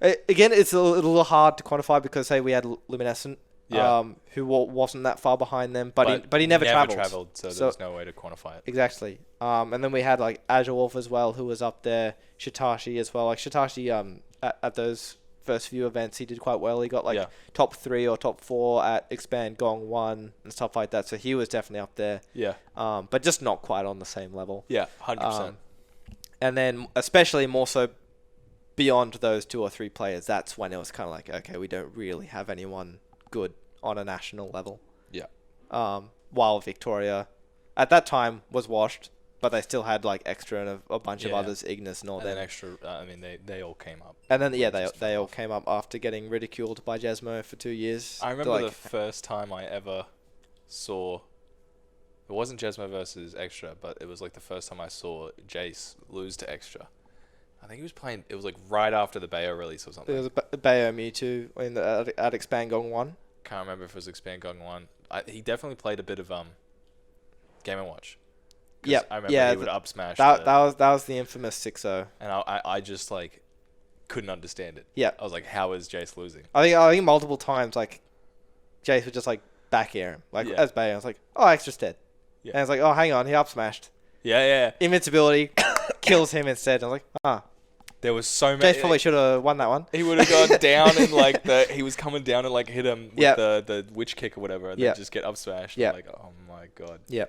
Again, it's a little hard to quantify because, say, we had Luminescent, who wasn't that far behind them, but he never travelled. So there's no way to quantify it. Exactly. And then we had, like, Azure Wolf as well, who was up there. Shitashi as well. Like, Shitashi, at those first few events, he did quite well. He got, like, top 3 or top 4 at Expand Gong 1 and stuff like that. So he was definitely up there. Yeah. But just not quite on the same level. Yeah, 100%. And then, especially more so beyond those 2 or 3 players, that's when it was kind of like, okay, we don't really have anyone good on a national level. Yeah. While Victoria, at that time, was washed, but they still had like Extra and a bunch of others, Ignis and all that. And then Extra, I mean, they all came up. And then, they all came up after getting ridiculed by Jesmo for 2 years. I remember the first time I ever saw... It wasn't Jesmo versus Extra, but it was like the first time I saw Jace lose to Extra. I think he was playing... It was like right after the Bayo release or something. It was Bayo Mewtwo at Expand Gong 1. Can't remember if it was Expand Gong 1. He definitely played a bit of Game & Watch. Yeah, I remember he would up smash. That was the infamous 6-0. And I just like couldn't understand it. Yeah. I was like, how is Jace losing? I think multiple times like Jace would just like back air him. Like as Bayo. I was like, oh, Extra's dead. Yeah. And I was like, oh, hang on, he up smashed. Yeah. Invincibility kills him instead. I was like, There was so many. Jace probably should have won that one. He would have gone down and like he was coming down and like hit him with the witch kick or whatever, and then just get up smashed. Yeah. Like, oh my god. Yeah.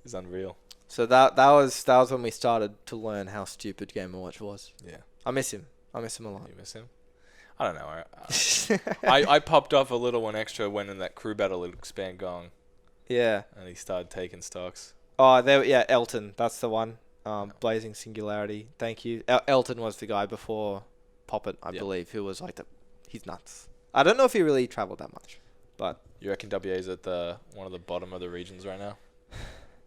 It's unreal. So that was when we started to learn how stupid Game & Watch was. Yeah. I miss him a lot. You miss him? I don't know. I popped off a little when Extra went in that crew battle at Expand Gong. Yeah. And he started taking stocks. Oh, Elton. That's the one. Blazing Singularity. Thank you. Elton was the guy before Poppet, I believe, who was like he's nuts. I don't know if he really traveled that much, but you reckon WA's at one of the bottom of the regions right now?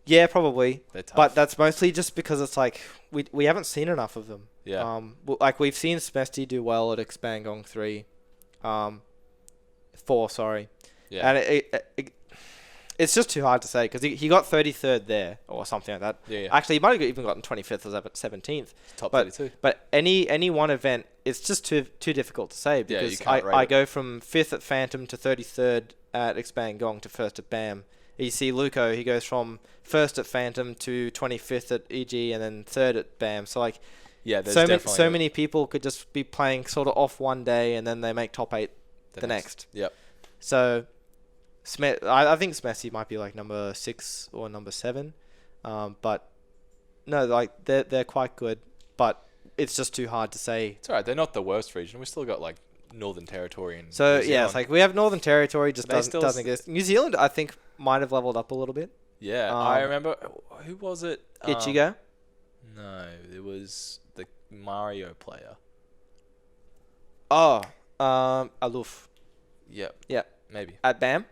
Yeah, probably. They're tough. But that's mostly just because it's like we haven't seen enough of them. Yeah. Like we've seen Smesty do well at Expand Gong 3, 4, sorry. Yeah. And it's just too hard to say because he got 33rd there or something like that. Yeah. Actually, he might have even gotten 25th or 17th. Top 32. But any one event, it's just too difficult to say because I go from 5th at Phantom to 33rd at Expand Gong to 1st at BAM. You see Luco, he goes from 1st at Phantom to 25th at EG and then 3rd at BAM. So like, so many people could just be playing sort of off one day and then they make top 8 the next. Yep. So I think Smessy might be like number 6 or number 7, but no, like they're quite good, but it's just too hard to say. It's alright. They're not the worst region. We still got like Northern Territory and New Zealand. It's like we have Northern Territory just doesn't exist. New Zealand, I think, might have leveled up a little bit. Yeah, I remember. Who was it? Ichigo? No, it was the Mario player. Oh, Aloof. Yep. Yeah. Maybe. At BAM?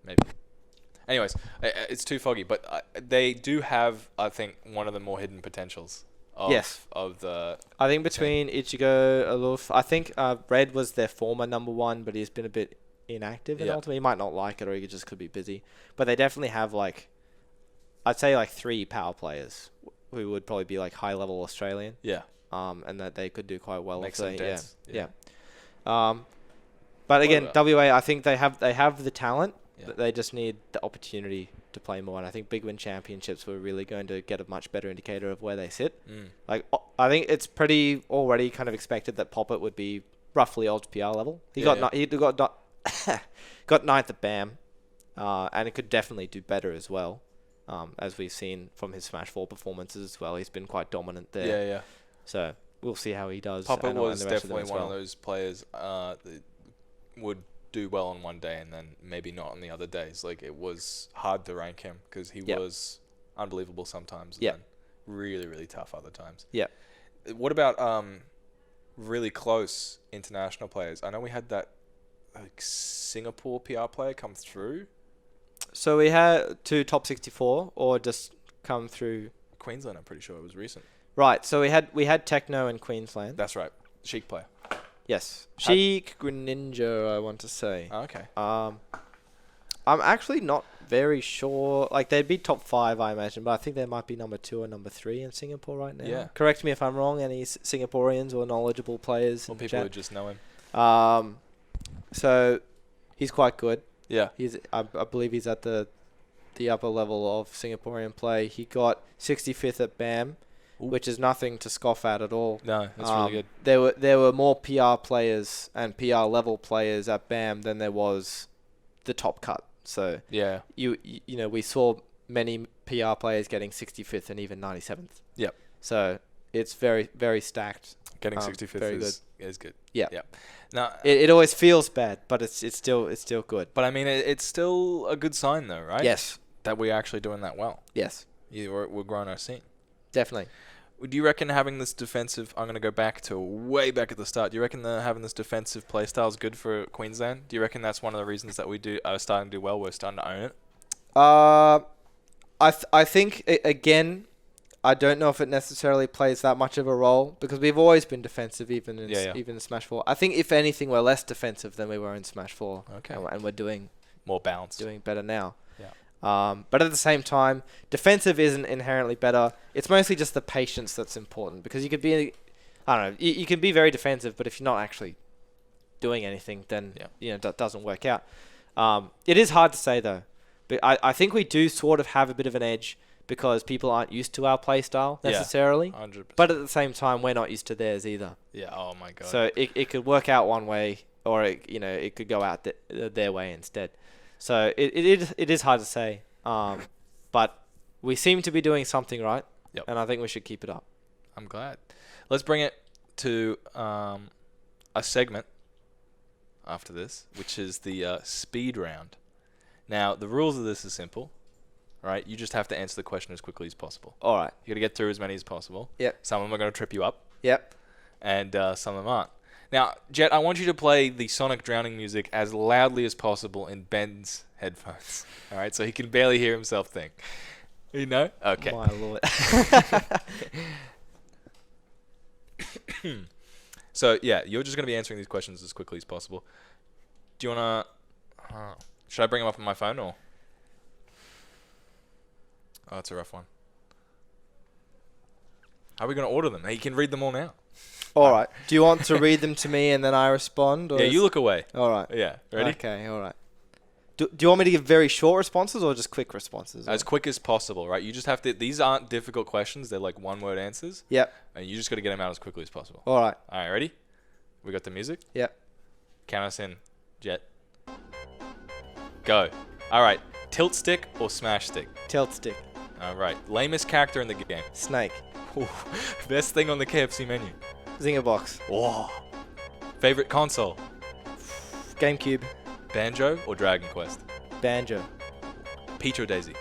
Maybe. Anyways, it's too foggy, but they do have, I think, one of the more hidden potentials. Of the... I think between Ichigo, Aloof, I think Red was their former number 1, but he's been a bit inactive in Ultimate. He might not like it or he just could be busy. But they definitely have like, I'd say like 3 power players who would probably be like high level Australian. Yeah. And that they could do quite well. Make some dents. Yeah. But again, WA, I think they have the talent. Yeah. They just need the opportunity to play more. And I think Big Win Championships were really going to get a much better indicator of where they sit. Like, I think it's pretty already kind of expected that Poppet would be roughly Oz PR level. He got 9th at BAM, and it could definitely do better as well, as we've seen from his Smash 4 performances as well. He's been quite dominant there. Yeah. So we'll see how he does. Poppet was definitely one of those players that would do well on one day and then maybe not on the other days. Like, it was hard to rank him because he was unbelievable sometimes and then really, really tough other times. Yeah. What about really close international players? I know we had that Singapore PR player come through. So we had 2 top 64 or just come through Queensland, I'm pretty sure it was recent. Right. So we had Techno in Queensland. That's right. Chic player. Yes. Chic Greninja, I want to say. Oh, okay. I'm actually not very sure. Like, they'd be top 5, I imagine, but I think they might be number 2 or number 3 in Singapore right now. Yeah. Correct me if I'm wrong. Any Singaporeans or knowledgeable players? Or people who just know him. So he's quite good. Yeah. I believe he's at the upper level of Singaporean play. He got 65th at BAM. Ooh. Which is nothing to scoff at all. No, that's really good. There were more PR players and PR level players at BAM than there was the top cut. So yeah, you know, we saw many PR players getting 65th and even 97th. Yep. So it's very, very stacked. Getting 65th is good. Yeah. Yep. Now it always feels bad, but it's still good. But I mean, it's still a good sign though, right? Yes. That we're actually doing that well. Yes. We're growing our scene. Definitely. Do you reckon having this defensive... I'm going to go back to way back at the start. Do you reckon having this defensive playstyle is good for Queensland? Do you reckon that's one of the reasons that we are starting to do well? We're starting to own it? I think, again, I don't know if it necessarily plays that much of a role because we've always been defensive even in Smash 4. I think, if anything, we're less defensive than we were in Smash 4. Okay. And we're doing... more balanced. Doing better now. Yeah. But at the same time, defensive isn't inherently better. It's mostly just the patience that's important because you could be, I don't know, you can be very defensive, but if you're not actually doing anything, then that doesn't work out. It is hard to say though, but I think we do sort of have a bit of an edge because people aren't used to our play style necessarily. 100%. But at the same time, we're not used to theirs either. Yeah. Oh my god. So it could work out one way, or it could go out their way instead. So it is hard to say, but we seem to be doing something right, and I think we should keep it up. I'm glad. Let's bring it to a segment after this, which is the speed round. Now, the rules of this are simple, right? You just have to answer the question as quickly as possible. All right. You got to get through as many as possible. Yep. Some of them are going to trip you up. Yep. And some of them aren't. Now, Jet, I want you to play the Sonic drowning music as loudly as possible in Ben's headphones. All right, so he can barely hear himself think. You know? Okay. My lord. So, yeah, you're just going to be answering these questions as quickly as possible. Do you want to... should I bring them up on my phone, or... Oh, that's a rough one. How are we going to order them? You can read them all now. All right. Do you want to read them to me and then I respond? Or yeah, you look away. All right. Yeah. Ready? Okay, all right. Do you want me to give very short responses or just quick responses? As quick as possible, right? You just have to... These aren't difficult questions. They're like one-word answers. Yep. And you just got to get them out as quickly as possible. All right. All right, ready? We got the music? Yep. Count us in, Jet. Go. All right. Tilt stick or smash stick? Tilt stick. All right. Lamest character in the game? Snake. Ooh. Best thing on the KFC menu? Zinger box. Whoa. Favorite console? GameCube. Banjo or Dragon Quest? Banjo. Peach or Daisy?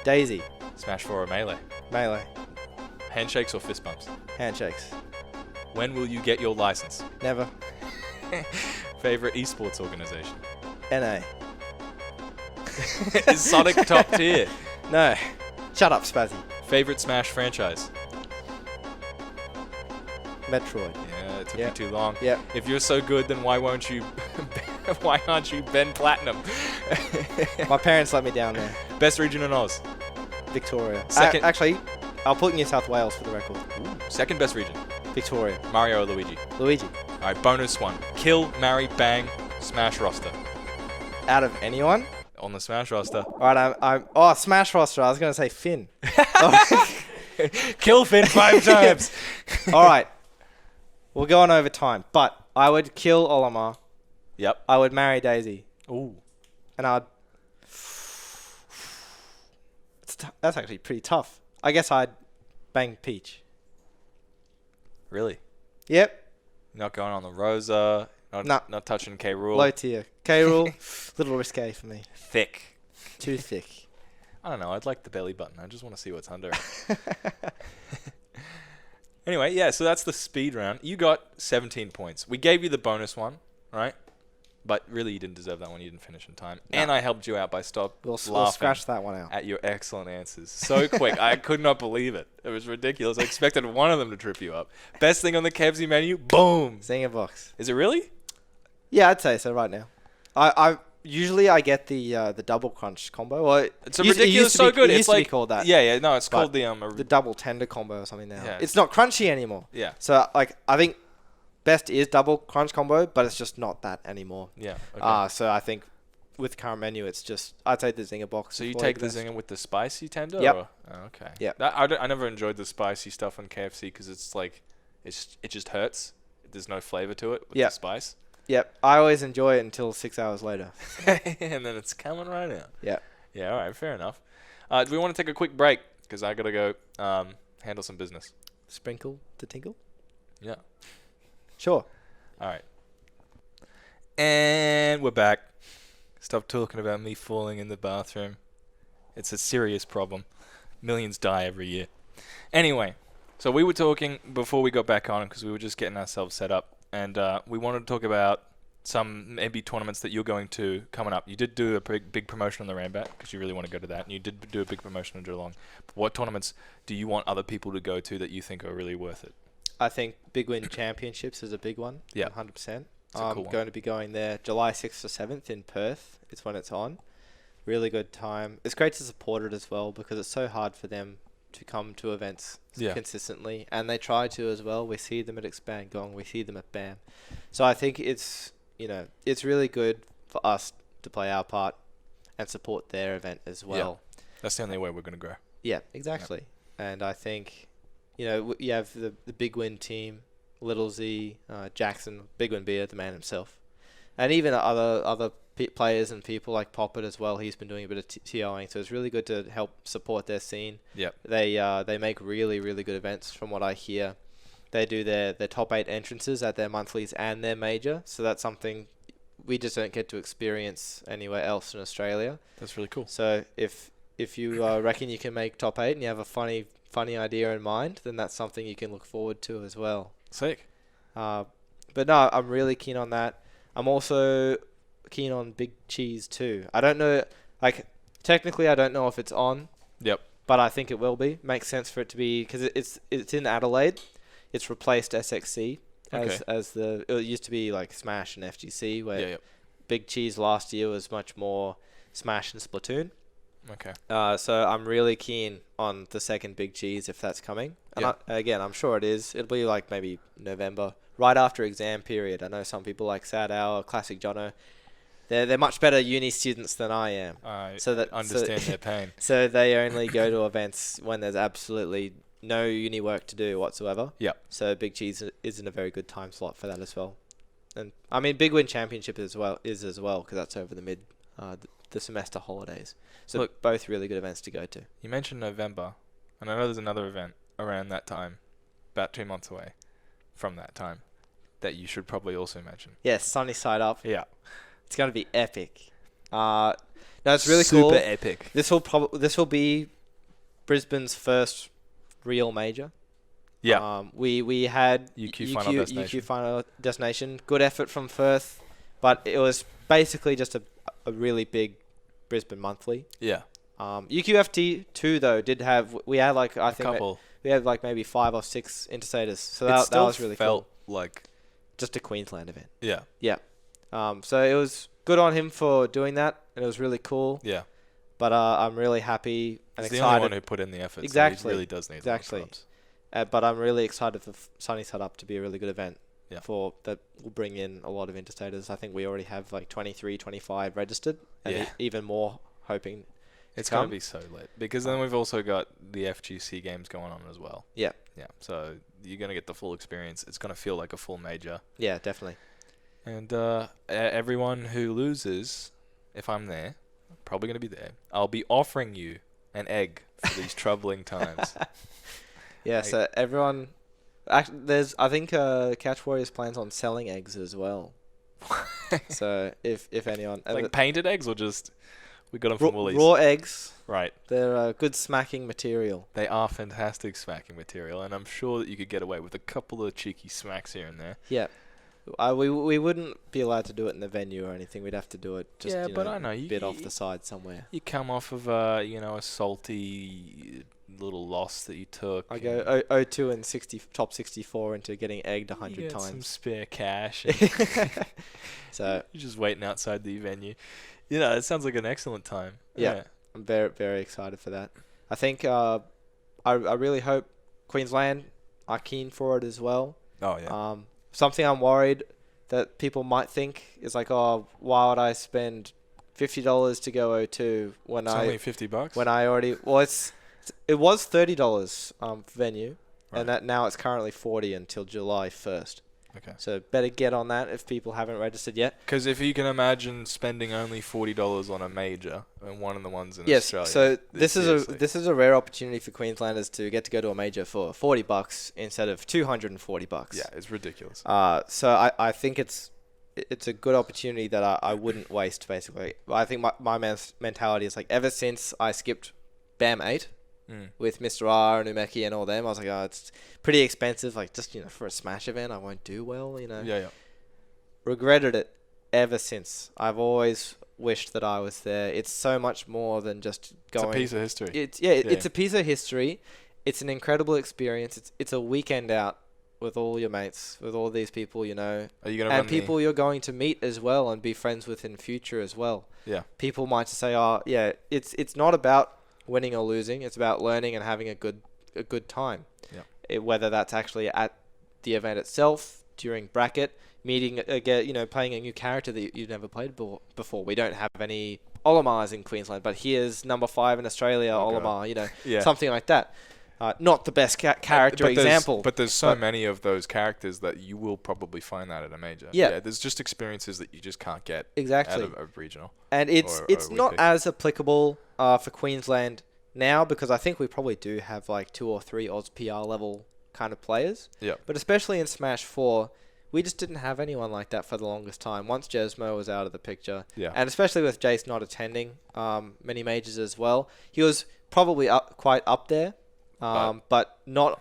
Daisy. Smash 4 or Melee? Melee. Handshakes or fist bumps? Handshakes. When will you get your license? Never. Favorite esports organization? NA. Is Sonic top tier? No. Shut up, Spazzy. Favorite Smash franchise? Metroid. Yeah, it took you too long. Yep. If you're so good, then why aren't you Ben Platinum? My parents let me down there. Best region in Oz? Victoria. Second. Actually, I'll put New South Wales for the record. Ooh. Second best region? Victoria. Mario or Luigi? Luigi. Alright, bonus one. Kill, marry, bang, Smash roster. Out of anyone? On the Smash roster. Alright, I'm... Oh, Smash roster. I was going to say Finn. Kill Finn 5 times. Alright. We'll go on over time. But I would kill Olimar. Yep. I would marry Daisy. Ooh. And I'd... That's actually pretty tough. I guess I'd bang Peach. Really? Yep. Not going on the Rosa. Not touching K Rool. Low tier. K Rool, little risque for me. Thick. Too thick. I don't know. I'd like the belly button. I just want to see what's under it. Anyway, yeah, so that's the speed round. You got 17 points. We gave you the bonus one, right? But really, you didn't deserve that one. You didn't finish in time. No. And I helped you out by We'll laughing scratch that one out. at your excellent answers. So quick. I could not believe it. It was ridiculous. I expected one of them to trip you up. Best thing on the Kevsy menu, boom. Zinger box. Is it really? Yeah, I'd say so right now. I usually get the double crunch combo. Well, it's a ridiculous, so good. It it's used like to be called that. Yeah, no, it's called the double tender combo or something now. Yeah. It's not crunchy anymore. Yeah. So I think best is double crunch combo, but it's just not that anymore. Yeah. Okay. So I think with current menu, it's just I'd take the Zinger box. So you take the Zinger with the spicy tender? Yep. Or? Oh, okay. Yeah. I never enjoyed the spicy stuff on KFC because it's like it just hurts. There's no flavor to it with the spice. Yep. I always enjoy it until 6 hours later. And then it's coming right out. Yeah. Yeah. All right. Fair enough. Do we want to take a quick break? Because I gotta go handle some business. Sprinkle to tinkle. Yeah. Sure. All right. And we're back. Stop talking about me falling in the bathroom. It's a serious problem. Millions die every year. Anyway, so we were talking before we got back on because we were just getting ourselves set up. And we wanted to talk about some maybe tournaments that you're going to coming up. You did do a big promotion on the Rambat because you really want to go to that. And you did do a big promotion in Geelong. But what tournaments do you want other people to go to that you think are really worth it? I think Big Win Championships is a big one. Yeah. 100%. I'm cool going to be going there July 6th to 7th in Perth. It's when it's on. Really good time. It's great to support it as well because it's so hard for them to come to events consistently. And they try to as well. We see them at Expand Gong. We see them at BAM. So I think it's really good for us to play our part and support their event as well. Yeah. That's the only way we're going to grow. Yeah, exactly. Yep. And I think, you have the Big Win team, Little Z, Jackson, Big Win Beer, the man himself. And even other players and people like Poppet as well. He's been doing a bit of TOing, so it's really good to help support their scene. Yep. They make really, really good events from what I hear. They do their top 8 entrances at their monthlies and their major, so that's something we just don't get to experience anywhere else in Australia. That's really cool. So if you reckon you can make top 8 and you have a funny idea in mind, then that's something you can look forward to as well. Sick. But no, I'm really keen on that. I'm also keen on Big Cheese too. I don't know, technically I don't know if it's on. Yep. But I think it will be. Makes sense for it to be because it's in Adelaide. It's replaced SXC as it used to be like Smash and FGC where Big Cheese last year was much more Smash and Splatoon. Okay. So I'm really keen on the second Big Cheese if that's coming. And I'm sure it is. It'll be like maybe November, right after exam period. I know some people like Sad Hour, Classic Jono. They're much better uni students than I am. I understand their pain. So they only go to events when there's absolutely no uni work to do whatsoever. Yep. So Big Cheese is in a very good time slot for that as well. And I mean, Big Win Championship as well because that's over the semester holidays. So look, both really good events to go to. You mentioned November, and I know there's another event around that time, about 2 months away from that time, that you should probably also mention. Yes, Sunny Side Up. Yeah. It's going to be epic. No, it's really cool. Super epic. This will be Brisbane's first real major. Yeah. We had UQ Final Destination. Good effort from Firth, but it was basically just a really big Brisbane monthly. Yeah. UQFT 2 though we had like I think couple. We had like maybe 5 or 6 interstators. So that was really felt cool. Like just a Queensland event. Yeah. Yeah. So it was good on him for doing that, and it was really cool. Yeah. But I'm really happy and excited. He's the only one who put in the effort. Exactly. So he really does need exactly. But I'm really excited for Sunny Side Up to be a really good event. Yeah. That will bring in a lot of interstators. I think we already have like 23, 25 registered, and even more hoping. It's going to be so lit because then we've also got the FGC games going on as well. Yeah. Yeah. So you're going to get the full experience. It's going to feel like a full major. Yeah, definitely. And everyone who loses, if I'm there, probably going to be there, I'll be offering you an egg for these troubling times. Yeah, so everyone... Actually, I think Catch Warriors plans on selling eggs as well. So if anyone... Like painted eggs or just... We got them from Woolies. Raw eggs. Right. They're good smacking material. They are fantastic smacking material, and I'm sure that you could get away with a couple of cheeky smacks here and there. Yeah. We wouldn't be allowed to do it in the venue or anything. We'd have to do it just I know a bit off the side somewhere. You come off of a salty little loss that you took. I go 0-2 and top 64 into getting egged 100 times. Some spare cash. So you're just waiting outside the venue. It sounds like an excellent time. Yeah. I'm very, very excited for that. I think I really hope Queensland are keen for it as well. Oh, yeah. Something I'm worried that people might think is like, oh, why would I spend $50 to go 0-2 when it's only $50? When I already... Well, it was $30 venue, right. and that now it's currently $40 until July 1st. Okay. So better get on that if people haven't registered yet. Because if you can imagine spending only $40 on a major and one of the ones in Australia. Yes, so this is a rare opportunity for Queenslanders to get to go to a major for $40 instead of $240. Yeah, it's ridiculous. So I think it's a good opportunity that I wouldn't waste, basically. I think my mentality is like, ever since I skipped BAM 8 with Mr. R and Umeki and all them, I was like, oh, it's pretty expensive. Like, just, for a Smash event, I won't do well, Yeah. Regretted it ever since. I've always wished that I was there. It's so much more than just going. It's a piece of history. It's a piece of history. It's an incredible experience. It's a weekend out with all your mates, with all these people, Are you gonna and people you're going to meet as well and be friends with in future as well. Yeah. People might just say, oh, yeah, it's not about winning or losing. It's about learning and having a good time. Yeah. Whether that's actually at the event itself, during bracket, meeting again, playing a new character that you've never played before. We don't have any Olimars in Queensland, but here's number 5 in Australia, Olimar, something like that. Not the best character example. But there's so many of those characters that you will probably find that at a major. Yeah. There's just experiences that you just can't get exactly out of a regional. And it's not as applicable for Queensland now, because I think we probably do have like 2 or 3 Oz PR level kind of players. Yeah. But especially in Smash 4, we just didn't have anyone like that for the longest time. Once Jesmo was out of the picture, and especially with Jace not attending many majors as well, he was probably quite up there. But not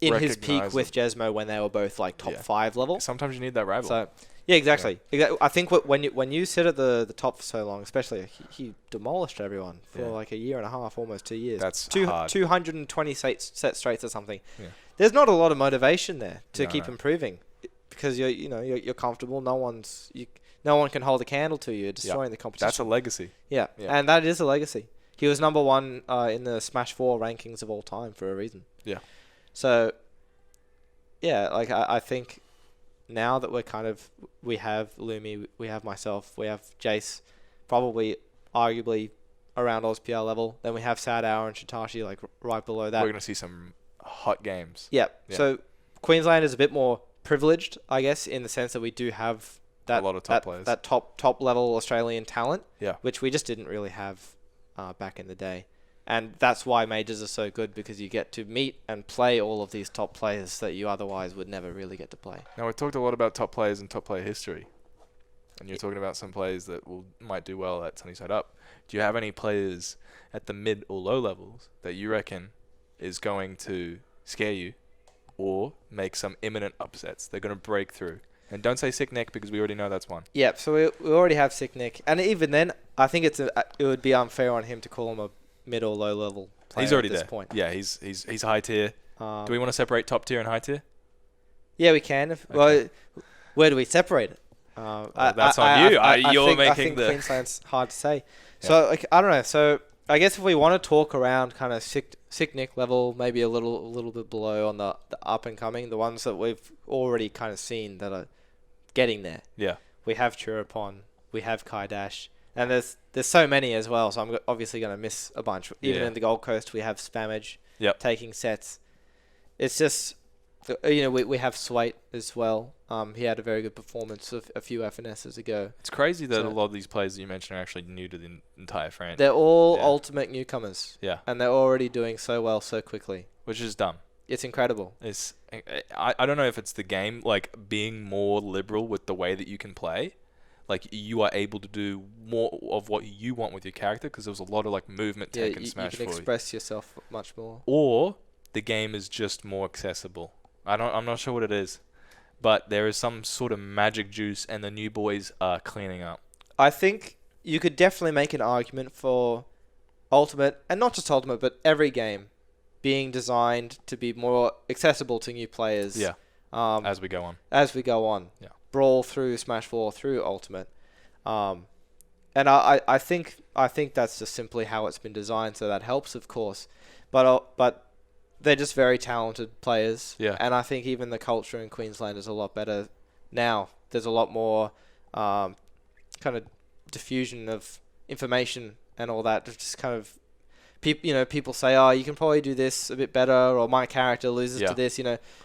in his peak with Jesmo when they were both like top 5 level. Sometimes you need that rival. So exactly. I think when you sit at the top for so long, especially he demolished everyone for like a year and a half, almost 2 years. That's hard. 220 set straights or something. Yeah. There's not a lot of motivation there to keep improving, because you're comfortable. No one can hold a candle to you. You're destroying the competition. That's a legacy. Yeah, and that is a legacy. He was number 1 in the Smash 4 rankings of all time for a reason. Yeah. So, I think now that we have Lumi, we have myself, we have Jace, probably arguably around OzPR level. Then we have Sad Hour and Shitashi like right below that. We're going to see some hot games. Yep. Yeah. So Queensland is a bit more privileged, I guess, in the sense that we do have a lot of top players. That top level Australian talent, which we just didn't really have back in the day. And that's why majors are so good, because you get to meet and play all of these top players that you otherwise would never really get to play. Now, we talked a lot about top players and top player history. And you're talking about some players that might do well at Sunnyside Up. Do you have any players at the mid or low levels that you reckon is going to scare you or make some imminent upsets? They're going to break through. And don't say Sick Nick, because we already know that's one. Yep, so we already have Sick Nick. And even then, I think it would be unfair on him to call him a mid or low level player. He's already at this there. Point. Yeah, he's high tier. Do we want to separate top tier and high tier? Yeah, we can. Okay. Well, where do we separate it? That's on you. I think Queensland's hard to say. Yeah. So I don't know. So I guess if we want to talk around kind of Sick Nick level, maybe a little bit below on the up and coming, the ones that we've already kind of seen that are getting there. Yeah. We have Churapon, we have Kai Dash, and there's so many as well. So I'm obviously going to miss a bunch. Even in the Gold Coast, we have Spamage taking sets. It's just, we have Swait as well. He had a very good performance a few FNSs ago. It's crazy that a lot of these players that you mentioned are actually new to the entire franchise. They're all ultimate newcomers. Yeah. And they're already doing so well so quickly. Which is dumb. It's incredible. I don't know if it's the game like being more liberal with the way that you can play. Like you are able to do more of what you want with your character because there was a lot of like movement tech in Smash 4. You can express yourself much more. Or the game is just more accessible. I'm not sure what it is, but there is some sort of magic juice, and the new boys are cleaning up. I think you could definitely make an argument for Ultimate, and not just Ultimate, but every game being designed to be more accessible to new players. Yeah. As we go on. Yeah. Brawl through Smash 4 through Ultimate. And I think that's just simply how it's been designed, so that helps, of course. But they're just very talented players. Yeah. And I think even the culture in Queensland is a lot better now. There's a lot more kind of diffusion of information and all that. Just kind of people say, oh, you can probably do this a bit better, or my character loses to this,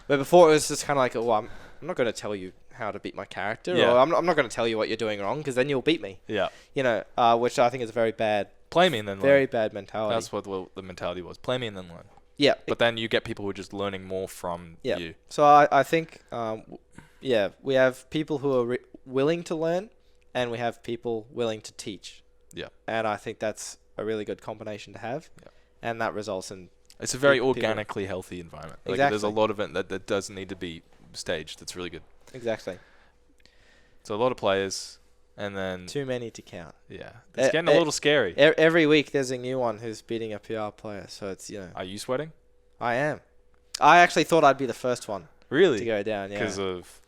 But before it was just kind of like, oh, I'm not going to tell you how to beat my character, or I'm not going to tell you what you're doing wrong, because then you'll beat me. Yeah. Which I think is a very bad... Play me and then learn. Very bad mentality. That's what the mentality was. Play me and then learn. Yeah. But then you get people who are just learning more from you. So I think, we have people who are willing to learn, and we have people willing to teach. Yeah. And I think that's a really good combination to have. Yeah. And that results in... It's a very organically healthy environment. Like, exactly. There's a lot of it that does need to be staged. That's really good. Exactly. So a lot of players, and then... Too many to count. Yeah. It's getting a little scary. Every week there's a new one who's beating a PR player, so it's, Are you sweating? I am. I actually thought I'd be the first one. Really? To go down, yeah. Because of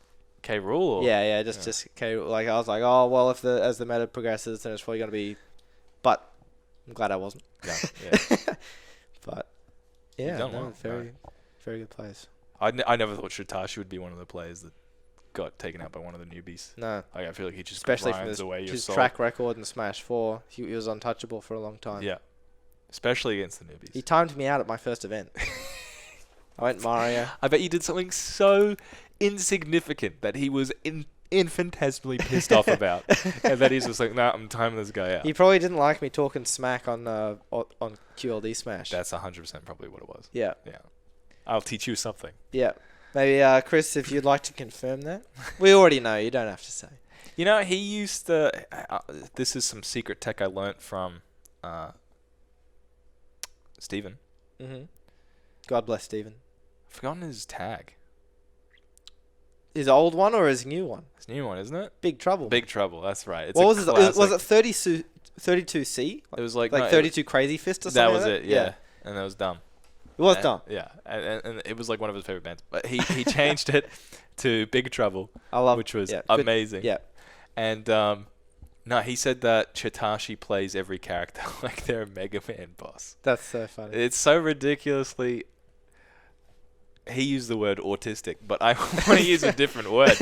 Rool? Yeah, just K. Like, I was like, oh, well, as the meta progresses, then it's probably going to be... But I'm glad I wasn't. Yeah. But, yeah, very good players. I never thought Shitashi would be one of the players that got taken out by one of the newbies. No. Like, I feel like he just especially grinds away your his soul. track record in Smash 4, he was untouchable for a long time. Yeah. Especially against the newbies. He timed me out at my first event. I went Mario. I bet you did something so insignificant that he was infinitesimally pissed off about. And then he's just like, nah, I'm timing this guy out. He probably didn't like me talking smack on QLD Smash. That's 100% probably what it was. Yeah. Yeah. I'll teach you something. Yeah. Maybe, Chris, if you'd like to confirm that. We already know. You don't have to say. He used to... this is some secret tech I learnt from Steven. Mm-hmm. God bless Steven. I've forgotten his tag. His old one or his new one? His new one, isn't it? Big Trouble. Big Trouble, that's right. It's what was it? Was it 32C? It was like 32 Crazy Fist or something. That was it, yeah. And that was dumb. It was dumb. Yeah, and it was like one of his favorite bands. But he changed it to Big Trouble, which was amazing. Yeah. And no, he said that Chitashi plays every character like they're a Mega Man boss. That's so funny. It's so ridiculously... He used the word autistic, but I want to use a different word.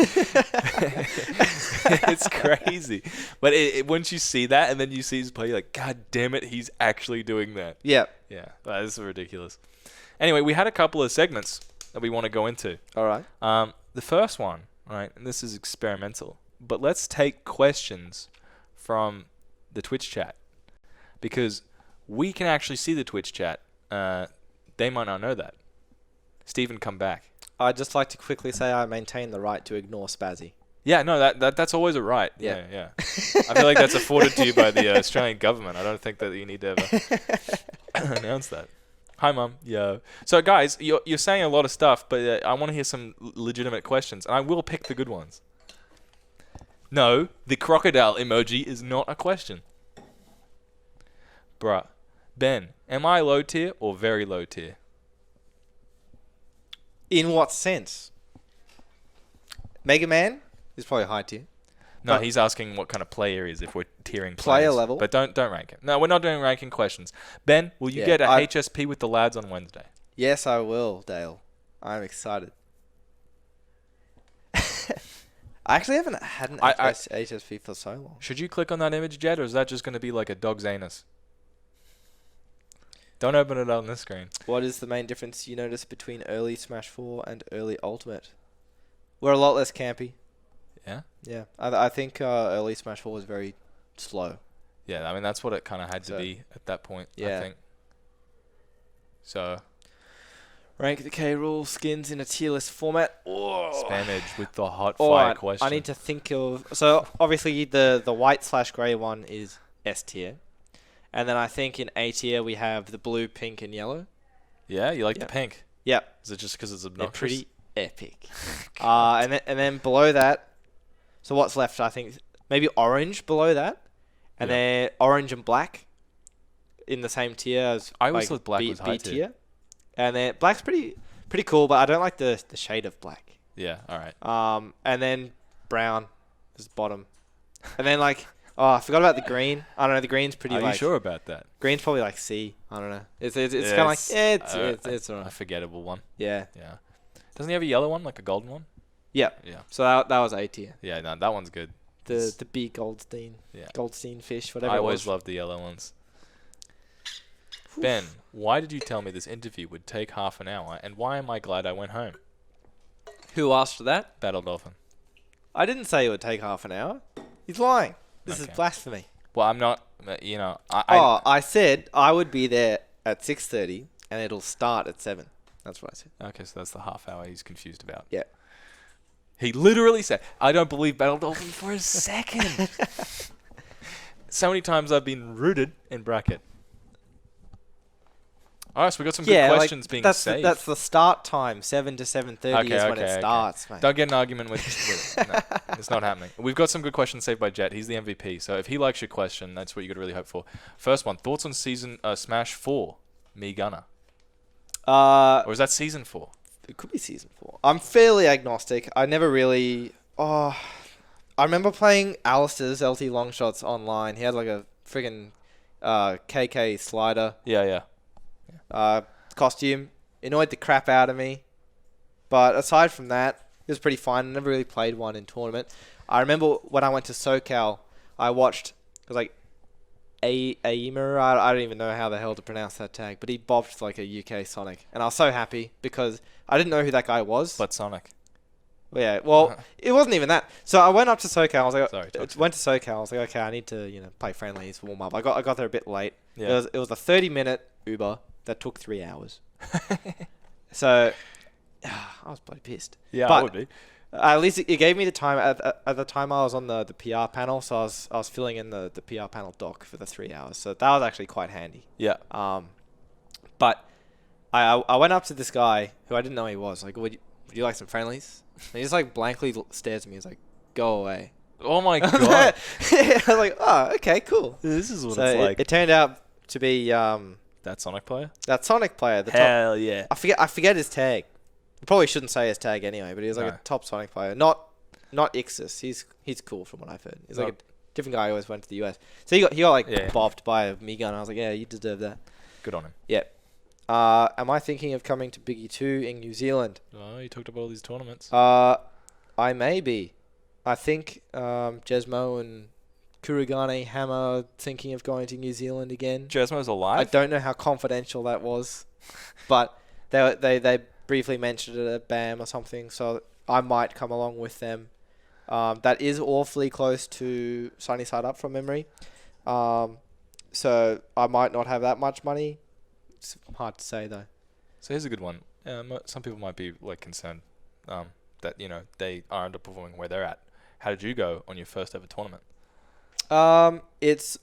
It's crazy. But once you see that and then you see his play, you're like, God damn it, he's actually doing that. Yeah. Yeah, that is ridiculous. Anyway, we had a couple of segments that we want to go into. All right. The first one, right, and this is experimental, but let's take questions from the Twitch chat because we can actually see the Twitch chat. They might not know that. Stephen, come back. I'd just like to quickly say I maintain the right to ignore Spazzy. Yeah, no, that's always a right. Yeah. I feel like that's afforded to you by the Australian government. I don't think that you need to ever announce that. Hi, Mum. Yo. So, guys, you're saying a lot of stuff, but I want to hear some legitimate questions, and I will pick the good ones. No, the crocodile emoji is not a question. Bruh. Ben, am I low tier or very low tier? In what sense? Mega Man is probably high tier. No, he's asking what kind of player he is if we're tiering player players. level. But don't rank him. No, we're not doing ranking questions. Ben, will you get a HSP with the lads on Wednesday? Yes, I will, Dale. I'm excited. I actually haven't had an HSP for so long. Should you click on that image, Jed, or is that just going to be like a dog's anus? Don't open it on this screen. What is the main difference you notice between early Smash 4 and early Ultimate? We're a lot less campy. Yeah? Yeah. I think early Smash 4 was very slow. Yeah, I mean, that's what it kind of had to be at that point, I think. So... Rank the K Rool skins in a tier list format. Oh. Spam Edge with the hot fire question. I need to think of... So, obviously, the white/grey one is S tier. And then I think in A tier, we have the blue, pink, and yellow. Yeah? You like the pink? Yep. Is it just because it's obnoxious? They're pretty epic. And then below that... So, what's left? I think maybe orange below that. And then orange and black in the same tier as I always thought black was high tier. And then black's pretty cool, but I don't like the shade of black. Yeah, all right. And then brown is the bottom. And then I forgot about the green. I don't know, the green's pretty Are you sure about that? Green's probably like C. I don't know. It's kind of like it's a forgettable one. Yeah. Yeah. Doesn't he have a yellow one, like a golden one? Yeah. Yeah. So that was A tier. Yeah, no, that one's good. The big Goldstein. Yeah. Goldstein fish, whatever. I always loved the yellow ones. Ben, why did you tell me this interview would take half an hour, and why am I glad I went home? Who asked that? Battle Dolphin. I didn't say it would take half an hour. He's lying. This is blasphemy. Well, I'm not, I said I would be there at 6:30, and it'll start at 7. That's what I said. Okay, so that's the half hour he's confused about. Yeah. He literally said, I don't believe Battle Dolphin for a second. So many times I've been rooted in bracket. All right, so we got some good questions being saved. That's the start time. 7 to 7:30 is when it starts, mate. Don't get an argument with no, it's not happening. We've got some good questions saved by Jet. He's the MVP. So if he likes your question, that's what you got to really hope for. First one, thoughts on season Smash 4, Me Gunner? Or is that season 4? It could be season 4. I'm fairly agnostic. I never really... I remember playing Alistair's LT Longshots online. He had like a friggin' KK slider. Yeah. Costume. Annoyed the crap out of me. But aside from that, it was pretty fun. I never really played one in tournament. I remember when I went to SoCal, I watched... It was like... Aimer, I don't even know how the hell to pronounce that tag, but he bobbed like a UK Sonic, and I was so happy because I didn't know who that guy was. But Sonic. Yeah, well, it wasn't even that. So I went up to SoCal. I was like, went to SoCal. I was like, okay, I need to play friendlies, warm up. I got there a bit late. Yeah. It was a 30-minute Uber that took 3 hours. So I was bloody pissed. Yeah, I would be. At least it gave me the time. At the time I was on the PR panel, so I was filling in the PR panel doc for the 3 hours. So that was actually quite handy. Yeah. But I went up to this guy who I didn't know he was. Like, would you like some friendlies? And he just like blankly stares at me. He's like, go away. Oh my god. I was like, oh, okay, cool. This is what it's like. It turned out to be that Sonic player. That Sonic player. Hell yeah. I forget his tag. I probably shouldn't say his tag anyway, but he was like a top Sonic player. Not Ixis. He's cool from what I've heard. He's like a different guy who always went to the US. So he got bobbed by a Me Gun. I was like, yeah, you deserve that. Good on him. Yep. Am I thinking of coming to Biggie 2 in New Zealand? Oh, you talked about all these tournaments. I may be. I think Jesmo and Kurugane Hammer thinking of going to New Zealand again. Jesmo's alive? I don't know how confidential that was, but they briefly mentioned it at BAM or something, so I might come along with them. That is awfully close to Sunny Side Up from memory. So I might not have that much money. It's hard to say though. So here's a good one. Some people might be concerned that they are underperforming where they're at. How did you go on your first ever tournament? It's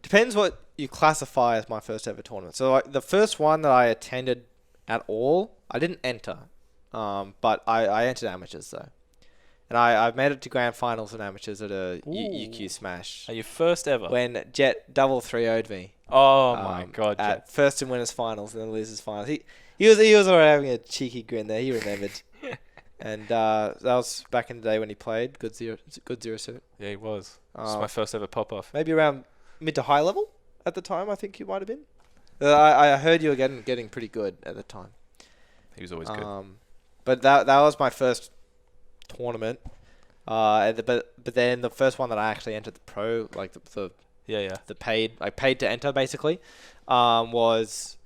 depends what you classify as my first ever tournament. So the first one that I attended at all, I didn't enter, but I entered amateurs though, and I made it to grand finals in amateurs at a UQ Smash. Are you first ever? When Jet double 3-0'd me. Oh my god! Jet. At first in winners finals and then losers finals. He was already having a cheeky grin there. He remembered, and that was back in the day when he played good zero suit. Yeah, he was. It was my first ever pop off. Maybe around mid to high level at the time. I think you might have been. I heard you were getting pretty good at the time. He was always good. But that was my first tournament. But then the first one that I actually entered the pro, like the paid to enter basically, was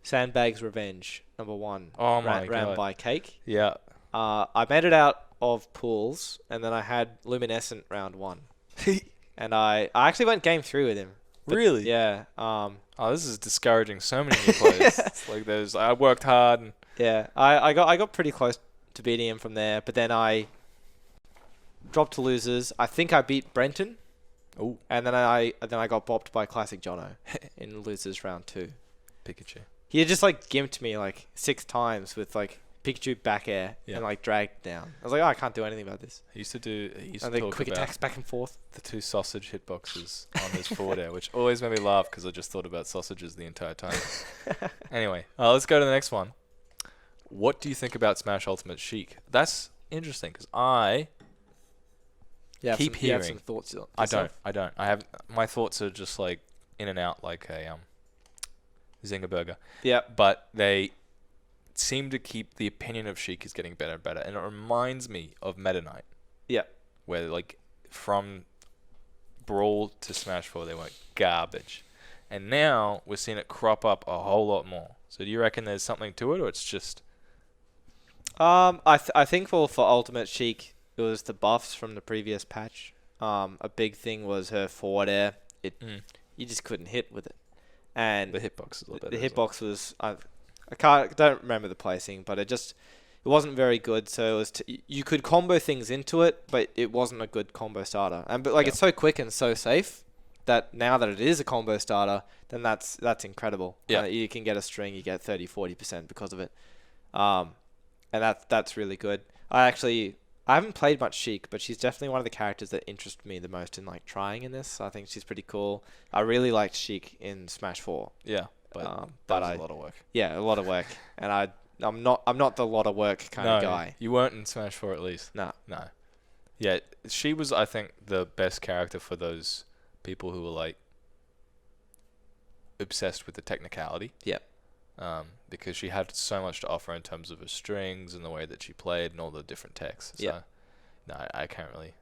Sandbag's Revenge #1. Oh my god! Ran by Cake. Yeah. I made it out of pools, and then I had Luminescent round 1, and I actually went game 3 with him. Really? Yeah. Oh, this is discouraging so many new players. It's like I worked hard. And yeah. I got pretty close to beating him from there, but then I dropped to losers. I think I beat Brenton. Ooh. And then I got bopped by Classic Jono in losers round 2. Pikachu. He had just like gimped me like 6 times with like Pikachu back air and like dragged down. I was like, oh, I can't do anything about this. He used to And then talk quick about attacks back and forth. the 2 sausage hitboxes on his forward air, which always made me laugh because I just thought about sausages the entire time. Anyway, let's go to the next one. What do you think about Smash Ultimate Sheik? That's interesting because I keep hearing. You have some thoughts yourself? I don't. I have my thoughts are just like in and out like a Zinger burger. Yeah. But they seem to keep the opinion of Sheik is getting better and better, and it reminds me of Meta Knight. Yeah. Where like from Brawl to Smash 4 they went garbage, and now we're seeing it crop up a whole lot more. So do you reckon there's something to it, or it's just? I think for Ultimate Sheik it was the buffs from the previous patch. A big thing was her forward air. You just couldn't hit with it, and the hitbox is a little better. The hitbox was I don't remember the placing, but it wasn't very good. So it was you could combo things into it, but it wasn't a good combo starter. But it's so quick and so safe that now that it is a combo starter, then that's incredible. Yeah, you can get a string, you get 30-40% because of it, and that's really good. I haven't played much Sheik, but she's definitely one of the characters that interest me the most in like trying in this. I think she's pretty cool. I really liked Sheik in Smash 4. Yeah, but that was a lot of work. Yeah, a lot of work, and I'm not the lot of work kind of guy. You weren't in Smash 4 at least. No. Yeah, she was, I think, the best character for those people who were like obsessed with the technicality. Yeah. Because she had so much to offer in terms of her strings and the way that she played and all the different techs. So, no, I can't really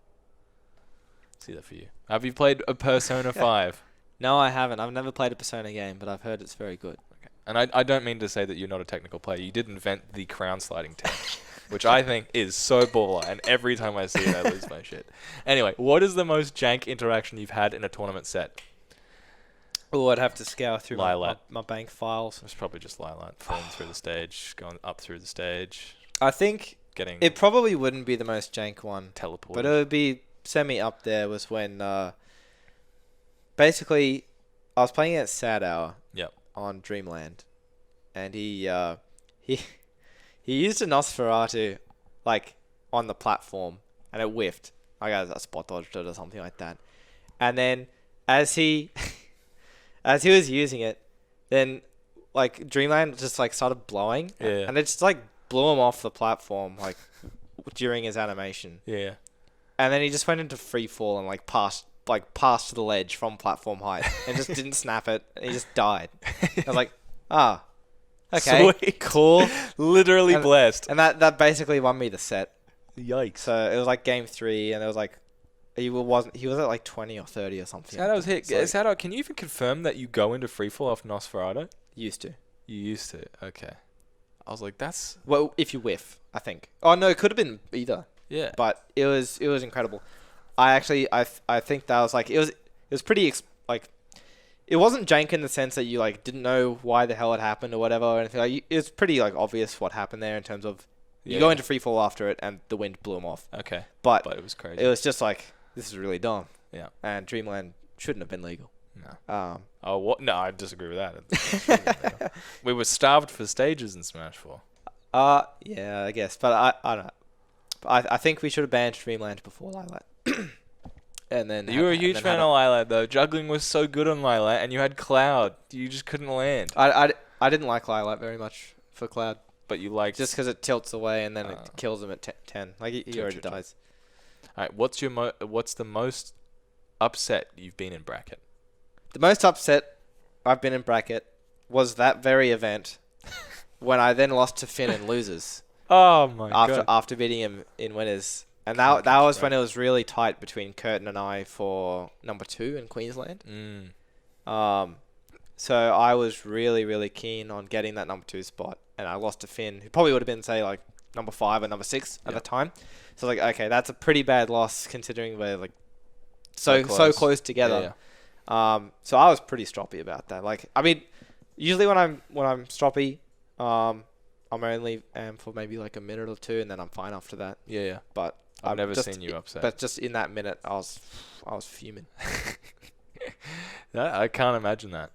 see that for you. Have you played a Persona 5? No, I haven't. I've never played a Persona game, but I've heard it's very good. Okay. And I don't mean to say that you're not a technical player. You did invent the crown sliding tech, which I think is so baller, and every time I see it, I lose my shit. Anyway, what is the most jank interaction you've had in a tournament set? Oh, I'd have to scour through Lilat. my bank files. It's probably just Lilat falling through the stage, going up through the stage. I think it probably wouldn't be the most jank one. Teleported. But it would be semi up there was when basically I was playing at Sad Hour on Dreamland, and he used a Nosferatu like on the platform, and it whiffed. I guess I spot dodged it or something like that. And then as he was using it, then like Dreamland just like started blowing, and it just like blew him off the platform like during his animation. Yeah. And then he just went into free fall and like passed to the ledge from platform height and just didn't snap it, and he just died. I was like, okay, sweet. Cool. Literally blessed. And that basically won me the set. Yikes. So it was like game 3, and it was like he was at like 20 or 30 or something. Shadow, can you even confirm that you go into freefall off Nosferatu? Used to. You used to. Okay. I was like, that's... Well, if you whiff, I think. Oh, no, it could have been either. Yeah. But it was incredible. I think that was like... It was pretty... It wasn't jank in the sense that you like didn't know why the hell it happened or whatever or anything. Like, it was pretty like obvious what happened there in terms of... You go into free fall after it, and the wind blew him off. Okay. But it was crazy. It was just like, this is really dumb. Yeah. And Dreamland shouldn't have been legal. No. What? No, I disagree with that. We were starved for stages in Smash 4. Yeah, I guess. But I don't know. I think we should have banned Dreamland before Lilat. And then you were a huge fan of Lilat, though. Juggling was so good on Lilat, and you had Cloud. You just couldn't land. I didn't like Lilat very much for Cloud. But you liked... Just because it tilts away and then it kills him at 10. Like, he already dies. All right, what's the most upset you've been in bracket? The most upset I've been in bracket was that very event when I then lost to Finn in losers. Oh, my God. After beating him in winners. And that was when it was really tight between Curtin and I for number 2 in Queensland. So I was really, really keen on getting that number 2 spot. And I lost to Finn, who probably would have been, say, like, number 5 or number 6 at the time. So, like, okay, that's a pretty bad loss considering we're, like, so close together. So I was pretty stroppy about that. Like, I mean, usually when I'm stroppy, I'm only for maybe like a minute or two, and then I'm fine after that. Yeah. But I've never seen you upset. But just in that minute, I was fuming. I can't imagine that.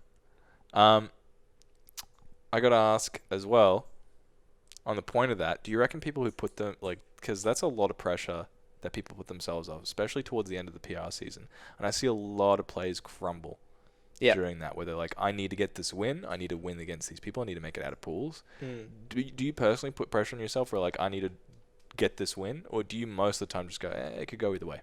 I got to ask as well, on the point of that, do you reckon people who put them, like, because that's a lot of pressure that people put themselves up, especially towards the end of the PR season. And I see a lot of players crumble during that, where they're like, I need to get this win. I need to win against these people. I need to make it out of pools. Do you personally put pressure on yourself where, like, I need to get this win? Or do you most of the time just go, it could go either way?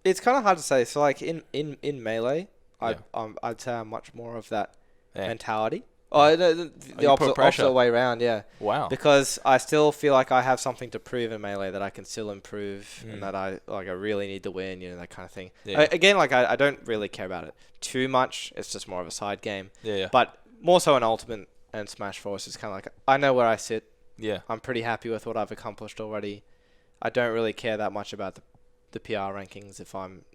It's kind of hard to say. So, like, in Melee, I'd say I'm much more of that mentality. Oh, the opposite way around, yeah. Wow. Because I still feel like I have something to prove in Melee, that I can still improve and that I really need to win, that kind of thing. Yeah. Again, like, I don't really care about it too much. It's just more of a side game. Yeah. But more so in Ultimate and Smash 4, it's just kind of like, I know where I sit. Yeah. I'm pretty happy with what I've accomplished already. I don't really care that much about the PR rankings if I'm,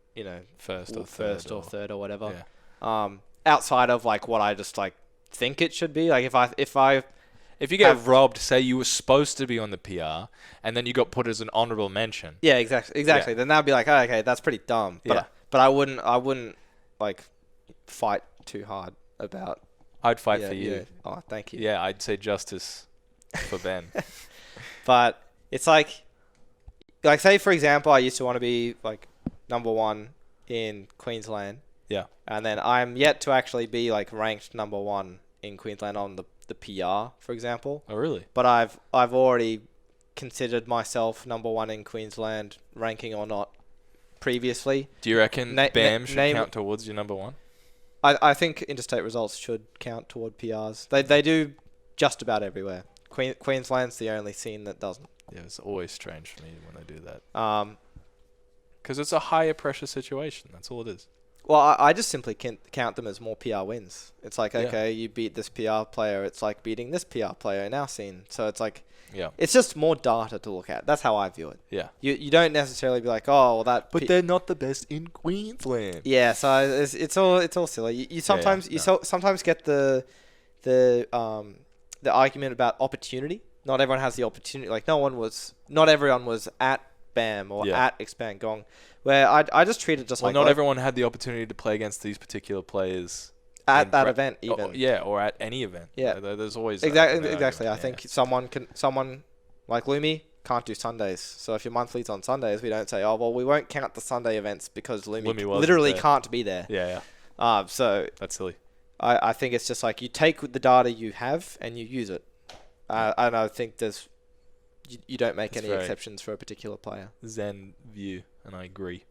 first or third or whatever. Yeah. Outside of, like, what I just, like, think it should be. Like, if you get robbed, say you were supposed to be on the PR and then you got put as an honorable mention. Yeah, exactly. Then that'd be like, oh, okay, that's pretty dumb. But I wouldn't like fight too hard about. I'd fight for you. Yeah. Oh, thank you. Yeah, I'd say justice for Ben. But it's like say for example, I used to want to be like number 1 in Queensland. Yeah. And then I'm yet to actually be like ranked number 1 in Queensland on the PR, for example. Oh, really? But I've already considered myself number 1 in Queensland, ranking or not, previously. Do you reckon BAM should count towards your number 1? I think interstate results should count toward PRs. They do just about everywhere. Queensland's the only scene that doesn't. Yeah, it's always strange for me when they do that. Because it's a higher pressure situation. That's all it is. Well, I just simply count them as more PR wins. It's like, okay, you beat this PR player. It's like beating this PR player in our scene. So it's like, it's just more data to look at. That's how I view it. Yeah. You don't necessarily be like, oh, well, that. But they're not the best in Queensland. Yeah. So it's all silly. You sometimes sometimes get the argument about opportunity. Not everyone has the opportunity. Like not everyone was at BAM or at Expand Gong. Where I just treat it just like... not everyone had the opportunity to play against these particular players. At that event, even. Or at any event. Yeah. There's always... Exactly. I think someone like Lumi can't do Sundays. So if your monthly's on Sundays, we don't say, oh, well, we won't count the Sunday events because Lumi literally can't be there. Yeah. So... That's silly. I think it's just like you take the data you have and you use it. And I think you don't make any exceptions for a particular player. Zen view, and I agree.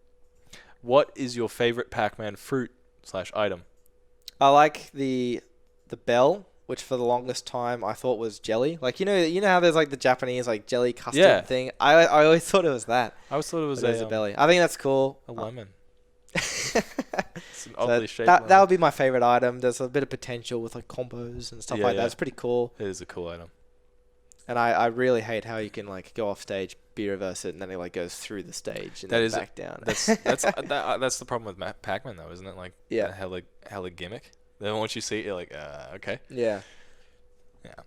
What is your favorite Pac-Man fruit / item? I like the bell, which for the longest time I thought was jelly. Like, you know how there's like the Japanese like jelly custard thing? I always thought it was that. I always thought it was a belly. I think that's cool. A lemon. It's an oddly shaped lemon. That would be my favorite item. There's a bit of potential with like combos and stuff like that. It's pretty cool. It is a cool item. And I really hate how you can like go off stage, B-reverse it, and then it like goes through the stage and then back down. That's the problem with Pac-Man though, isn't it? Like hella gimmick. Then once you see it, you're like, okay. Yeah.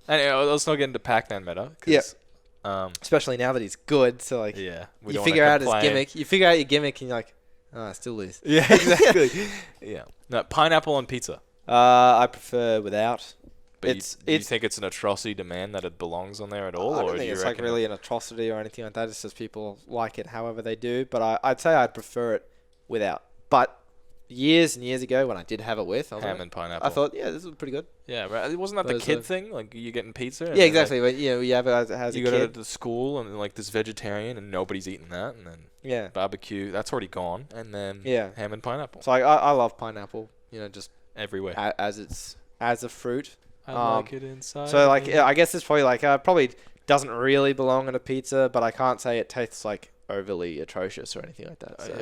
Anyway, let's not get into Pac-Man meta. Especially now that he's good, so like you figure out his gimmick. You figure out your gimmick, and you're like, I still lose. Yeah, exactly. No, pineapple on pizza. I prefer without. But you think it's an atrocity demand that it belongs on there at all? I don't think it's like really an atrocity or anything like that. It's just people like it however they do. But I'd say I'd prefer it without. But years and years ago when I did have it with ham and pineapple, I thought, this is pretty good. Yeah, right. Wasn't that the kid thing? Like you getting pizza? Yeah, exactly. Like, when you have it as a kid. You go to the school and like this vegetarian and nobody's eating that, and then barbecue that's already gone, and then ham and pineapple. So I love pineapple. Just everywhere as a fruit. I like it inside. So like I guess it's probably like probably doesn't really belong in a pizza, but I can't say it tastes like overly atrocious or anything like that. So.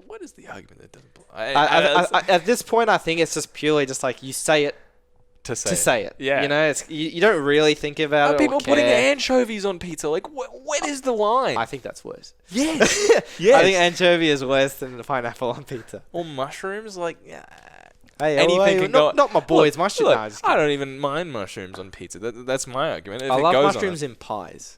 What is the argument that doesn't belong? At this point, I think it's just purely just like you say it to say to say it. Yeah. You know, it's you don't really think about Are it. people or putting care. anchovies on pizza? Like, when is the line? I think that's worse. Yes. I think anchovy is worse than the pineapple on pizza. Or mushrooms, like, yeah. Hey, Anything can go. not my boys. Look, Mushroom. look, No, just I don't even mind mushrooms on pizza. That's my argument. If I it love goes mushrooms on it. in pies.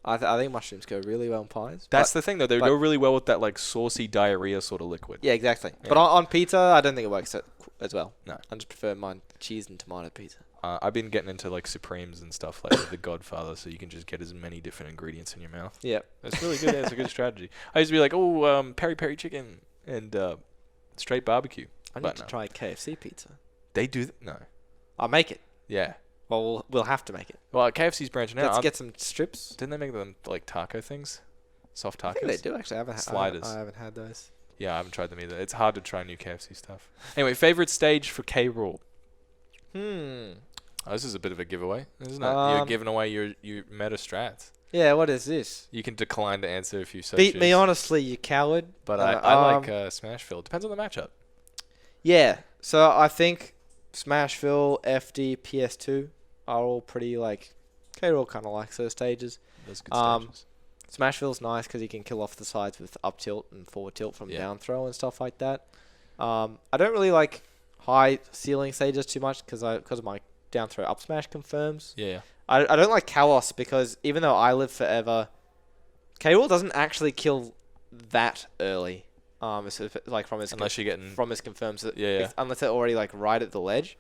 I think mushrooms go really well in pies. That's but, the thing, though. They go really well with that like saucy diarrhea sort of liquid. yeah, exactly. Yeah. But on pizza, I don't think it works as well. No. I just prefer mine cheese and tomato pizza. I've been getting into like Supremes and stuff like The Godfather, so you can just get as many different ingredients in your mouth. Yeah. It's really good. It's a good strategy. I used to be like, peri peri chicken and straight barbecue. I need to try KFC pizza. They do. No. I'll make it. Yeah. Well, we'll have to make it. Well, KFC's branching out. Let's get some strips. Didn't they make them like taco things? Soft tacos? I think they do actually. Sliders. I haven't had those. Yeah, I haven't tried them either. It's hard to try new KFC stuff. Anyway, favorite stage for Rool. Oh, this is a bit of a giveaway, isn't it? You're giving away your meta strats. Yeah, what is this? You can decline to answer if you so Beat choose. me honestly, you coward. But I like Smashville. Depends on the matchup. Yeah, so I think Smashville, FD, PS2 are all pretty like... K-Rool kind of likes those stages. Those good stages. Smashville's nice because you can kill off the sides with up tilt and forward tilt from down throw and stuff like that. I don't really like high ceiling stages too much because of my down throw up smash confirms. Yeah. I don't like Kalos because even though I live forever, K-Rool doesn't actually kill that early. Like from his Unless you're getting from his confirms. Unless they're already like right at the ledge,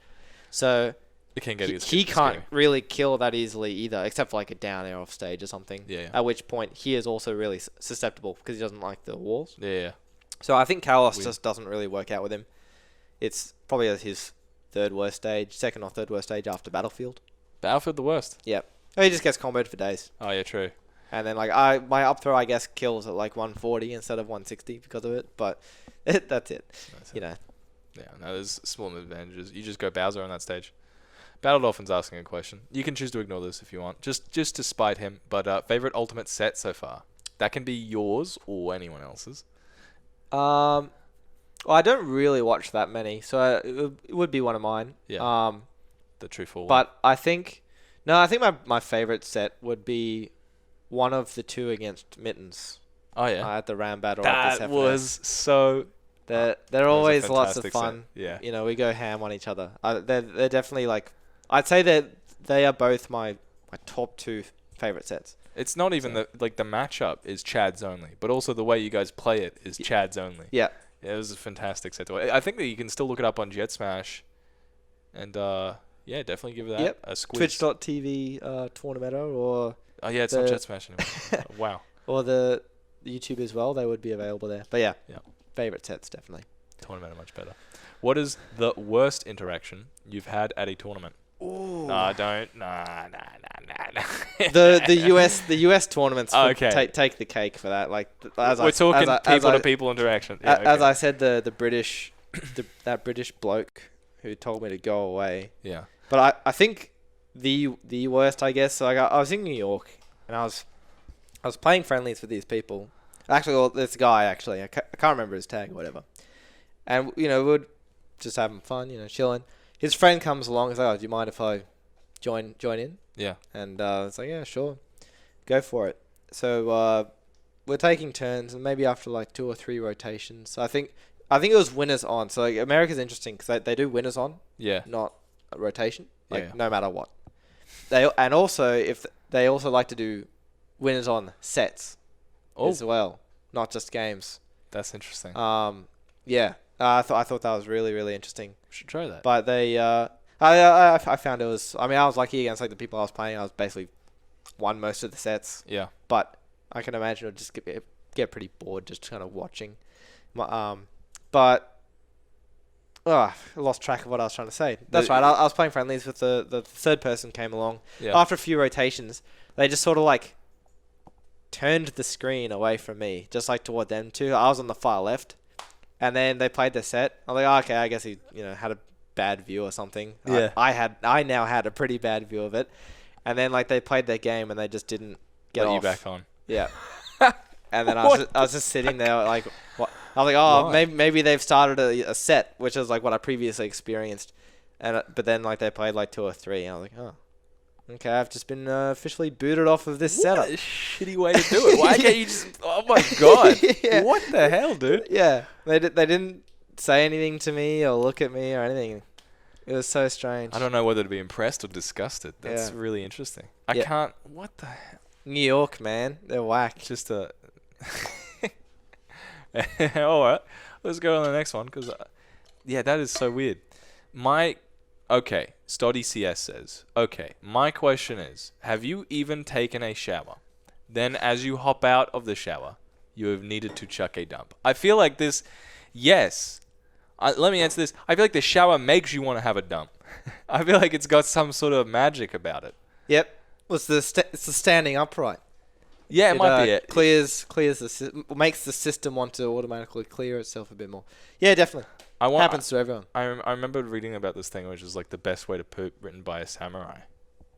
so it can get he can't really kill that easily either, except for like a down air off stage or something. Yeah. At which point he is also really susceptible because he doesn't like the walls. Yeah. So I think Kalos just doesn't really work out with him. It's probably his second or third worst stage after Battlefield. Battlefield the worst. Yep. He just gets comboed for days. Oh yeah, true. And then like my up throw I guess kills at like 140 instead of 160 because of it, but that's it. You know. Yeah, no, there's small advantages. You just go Bowser on that stage. Battle Dolphin's asking a question. You can choose to ignore this if you want, just to spite him. But favorite ultimate set so far? That can be yours or anyone else's. Well, I don't really watch that many, so it would be one of mine. Yeah. The True Fall. But I think my favorite set would be one of the two against Mittens. Oh yeah. At the Ram Battle. That was so. They're always lots of fun. Set. Yeah. You know, we go ham on each other. They're definitely like, I'd say that they are both my top two favorite sets. It's not even the matchup is Chad's only, but also the way you guys play it is Chad's only. Yeah. It was a fantastic set. I think that you can still look it up on Jet Smash, and definitely give that a squeeze. Twitch.tv Tournameta or... Oh yeah, it's not Jet Smash anymore. Wow. Or the YouTube as well, they would be available there. But yeah. Favorite sets, definitely. Tournament much better. What is the worst interaction you've had at a tournament? Ooh. Nah, don't. Nah. The US tournaments okay. take the cake for that. Like we're talking people to people interaction. Yeah, as I said, the British, that British bloke who told me to go away. Yeah. But I think the worst, I guess. So I was in New York and I was playing friendlies with these people. Actually, well, this guy I can't remember his tag or whatever. And we would just having fun, chilling. His friend comes along and says, "Oh, do you mind if I join in?" Yeah. And it's like, yeah, sure, go for it. So we're taking turns, and maybe after like 2 or 3 rotations, I think it was winners on. So like, America's interesting because they do winners on, not a rotation, no matter what. They also like to do winners on sets as well, not just games. That's interesting. Yeah. I thought that was really, really interesting. We should try that. But they, I found it was. I mean, I was lucky against like the people I was playing. I was basically won most of the sets. Yeah. But I can imagine it would just get pretty bored just kind of watching. But I lost track of what I was trying to say. That's right. I was playing friendlies with the third person came along. Yeah. After a few rotations, they just sort of like turned the screen away from me, just like toward them too. I was on the far left. And then they played their set. I'm like, oh, okay, I guess he, had a bad view or something. Yeah. I now had a pretty bad view of it. And then like they played their game and they just didn't get off. You back on. Yeah. And then I was just sitting there like, what? I was like, oh, maybe they've started a set, which is like what I previously experienced. And but then like they played like 2 or 3. And I was like, oh, okay, I've just been officially booted off of this setup. What a shitty way to do it. Why can't you just... Oh, my God. Yeah. What the hell, dude? Yeah. They didn't say anything to me or look at me or anything. It was so strange. I don't know whether to be impressed or disgusted. That's really interesting. I can't... What the hell? New York, man. They're whack. Just a... All right. Let's go on the next one, because... yeah, that is so weird. Okay, Stoddy CS says, okay, my question is, have you even taken a shower? Then as you hop out of the shower, you have needed to chuck a dump. I feel like this, yes. Let me answer this. I feel like the shower makes you want to have a dump. I feel like it's got some sort of magic about it. Yep. Well, it's the standing upright. Yeah, it might be it. Clears makes the system want to automatically clear itself a bit more. Yeah, definitely. Happens to everyone. I remember reading about this thing, which is like the best way to poop, written by a samurai.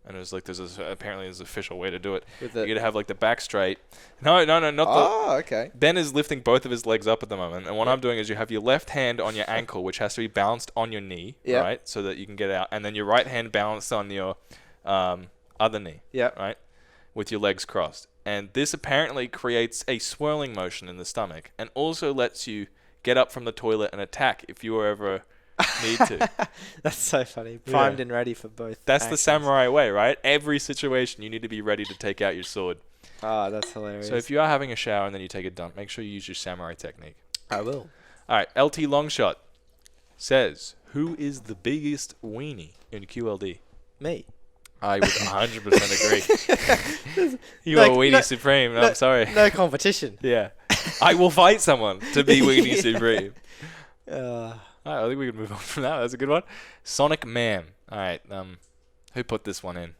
And it was like apparently there's an official way to do it. You gotta have like the back straight. No, not the... Oh, okay. Ben is lifting both of his legs up at the moment, and what I'm doing is you have your left hand on your ankle, which has to be balanced on your knee, right, so that you can get out, and then your right hand balanced on your other knee, right, with your legs crossed. And this apparently creates a swirling motion in the stomach, and also lets you get up from the toilet and attack if you ever need to. That's so funny. Primed and ready for both. That's actions. the samurai way, right? Every situation you need to be ready to take out your sword. Ah, that's hilarious. So if you are having a shower and then you take a dump, make sure you use your samurai technique. I will. All right, LT Longshot says, who is the biggest weenie in QLD? Me. I would 100% agree. You are Weenie Supreme. No, I'm sorry. No competition. Yeah. I will fight someone to be Weenie Supreme. All right, I think we can move on from that. That's a good one. Sonic Man. All right. Who put this one in?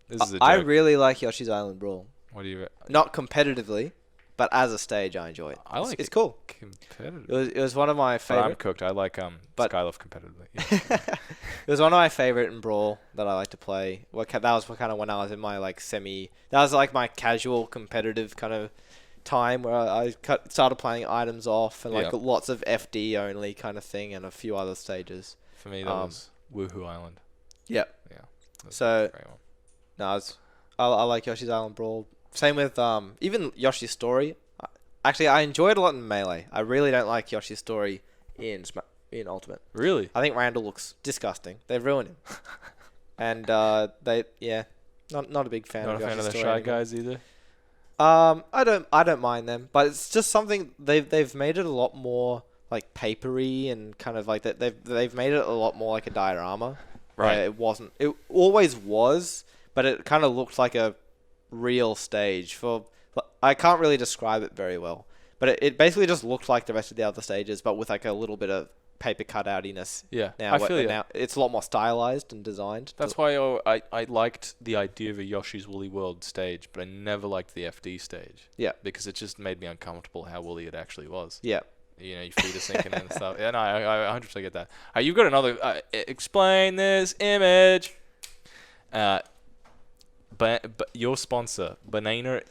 This is a joke. I really like Yoshi's Island Brawl. What do you... Not competitively, but as a stage, I enjoy it. I like it's cool. Competitive. It was one of my favorite. I'm cooked. I like Skyloft competitively. Yeah. It was one of my favorite in Brawl that I like to play. That was kind of when I was in my like that was like my casual competitive kind of time where I started playing items off and like lots of FD only kind of thing and a few other stages. For me, that was Woohoo Island. Yep. Yeah. So, no, I like Yoshi's Island Brawl. Same with even Yoshi's Story. Actually, I enjoy it a lot in Melee. I really don't like Yoshi's Story in Ultimate. Really? I think Randall looks disgusting. They've ruined him. And not a big fan of Yoshi's Story. Not a fan of the Shy Guys either? I don't mind them, but it's just something they've made it a lot more like papery and kind of like that they've made it a lot more like a diorama. Right. It always was, but it kind of looked like a real stage I can't really describe it very well, but it basically just looked like the rest of the other stages, but with like a little bit of paper cutoutiness. Yeah, now it's a lot more stylized and designed. That's why I liked the idea of a Yoshi's Woolly World stage, but I never liked the FD stage. Yeah, because it just made me uncomfortable how woolly it actually was. Yeah. You know, your feet are sinking and stuff. Yeah, no, I 100% get that. You've got another... explain this image. But your sponsor, Banana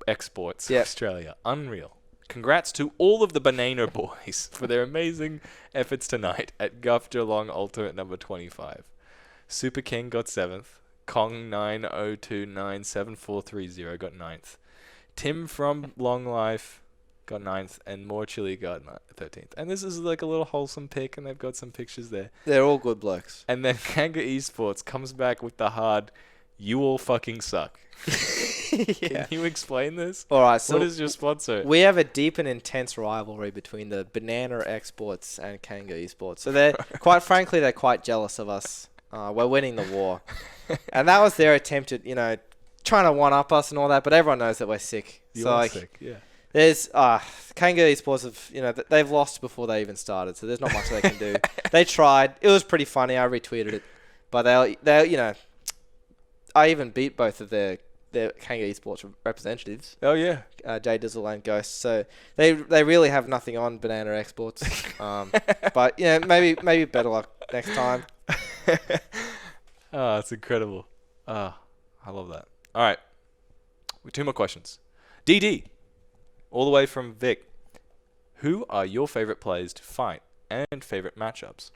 Exports Australia. Unreal. Congrats to all of the Banana boys for their amazing efforts tonight at Guff Geelong Ultimate number 25. Super King got 7th. Kong 90297430 got 9th. Tim from Long Life got 9th, and More Chili got 13th. And this is like a little wholesome pick, and they've got some pictures there. They're all good blokes. And then Kanga Esports comes back with the hard, you all fucking suck. Can you explain this? All right, so what is your sponsor? We have a deep and intense rivalry between the Banana Exports and Kanga Esports. So they're, quite frankly, they're quite jealous of us. We're winning the war. And that was their attempt at, trying to one-up us and all that, but everyone knows that we're sick. You're sick, yeah. There's Kanga Esports have they've lost before they even started, so there's not much they can do. They tried. It was pretty funny. I retweeted it, but they I even beat both of their Kanga Esports representatives. Oh yeah, Jay Dizzle and Ghost. So they really have nothing on Banana Exports. But maybe better luck next time. Oh, it's incredible. I love that. All right, 2 more questions. DD. All the way from Vic. Who are your favorite players to fight and favorite matchups?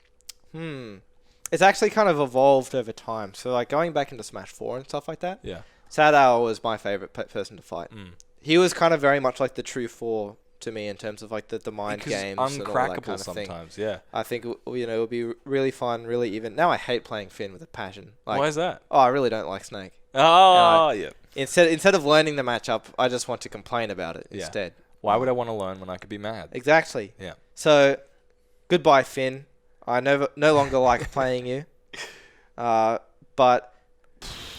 It's actually kind of evolved over time. So like going back into Smash 4 and stuff like that. Yeah. Sadao was my favorite person to fight. Mm. He was kind of very much like the true 4 to me in terms of like the mind games and all that kind of sometimes, thing. yeah. I think it would be really fun, really even. Now I hate playing Finn with a passion. Like, why is that? Oh, I really don't like Snake. Oh, yeah. Instead of learning the matchup, I just want to complain about it instead. Why would I want to learn when I could be mad? Exactly. Yeah. So, goodbye, Finn. I no longer like playing you. But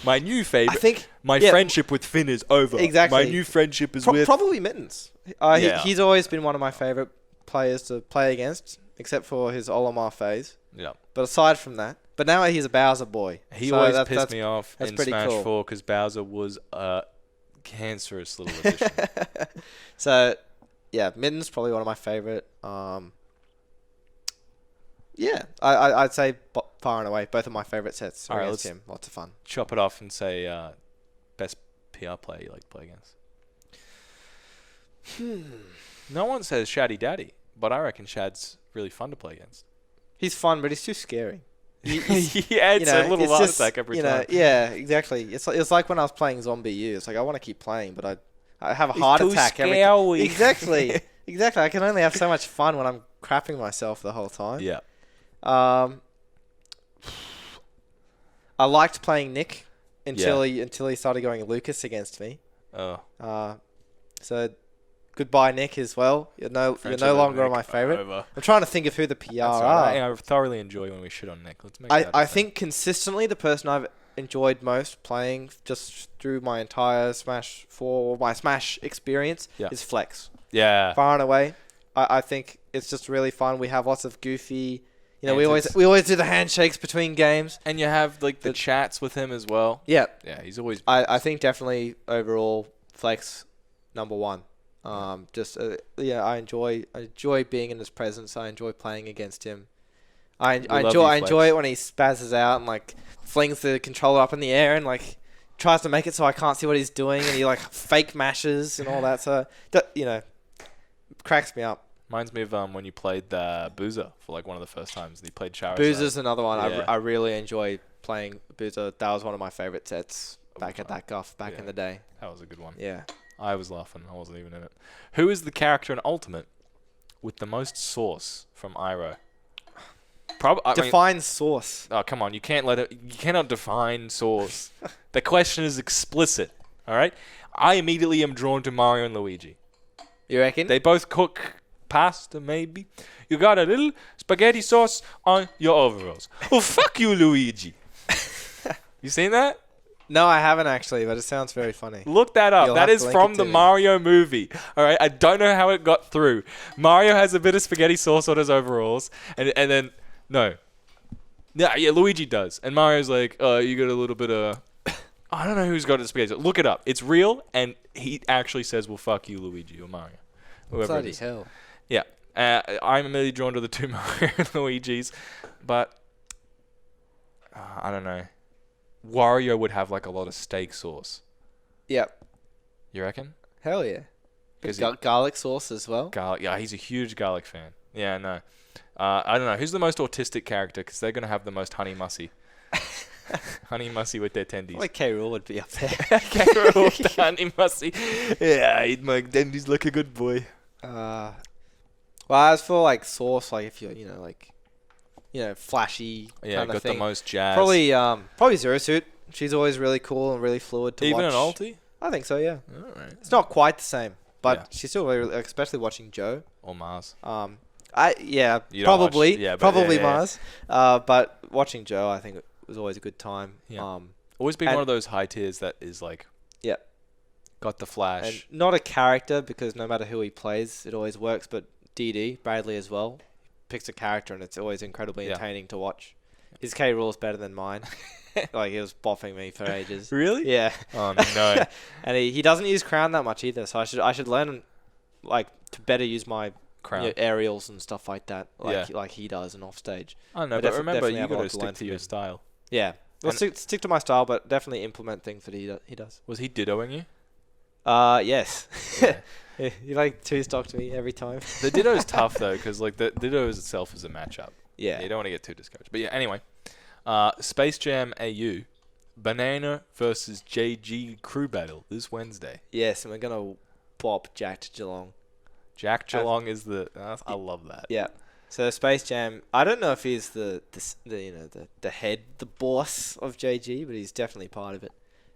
my new favorite. I think my friendship with Finn is over. Exactly. My new friendship is with probably Mittens. He's always been one of my favorite players to play against, except for his Olimar phase. Yeah. But aside from that, but now he's a Bowser boy. He always pissed me off in Smash 4 because Bowser was a cancerous little addition. So, yeah, Mittens probably one of my favorite. Yeah, I'd say far and away both of my favorite sets against him. Lots of fun. Chop it off and say best PR player you like to play against. No one says Shaddy Daddy, but I reckon Shad's really fun to play against. He's fun, but he's too scary. It's a little heart attack every time. Yeah, exactly. It's like when I was playing Zombie U. It's like I want to keep playing, but I have a heart attack every time. Exactly. Exactly. I can only have so much fun when I'm crapping myself the whole time. Yeah. I liked playing Nick until he started going Lucas against me. Oh. So goodbye, Nick, as well. You're no longer my favorite. I'm trying to think of who the PR are. I thoroughly enjoy when we shit on Nick. Let's make I think consistently the person I've enjoyed most playing just through my entire Smash 4, my Smash experience is Flex. Yeah. Far and away. I think it's just really fun. We have lots of goofy. We always do the handshakes between games. And you have like the chats with him as well. Yeah. Yeah, he's always... I think definitely overall Flex number one. I enjoy being in his presence. I enjoy playing against him. I enjoy it when he spazzes out and like flings the controller up in the air and like tries to make it so I can't see what he's doing and he like fake mashes and all that. So cracks me up. Reminds me of when you played Boozer for like one of the first times. He played Charizard. Boozer's another one. Yeah. I really enjoy playing Boozer. That was one of my favorite sets back at that Guff back in the day. That was a good one. Yeah. I was laughing. I wasn't even in it. Who is the character in Ultimate with the most sauce from Iroh? Define sauce. Oh, come on. You cannot define sauce. The question is explicit. All right? I immediately am drawn to Mario and Luigi. You reckon? They both cook pasta, maybe. You got a little spaghetti sauce on your overalls. Oh, fuck you, Luigi. You seen that? No, I haven't actually, but it sounds very funny. Look that up. That is from the Mario movie. All right, I don't know how it got through. Mario has a bit of spaghetti sauce on his overalls, and then Luigi does, and Mario's like, you got a little bit of. I don't know who's got the spaghetti sauce. Look it up. It's real, and he actually says, "Well, fuck you, Luigi or Mario." Bloody hell. Yeah. I'm immediately drawn to the two Mario and Luigis, but I don't know. Wario would have like a lot of steak sauce. Yep. You reckon? Hell yeah. Garlic sauce as well. Garlic. Yeah, he's a huge garlic fan. Yeah, no. I don't know. Who's the most autistic character? Because they're going to have the most honey mussy. Honey mussy with their tendies. Like K. Rool would be up there. K. Rool with the honey mussy. Yeah, I eat my tendies like a good boy. Well, as for like sauce, like if you're, flashy kind of got thing. the most jazz. Probably Zero Suit. She's always really cool and really fluid to watch. Even an ulti? I think so, yeah. All right. It's not quite the same, but she's still really, especially watching Joe. Or Mars. Probably Mars. But watching Joe, I think it was always a good time. Yeah. Always been one of those high tiers that is like, got the flash. And not a character because no matter who he plays, it always works. But DD Bradley as well picks a character and it's always incredibly entertaining to watch. His K. Rool is better than mine. Like he was boffing me for ages. Really? Yeah. Oh no. And he doesn't use crown that much either. So I should learn like to better use my crown aerials and stuff like that. Like he does and off stage. I know, but remember you got to stick to your style. Yeah. Well, stick to my style, but definitely implement things that he does. Was he dittoing you? Yes. Yeah. He like two-stocked me every time. The Ditto's tough though, because like the Ditto itself is a matchup. Yeah. You don't want to get too discouraged. But yeah, anyway. Space Jam AU, Banana versus JG Crew Battle this Wednesday. Yes, and we're gonna bop Jack to Geelong. Jack Geelong is the. I love that. Yeah. So Space Jam, I don't know if he's the head, the boss of JG, but he's definitely part of it.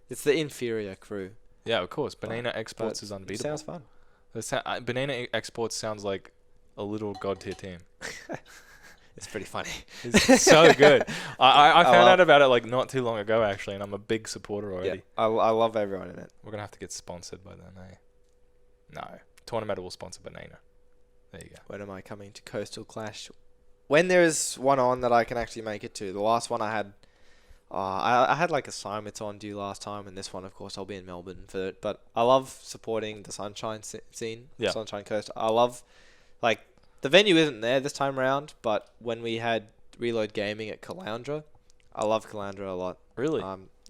It's the inferior crew. Yeah, of course. Banana Exports is unbeatable. Sounds fun. Banana Exports sounds like a little god tier team. It's pretty funny. It's so good. I found out about it like not too long ago actually, and I'm a big supporter already. Yeah, I love everyone in it. We're gonna have to get sponsored by them, eh? No, Tournameta will sponsor Banana. There you go. When am I coming to Coastal Clash? When there is one on that I can actually make it to. The last one I had, I had like assignments on due last time, and this one, of course, I'll be in Melbourne for it. But I love supporting the Sunshine scene, Sunshine Coast. I love, like, the venue isn't there this time around, but when we had Reload Gaming at Caloundra, I love Caloundra a lot. Really?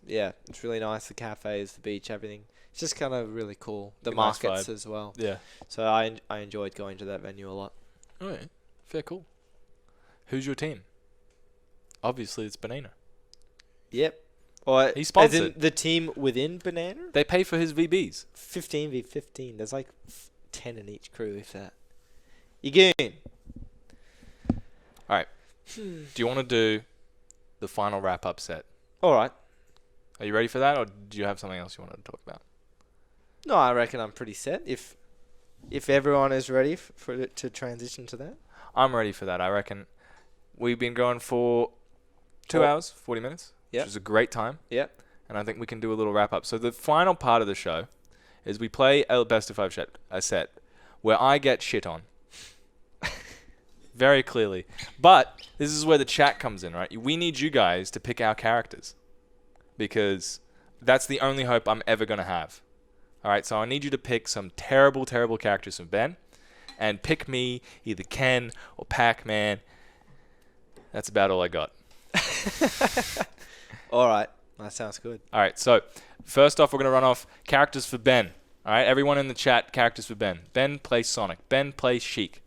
Yeah, it's really nice. The cafes, the beach, everything. It's just kind of really cool. The Nice markets vibe. as well. Yeah. So I enjoyed going to that venue a lot. Oh yeah. Fair, cool. Who's your team? Obviously, it's Banana. Yep. Or He's as sponsored. in the team within Banana? They pay for his VBs. 15v15. There's like 10 in each crew, if that. Again. All right. Do you want to do the final wrap-up set? All right. Are you ready for that, or do you have something else you wanted to talk about? No, I reckon I'm pretty set. If everyone is ready for it to transition to that. I'm ready for that. I reckon we've been going for 2 hours, 40 minutes, Yep. which is a great time. Yep. And I think we can do a little wrap-up. So the final part of the show is we play a best of 5 set where I get shit on. Very clearly. But this is where the chat comes in, right? We need you guys to pick our characters because that's the only hope I'm ever going to have. All right, so I need you to pick some terrible, terrible characters from Ben and pick me, either Ken or Pac-Man. That's about all I got. All right. That sounds good. All right, so first off, we're going to run off characters for Ben. All right, everyone in the chat, characters for Ben. Ben plays Sonic. Ben plays Sheik.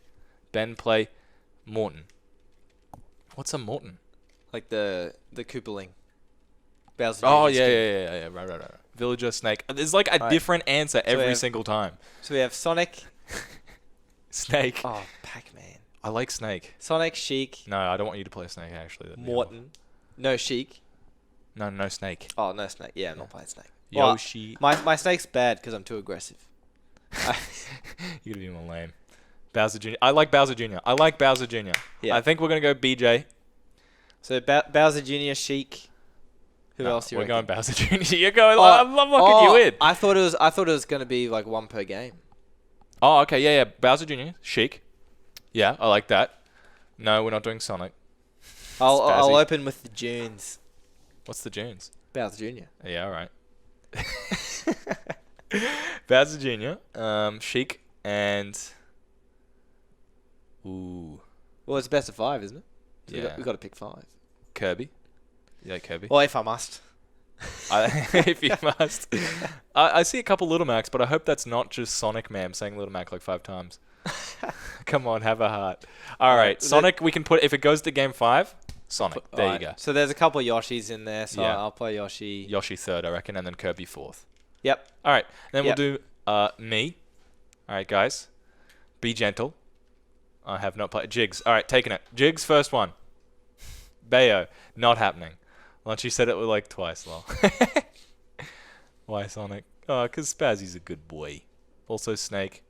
Ben play Morton. What's a Morton? Like the Koopaling. Bowser Oh, Jr. yeah. skin. Right. Villager, Snake. There's like a Right. different answer we every have- single time. So we have Sonic. Snake. Oh, Pac-Man. I like Snake. Sonic, Sheik, No, I don't want you to play Snake, actually. That'd be Morton. No Sheik. awful. No Snake. Oh, no Snake. Yeah, I'm not playing Snake. Well, Yoshi. my Snake's bad because I'm too aggressive. You're going to be more lame. Bowser Jr. I like Bowser Jr. Yeah. I think we're going to go BJ. So Bowser Jr., Sheik. Who No, else? You we're reckon? going Bowser Jr. You're going. I'm locking you in. I thought it was gonna be like one per game. Oh, okay. Yeah. Bowser Jr. Sheik. Yeah, I like that. No, we're not doing Sonic. I'll Spazzy. open with the Junes. What's the Junes? Bowser Jr. Yeah, all right. Bowser Jr., Sheik, and... Ooh, Well, it's best of 5, isn't it? So Yeah. we got to pick 5. Kirby. Yeah, Kirby. Well, if I must. If you must. I see a couple Little Macs, but I hope that's not just Sonic Man saying Little Mac like 5 times. Come on, have a heart. All right, Sonic, we can put... If it goes to game 5, Sonic. There you go. So there's a couple of Yoshis in there, so Yeah. I'll play Yoshi. Yoshi 3rd, I reckon, and then Kirby 4th. Yep. All right, then Yep. we'll do me. All right, guys. Be gentle. I have not played. Jigs. All right, taking it. Jigs, first one. Bayo. Not happening. Once you said it like twice, lol. Why Sonic? Oh, because Spazzy's a good boy. Also Snake.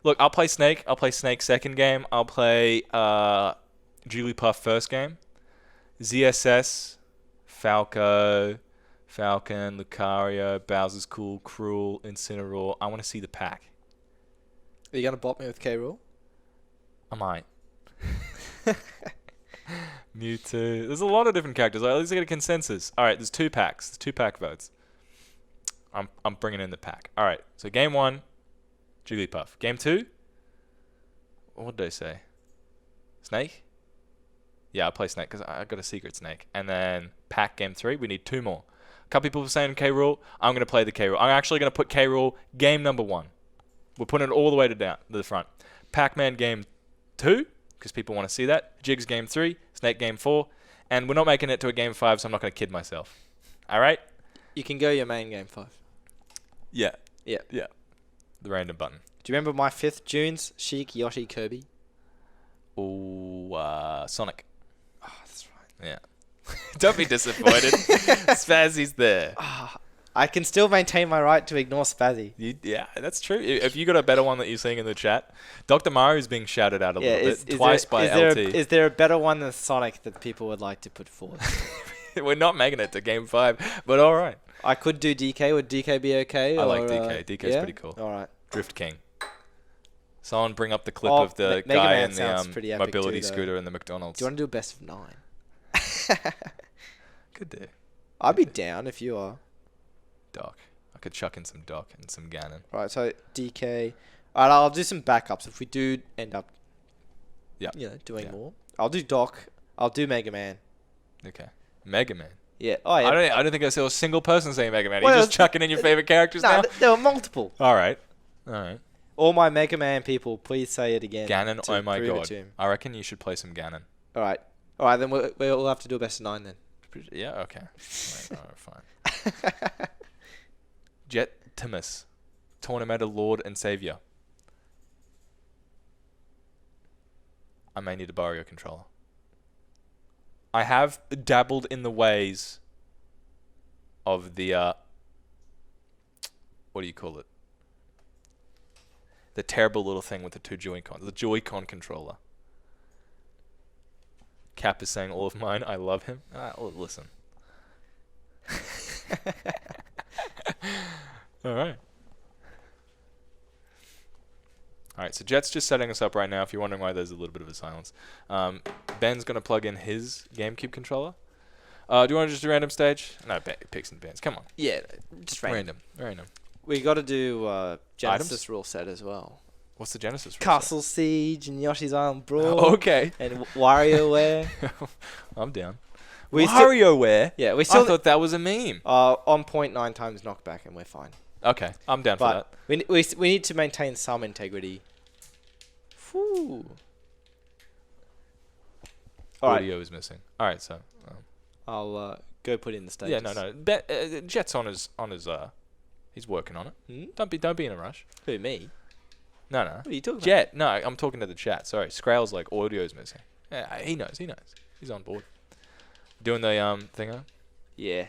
Look, I'll play Snake. I'll play Snake second game. I'll play Jigglypuff first game. ZSS, Falco, Falcon, Lucario, Bowser's Cool, Cruel, Incineroar. I want to see the pack. Are you gonna bot me with K. Rool? I might. Mewtwo. There's a lot of different characters. At least I get a consensus. All right, there's 2 packs. There's 2 pack votes. I'm bringing in the pack. All right, so game 1, Jigglypuff. Game 2, what did I say? Snake? Yeah, I'll play Snake because I got a secret Snake. And then pack game 3, we need 2 more. A couple people were saying K. Rool. I'm going to play the K. Rool. I'm actually going to put K. Rool game number 1. We're putting it all the way to the front. Pac-Man game 2, because people want to see that. Jigs game 3, Snake game 4, And we're not making it to a game 5, so I'm not going to kid myself. All right? You can go your main game 5. Yeah. Yeah. Yeah. The random button. Do you remember my 5th Junes? Sheik, Yoshi, Kirby. Ooh, Sonic. Oh, that's right. Yeah. Don't be disappointed. Spazzy's there. I can still maintain my right to ignore Spazzy. Yeah, that's true. If you got a better one that you're seeing in the chat, Dr. Mario's being shouted out a little bit twice by LT. Is there a better one than Sonic that people would like to put forward? We're not making it to game 5, but all right. I could do DK. Would DK be okay? I like DK. DK's pretty cool. All right. Drift King. Someone bring up the clip of the guy in the mobility too, scooter in the McDonald's. Do you want to do a best of 9? Could do. I'd be down if you are. Doc. I could chuck in some Doc and some Ganon. Right, so DK. All right, I'll do some backups if we do end up doing more. I'll do Doc. I'll do Mega Man. Okay. Mega Man. Yeah. Oh, yeah. I don't think I saw a single person saying Mega Man. You're just chucking in your favorite characters now? There were multiple. All right. All right. All my Mega Man people, please say it again. Ganon, oh my god. I reckon you should play some Ganon. All right. All right, then we'll have to do a best of 9 then. Yeah, okay. All right, fine. Jet Timus. Tournameta Lord and Savior. I may need to borrow your controller. I have dabbled in the ways of the, what do you call it? The terrible little thing with the 2 Joy-Cons. The Joy-Con controller. Cap is saying all of mine. I love him. Listen. All right. All right, so Jet's just setting us up right now. If you're wondering why there's a little bit of a silence. Ben's going to plug in his GameCube controller. Do you want to just do random stage? No, picks and bands. Come on. Yeah, just random. Random. We got to do Genesis Items? rule set as well. What's the Genesis? Castle Siege and Yoshi's Island Brawl. Okay. And WarioWare. I'm down. WarioWare? Yeah, we still... I thought that was a meme. On 0.9 times knockback and we're fine. Okay, I'm down for that. We need to maintain some integrity. Whew. Audio is missing. All right, so... I'll go put in the stages. Yeah, no. Jet's on his he's working on it. Hmm? Don't be in a rush. Who, me? No. What are you talking about? Jet, no, I'm talking to the chat. Sorry, Scrail's like audio's missing. Yeah, he knows. He's on board. Doing the thingo. Yeah.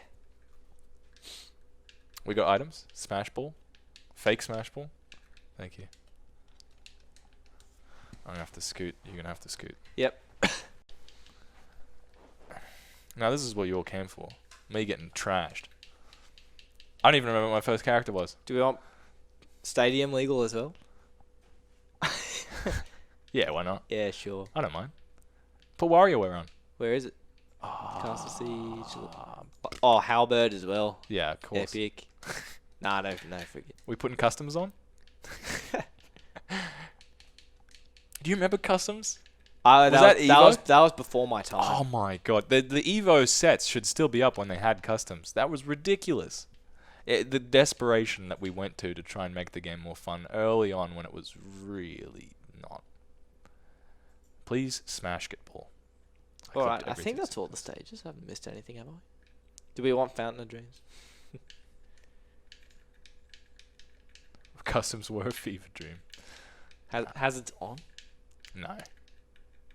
We got items. Smash ball. Fake smash ball. Thank you. I'm gonna have to scoot. You're gonna have to scoot. Yep. Now this is what you all came for. Me getting trashed. I don't even remember what my first character was. Do we want Stadium legal as well? Yeah, why not? Yeah, sure. I don't mind. Put WarioWare on. Where is it? Castle Siege. Oh, Halberd as well. Yeah, of course. Epic. No, forget. We putting customs on? Do you remember customs? That was before my time. Oh my god. The Evo sets should still be up when they had customs. That was ridiculous. The desperation that we went to try and make the game more fun early on when it was really not. Please smash it ball. Alright, I think that's all the stages. I haven't missed anything, have I? Do we want Fountain of Dreams? Customs were a fever dream. Has it on? No.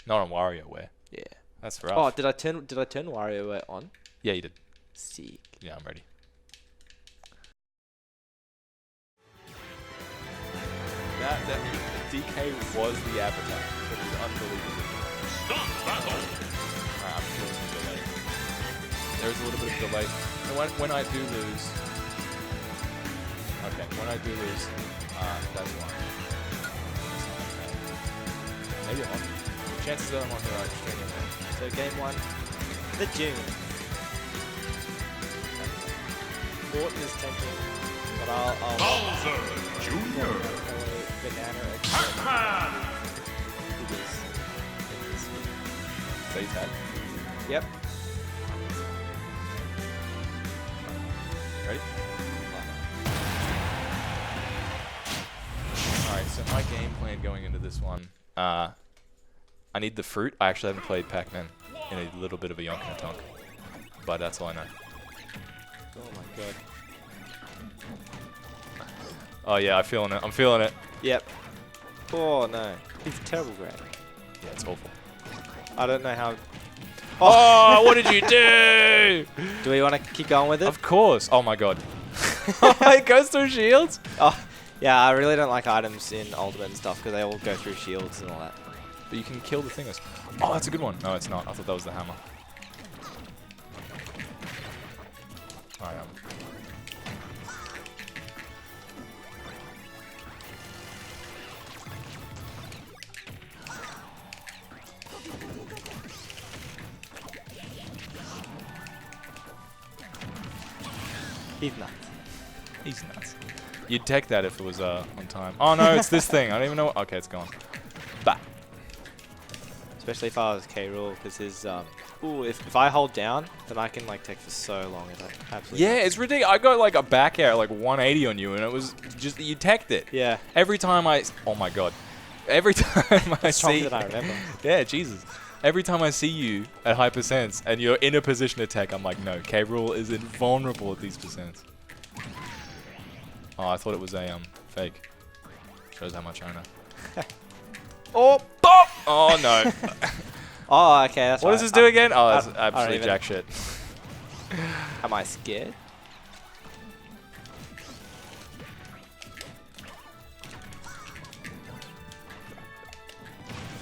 Not on WarioWare. Yeah. That's rough. Oh, did I turn WarioWare on? Yeah, you did. Sick. Yeah, I'm ready. That DK was the avatar. It was unbelievable. Stop battle! I'm feeling the delay. There's a little bit of delay. And when I do lose... Okay, when I do lose, that's why. Maybe I'm on. Chances are I'm on the right string. So game 1, the June. Morton is taking, but I'll Bowser Jr. Banana Pac-Man! Say tag. Yep. Ready? Alright, so my game plan going into this one, I need the fruit. I actually haven't played Pac-Man. in a little bit of a yonk and a tonk. But that's all I know. Oh my god. Oh yeah, I'm feeling it. I'm feeling it. Yep. Oh no. He's terrible grab. Yeah, it's awful. I don't know how. Oh, what did you do? Do we want to keep going with it? Of course. Oh my god. It goes through shields? Oh, yeah, I really don't like items in Ultimate and stuff because they all go through shields and all that. But you can kill the thingers. Oh, that's a good one. No, it's not. I thought that was the hammer. Alright, He's nuts. He's nuts. You'd take that if it was on time. Oh no, it's this thing. I don't even know. Okay, it's gone. Bah. Especially if I was K-Rool because his ooh, if I hold down, then I can like take for so long. It's like absolutely Yeah, nuts. it's ridiculous. I got like a back air like 180 on you, and it was just that you teched it. Yeah. Every time oh my god. Every time I Stronger see. than I remember. Yeah, Jesus. Every time I see you at high percents and you're in a position to tech, I'm like, no, K-Rool is invulnerable at these percents. Oh, I thought it was a fake. Shows how much I know. Oh, Bop! Oh no. oh, okay. That's What right. does this do again? Oh, that's I don't absolutely even- jack shit. Am I scared?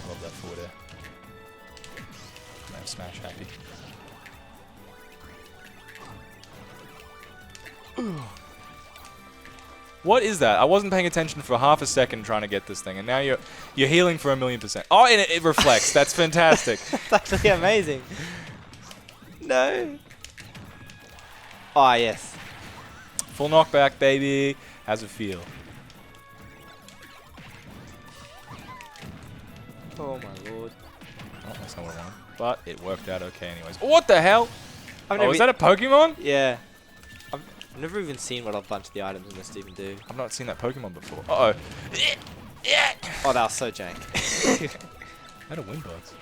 I love that forward air. I'm smash happy. What is that? I wasn't paying attention for half a second trying to get this thing, and now you're healing for 1,000,000%. Oh, and it reflects. That's fantastic. That's actually amazing. No. Oh, yes. Full knockback, baby. How's it feel? Oh, my lord. Oh, that's not what I wanted. But it worked out okay anyways. What the hell? I've Oh, never is that a Pokemon? Yeah. I've never even seen what a bunch of the items in this even do. I've not seen that Pokemon before. Uh-oh. Oh, that was so jank. I had a Winbuds.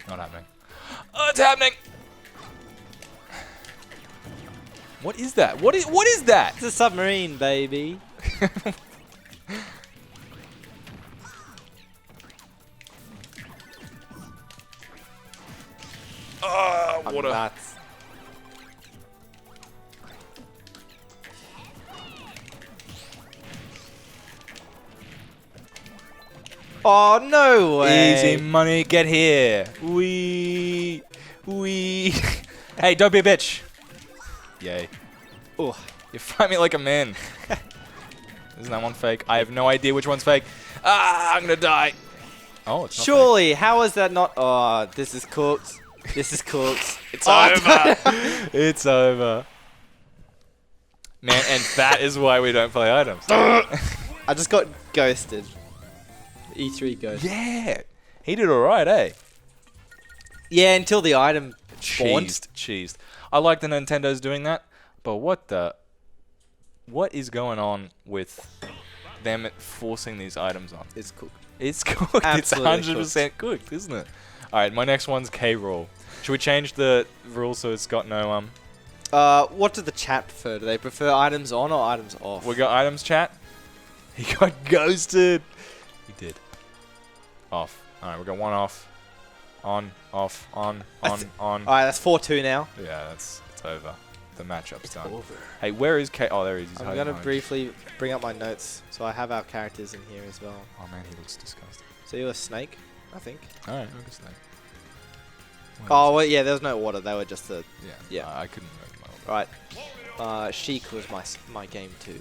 Not happening. Oh, it's happening! What is that? What is that? It's a submarine, baby. Oh, I'm what a... nuts. Oh, no way. Easy money, get here. Wee. Hey, don't be a bitch. Yay. Oh, You fight me like a man. Isn't that one fake? I have no idea which one's fake. Ah, I'm gonna die. Oh, it's not surely, how is that not? Oh, this is cooked. This is cooked. It's over. It's over. Man, and that is why we don't play items. I just got ghosted. E3 ghost. Yeah. He did alright, eh? Yeah, until the item spawned. Cheesed. I like the Nintendo's doing that, but what is going on with them forcing these items on? It's cooked. It's cooked. Absolutely It's 100% cooked, isn't it? Alright, my next one's K-Rool. Should we change the rule so it's got no What do the chat prefer? Do they prefer items on or items off? We got items, chat. He got ghosted. He did. Off. Alright, we got one off. On, off, on. Alright, that's 4-2 now. Yeah, it's over. The matchup's done. Over. Hey, where is K? Oh, there he is. He's I'm hiding going to behind. briefly bring up my notes. So I have our characters in here as well. Oh man, he looks disgusting. So you're a snake, I think. Alright, look at that. Oh, well, yeah, there was no water. They were just the... Yeah. yeah. I couldn't remember my order. Right. Sheik was my game too.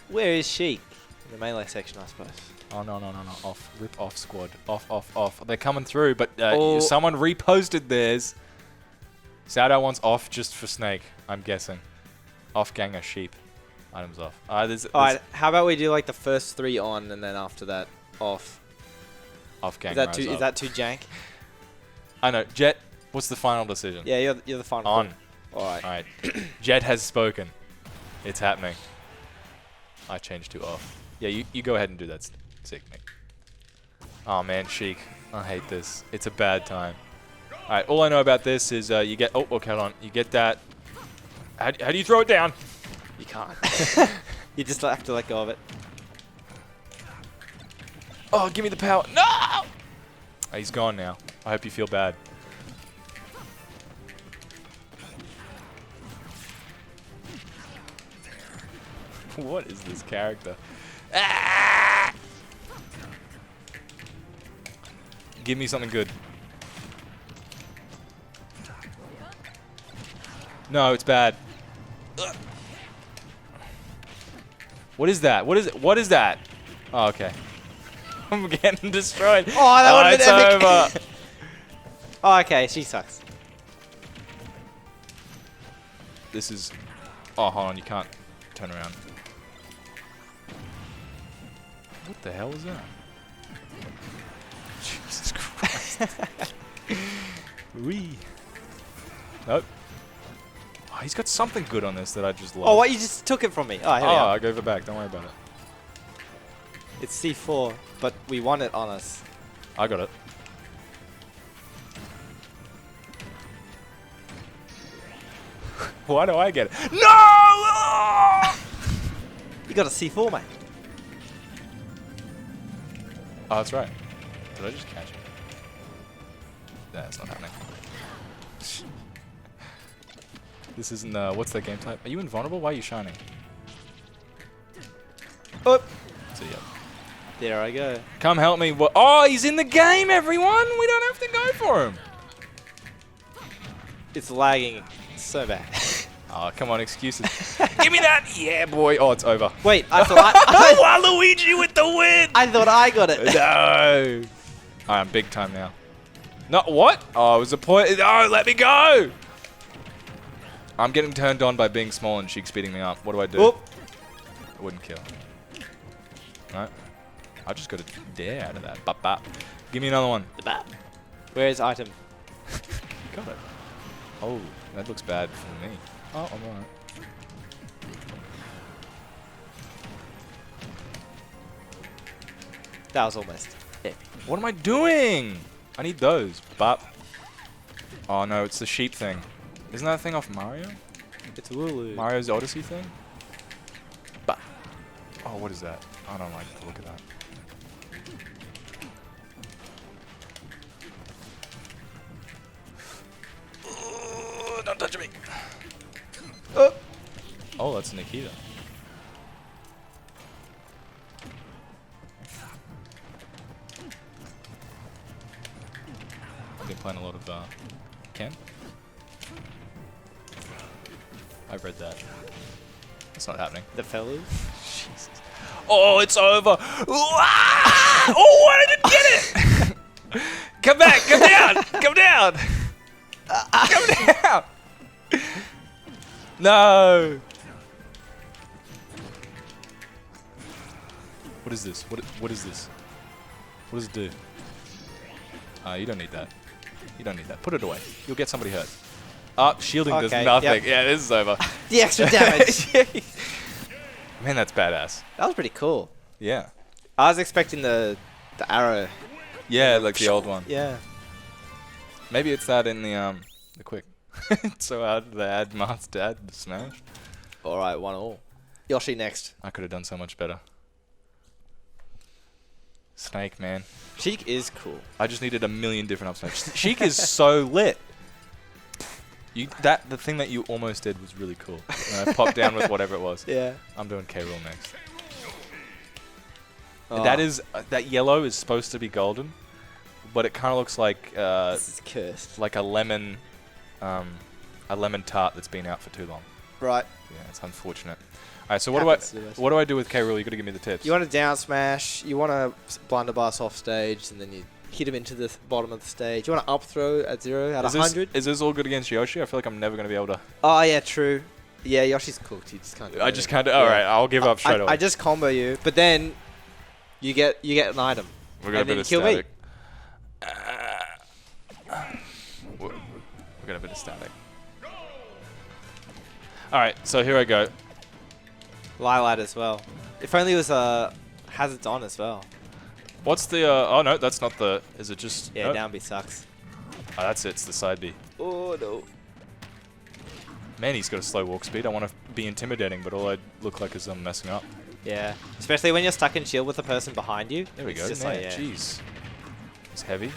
Where is Sheik? In the melee section, I suppose. Oh no. Off. Rip off squad. Off. They're coming through, but Oh. someone reposted theirs. Saudo wants off just for Snake, I'm guessing. Off ganger sheep. Items off. Alright, how about we do like the first 3 on and then after that off? Off gang. Is that too jank? I know. Jet, what's the final decision? Yeah, you're the final. On. Alright. Alright. Jet has spoken. It's happening. I changed to off. Yeah, you go ahead and do that, sick, Nick. Oh man, Sheik. I hate this. It's a bad time. Alright, all I know about this is you get... Oh, okay, hold on. You get that... How do you throw it down? You can't. You just have to let go of it. Oh, give me the power. No! Oh, he's gone now. I hope you feel bad. What is this character? Ah! Give me something good. No, it's bad. Ugh. What is that? What is it? What is that? Oh, okay. I'm getting destroyed. Oh, that would have been epic. Over. Oh, okay. She sucks. This is... Oh, hold on. You can't turn around. What the hell is that? Jesus Christ. Wee. Nope. Oh, he's got something good on this that I just love. Oh, what? You just took it from me. Oh, here we Oh, are. I gave it back. Don't worry about it. It's C4, but we want it on us. I got it. Why do I get it? No! Oh, You got a C4, mate. that's right. Did I just catch it? That's not happening. This isn't, what's that game type? Are you invulnerable? Why are you shining? Oh, So, yeah. there I go. Come help me. Oh, he's in the game, everyone! We don't have to go for him. It's lagging so bad. Oh, come on, excuses. Give me that! Yeah, boy. Oh, it's over. Wait, I thought Waluigi with the win! I thought I got it. No! Alright, I'm big time now. No, what? Oh, it was a point. Oh, let me go! I'm getting turned on by being small and Sheik's beating me up. What do I do? Whoop. I wouldn't kill. No. I just got a dare out of that. Bop, bop. Give me another one. Where's item? Got it. Oh, that looks bad for me. Oh, I'm alright. That was almost epic. What am I doing? I need those. Bop. Oh no, it's the sheep thing. Isn't that a thing off Mario? It's Wooloo. Mario's Odyssey thing? Bah. Oh, what is that? I don't like the look of that. Ooh, don't touch me. Oh, that's Nikita. I've been playing a lot of Ken. I've read that. It's not happening. The fellas. Jesus. Oh, it's over. Oh, I didn't get it. Come back. Come down. Come down. Come down. No. What is this? What is this? What does it do? You don't need that. You don't need that. Put it away. You'll get somebody hurt. Shielding does Okay, nothing. yep. Yeah, this is over. The extra damage. Man, that's badass. That was pretty cool. Yeah. I was expecting the arrow. Yeah, like the old one. Yeah. Maybe it's that in the quick. It's so hard to add Marth's dad to Smash. All right, 1-1. Yoshi next. I could have done so much better. Snake, man. Sheik is cool. I just needed a million different up smash. Sheik is so lit. The thing that you almost did was really cool. And I popped down with whatever it was. Yeah. I'm doing K. Rool next. Oh. That is that yellow is supposed to be golden, but it kind of looks like This is cursed. like a lemon tart that's been out for too long. Right. Yeah, it's unfortunate. All right, so what do I do with K. Rool? You got to give me the tips. You want to down smash. You want to blunderbuss off stage, and then you hit him into the bottom of the stage. You want to up throw at 0 out of 100. Is this all good against Yoshi? I feel like I'm never going to be able to. Oh yeah, true. Yeah, Yoshi's cooked. You just can't do it. I just can't. All right, I'll give up straight away. I just combo you, but then you get an item. We're gonna and then bit you of kill static. We got a bit of static. All right, so here I go. Lilat as well. If only it was hazards on as well. What's the... oh, no, that's not the... Is it just... Yeah, oh. down B sucks. Oh, that's it. It's the side B. Oh, no. Man, he's got a slow walk speed. I want to be intimidating, but all I look like is I'm messing up. Yeah. Especially when you're stuck in shield with the person behind you. There we It's go. just Man, like, yeah. jeez. He's heavy.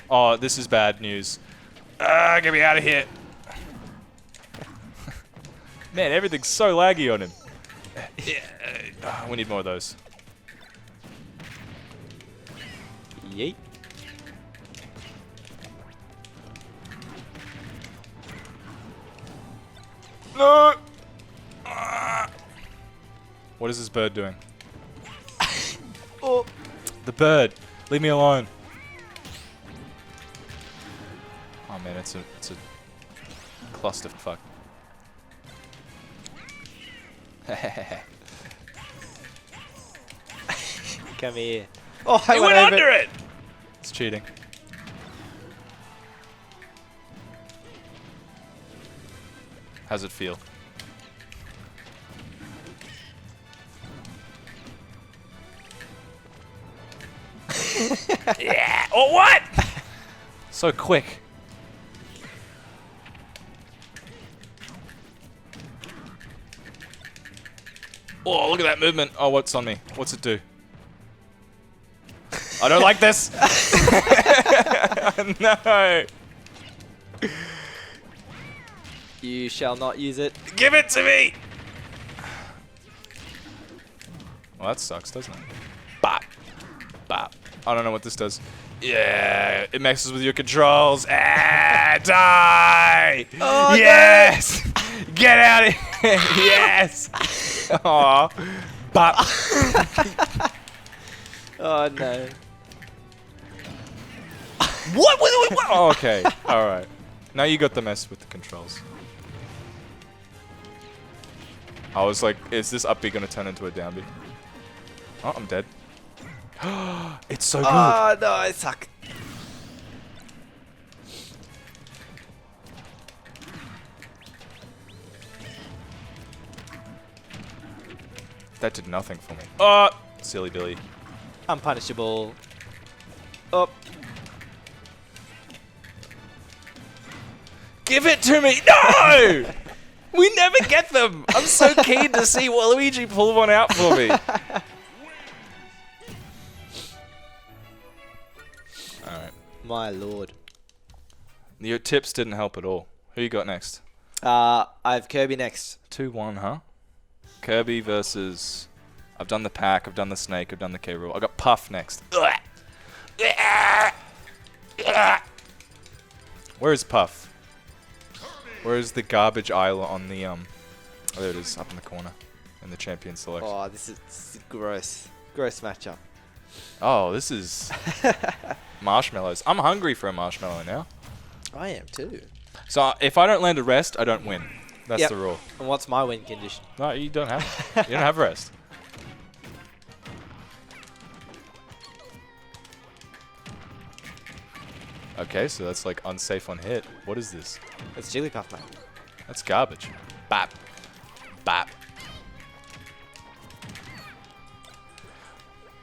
Oh, this is bad news. Get me out of here. Man, everything's so laggy on him. Yeah. We need more of those. Yeet. No! What is this bird doing? Oh. The bird. Leave me alone. Oh man, it's a clusterfuck. Come here. Oh, I He went went over under it! It's cheating. How's it feel? Yeah! Oh, what? So quick. Oh, look at that movement. Oh, what's on me? What's it do? I don't like this. No. You shall not use it. Give it to me. Well, that sucks, doesn't it? Bop. Bop. I don't know what this does. Yeah, it messes with your controls. Ah, die! Oh, yes! Get out of here! Yes! Aw. Bop. Oh, no. What? Oh, okay. All right. Now you got the mess with the controls. I was like, is this up B going to turn into a down B? Oh, I'm dead. It's so good. Oh, no, I suck. That did nothing for me. Oh, silly Billy. Unpunishable. Oh. Give it to me. No! We never get them. I'm so keen to see Waluigi pull one out for me. Alright. My lord. Your tips didn't help at all. Who you got next? I have Kirby next. 2-1, huh? Kirby versus... I've done the Pack, I've done the Snake, I've done the K. Rool. I got Puff next. Where is Puff? Where is the garbage aisle on the Oh, there it is, up in the corner, in the champion selection. Oh, this is gross. Gross matchup. Oh, this is marshmallows. I'm hungry for a marshmallow now. I am too. So if I don't land a rest, I don't win. That's Yep. the rule. And what's my win condition? No, you don't have. You don't have rest. Okay, so that's like unsafe on hit. What is this? It's Jigglypuff, mate. That's garbage. Bap. Bap.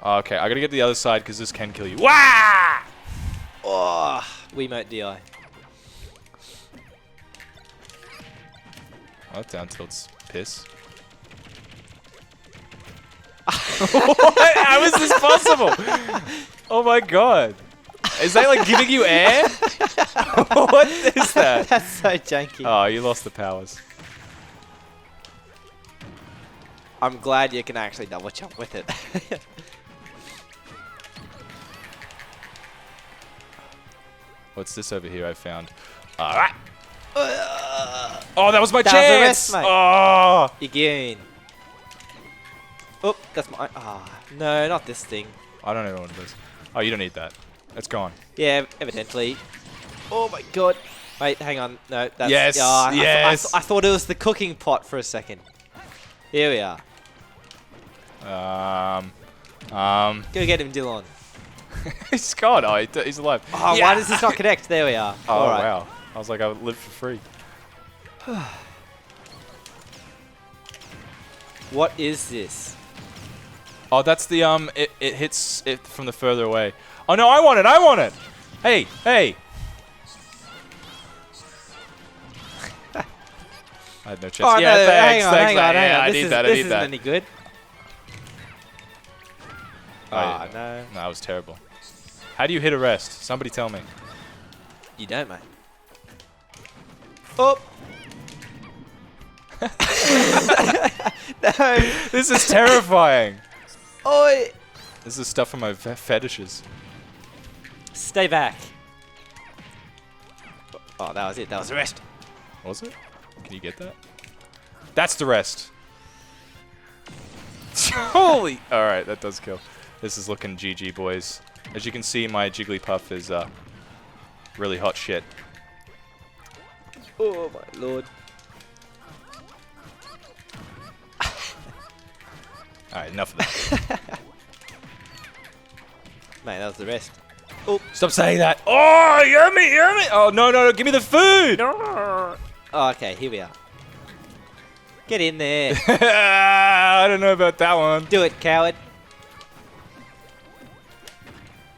Okay, I gotta get the other side because this can kill you. Wah! Oh, Wiimote DI. Oh, down tilt's piss. What? How is this possible? Oh my god. Is that like giving you air? What is that? That's so janky. Oh, you lost the powers. I'm glad you can actually double jump with it. What's this over here I found? Alright. Oh, that was my That was a chance! rest, mate. Oh! Again. Oh, that's my... Ah, no, not this thing. I don't know what it is. Oh, you don't need that. It's gone. Yeah, evidently. Oh my god. Wait, hang on. No, that's... Yes, yes. I thought it was the cooking pot for a second. Here we are. Go get him, Dylan. He's gone. Oh, he's alive. Oh, Yeah. why does this not connect? There we are. Oh, All right. wow. I was like, I would live for free. What is this? Oh, that's the it hits it from the further away. Oh no, I want it! I want it! Hey, hey! I had no chance. Oh, yeah, no, thanks, hang thanks. on. I This need that. I need isn't that. any good. Oh, Ah, yeah. no. No, that was terrible. How do you hit a rest? Somebody tell me. You don't, mate. Oh! No! This is terrifying. Oi! This is stuff from my fetishes. Stay back. Oh, that was it. That was the rest. Was it? Can you get that? That's the rest. Holy! Alright, that does kill. This is looking GG, boys. As you can see, my Jigglypuff is really hot shit. Oh, my lord. Alright, enough of that. Mate, that was the rest. Oh, stop saying that. Oh, yummy, yummy. Oh, no, no, no. Give me the food. Oh, okay, here we are. Get in there. I don't know about that one. Do it, coward.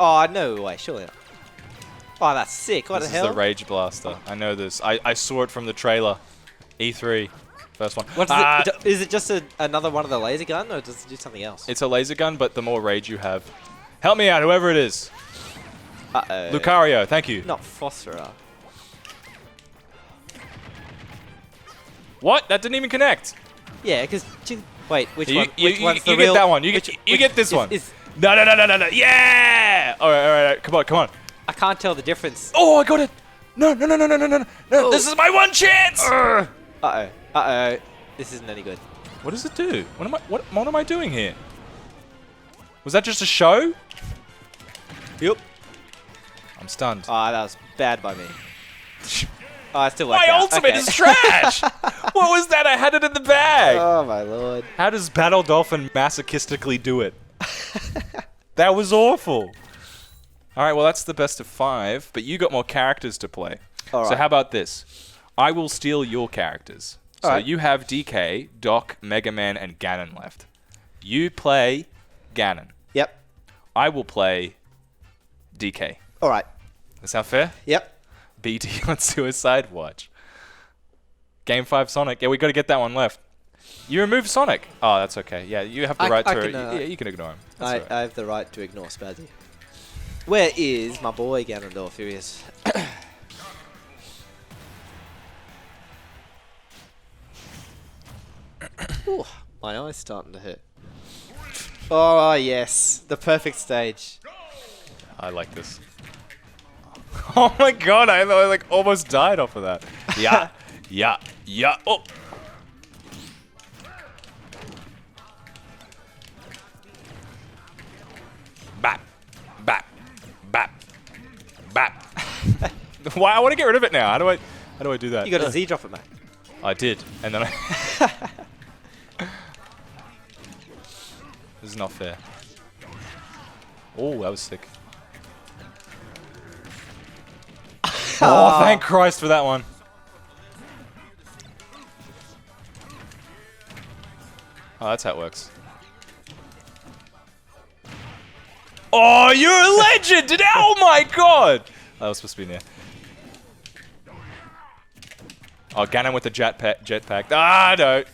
Oh, no way. Surely not. Oh, that's sick. What This the is hell? the Rage Blaster. I know this. I saw it from the trailer. E3. First one. What is it just another one of the laser gun, or does it do something else? It's a laser gun, but the more rage you have. Help me out, whoever it is. Uh-oh. Lucario, thank you. Not Phosphora. What? That didn't even connect. Yeah, because... Wait, which You, one? you, Which one's the you real... get that one. You get this one. No, no, no, no, no, no. Yeah! All right, all right. Come on, come on. I can't tell the difference. Oh, I got it. No, no, no, no, no, no, no, no. Oh. This is my one chance. Uh-oh. Uh-oh. This isn't any good. What does it do? What am I doing here? Was that just a show? Yep. I'm stunned. Oh, that was bad by me. Oh, I still worked My out. ultimate Okay. is trash! What was that? I had it in the bag! Oh, my lord. How does Battle Dolphin masochistically do it? That was awful. Alright, well that's the best of 5, but you got more characters to play. All So right. how about this? I will steal your characters. So Alright. you have DK, Doc, Mega Man, and Ganon left. You play Ganon. Yep. I will play DK. All right. That sound fair? Yep. BT on Suicide Watch. Game 5 Sonic. Yeah, we got to get that one left. You removed Sonic. Oh, that's okay. Yeah, you have the right to... can, yeah, you can ignore him. That's I all right. have the right to ignore Spazzy. Where is my boy Ganondorf? Here he is. Ooh, my eye's starting to hurt. Oh, yes. The perfect stage. I like this. Oh my god, I like almost died off of that. Yeah, yeah, yeah. Oh. Bap, bap, bap, bap. Why? I want to get rid of it now. How do I do that? You got a Z drop it, mate. I did, and then I. This is not fair. Oh, that was sick. Oh, thank Christ for that one. Oh, that's how it works. Oh, you're a legend! Oh my god! That was supposed to be in there. Oh, Ganon with the jetpack. Ah, no.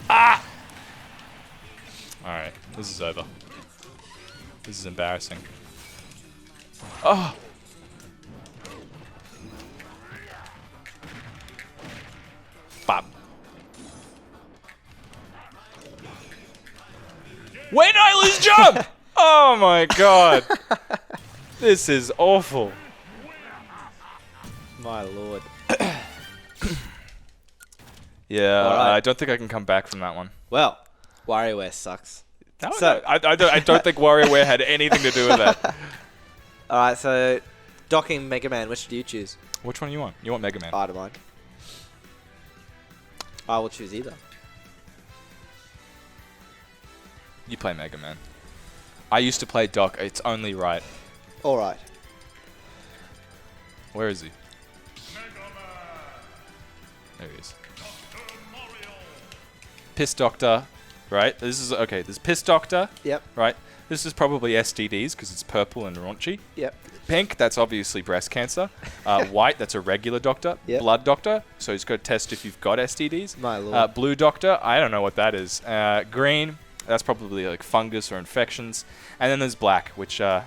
Ah! Alright, this is over. This is embarrassing. Oh! Bop. When did I lose jump? Oh my god. This is awful. My lord. Yeah, All right. I don't think I can come back from that one. Well, WarioWare sucks. No, So- I don't think WarioWare had anything to do with that. Alright, so docking Mega Man, which do you choose? Which one do you want? You want Mega Man? I don't mind. I will choose either. You play Mega Man. I used to play Doc. It's only right. Alright. Where is he? There he is. Piss Doctor, right? This is okay. There's Piss Doctor. Yep. Right. This is probably STDs because it's purple and raunchy. Yep. Pink, that's obviously breast cancer. White, that's a regular doctor. Yep. Blood doctor, so he's got to test if you've got STDs. My lord. Blue doctor, I don't know what that is. Green, that's probably like fungus or infections. And then there's black, which I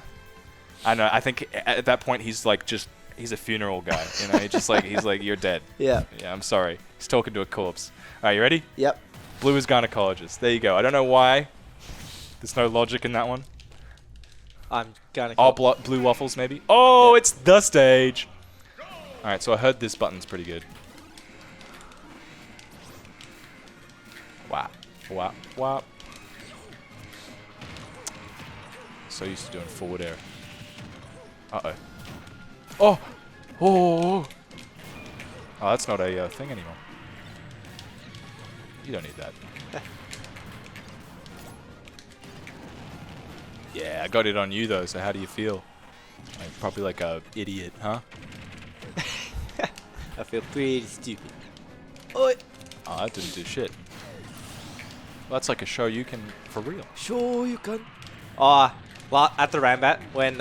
don't know. I think at that point he's like he's a funeral guy. You know, he's like you're dead. Yeah. Yeah, I'm sorry. He's talking to a corpse. All right, you ready? Yep. Blue is gynecologist. There you go. I don't know why. There's no logic in that one. I'm gonna. Oh, blue waffles maybe. Oh, it's the stage. All right, so I heard this button's pretty good. Wow, wow, wow. So used to doing forward air. Uh-oh. Oh, oh. Oh, that's not a thing anymore. You don't need that. Yeah, I got it on you though, so how do you feel? Like, probably like a idiot, huh? I feel pretty stupid. Oi. Oh, that didn't do shit. Well, that's like a show you can for real. Sure you can. Oh, well, at the Rambat, when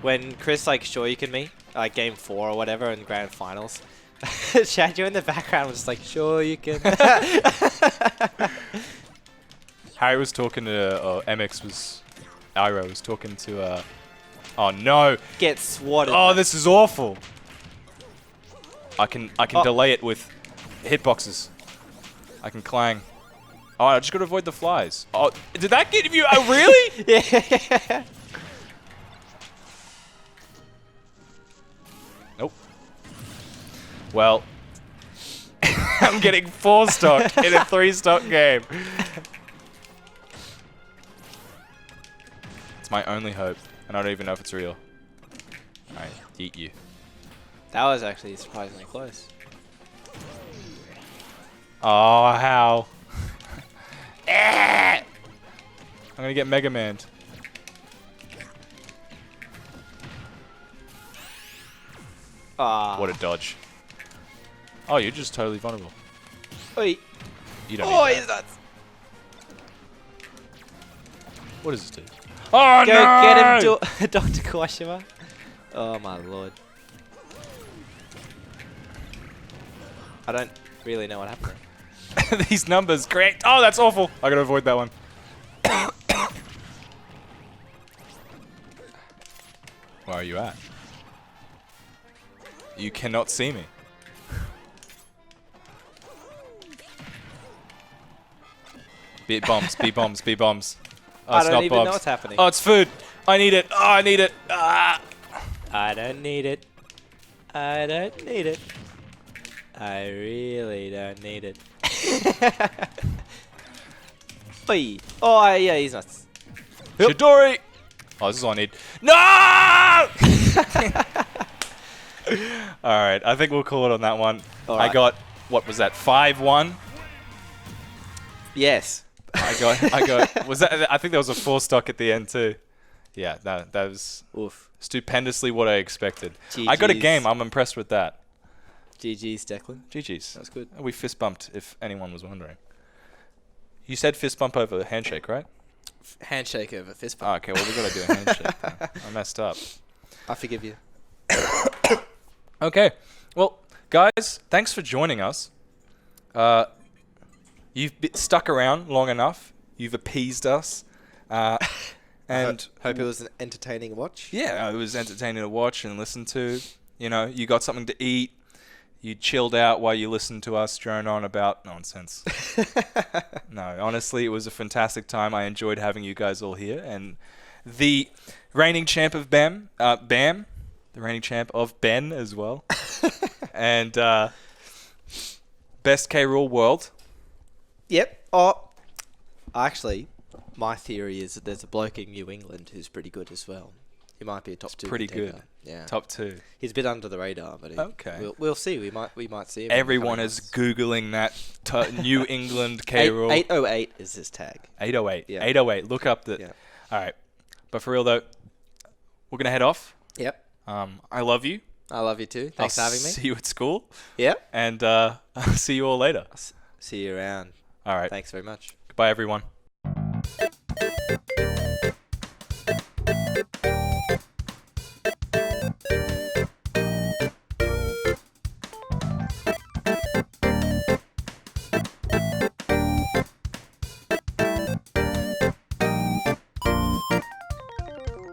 when Chris like sure you can me, like game 4 or whatever in grand finals, Chad, you in the background was just like, sure you can. Harry was talking to, MX was, Ira was talking to, oh no! Get swatted. Oh, this is awful! I can delay it with hitboxes. I can clang. Oh, I just gotta avoid the flies. Oh, did that give you, oh really? Yeah. Nope. Well, I'm getting 4-stock in a 3-stock game. It's my only hope, and I don't even know if it's real. Alright, eat you. That was actually surprisingly close. Oh, how? I'm gonna get Mega Man. Ah. What a dodge. Oh, you're just totally vulnerable. Oi. You don't Oh, need he's that. nuts. What does this do? Oh, Go no! get him, Dr. Kawashima. Oh, my lord. I don't really know what happened there. These numbers, correct. Oh, that's awful. I gotta avoid that one. Where are you at? You cannot see me. Beat bombs, beat bombs, beat bombs. Oh, I it's don't not even bombs. know what's happening. Oh, it's food. I need it. Oh, I need it. Ah. I don't need it. I don't need it. I really don't need it. Oi. Oh, yeah, he's nuts. Chidori! Oh, this is all I need. No! Alright, I think we'll call it on that one. All I right. got, what was that, 5-1? Yes. I got, was that, I think there was a 4-stock at the end too. Yeah, that was Oof. stupendously what I expected. I got a GG's. game, I'm impressed with that. GG's, Declan. GG's. That's good. We fist bumped, if anyone was wondering. You said fist bump over the handshake, right? Handshake over fist Oh, bump. okay, well we gotta do a handshake. I messed up. I forgive you. Okay, well, guys, thanks for joining us. You've stuck around long enough. You've appeased us. And hope it was an entertaining watch. yeah, it was entertaining to watch and listen to. You know, you got something to eat. You chilled out while you listened to us drone on about nonsense. No, honestly, it was a fantastic time. I enjoyed having you guys all here. And the reigning champ of Bam, the reigning champ of Ben as well. And best K-Rool world. Yep. Oh, actually, my theory is that there's a bloke in New England who's pretty good as well. He might be a top 2 Pretty contender. good. Yeah. Top 2. He's a bit under the radar, but Okay. we'll see. We might see him. Everyone is Googling that New England K-Rool. 808 is his tag. 808. Yeah. 808. Look up the... Yeah. All right. But for real, though, we're going to head off. Yep. I love you. I love you too. Thanks for having me. See you at school. Yeah. And I'll see you all later. See you around. All right. Thanks very much. Goodbye, everyone.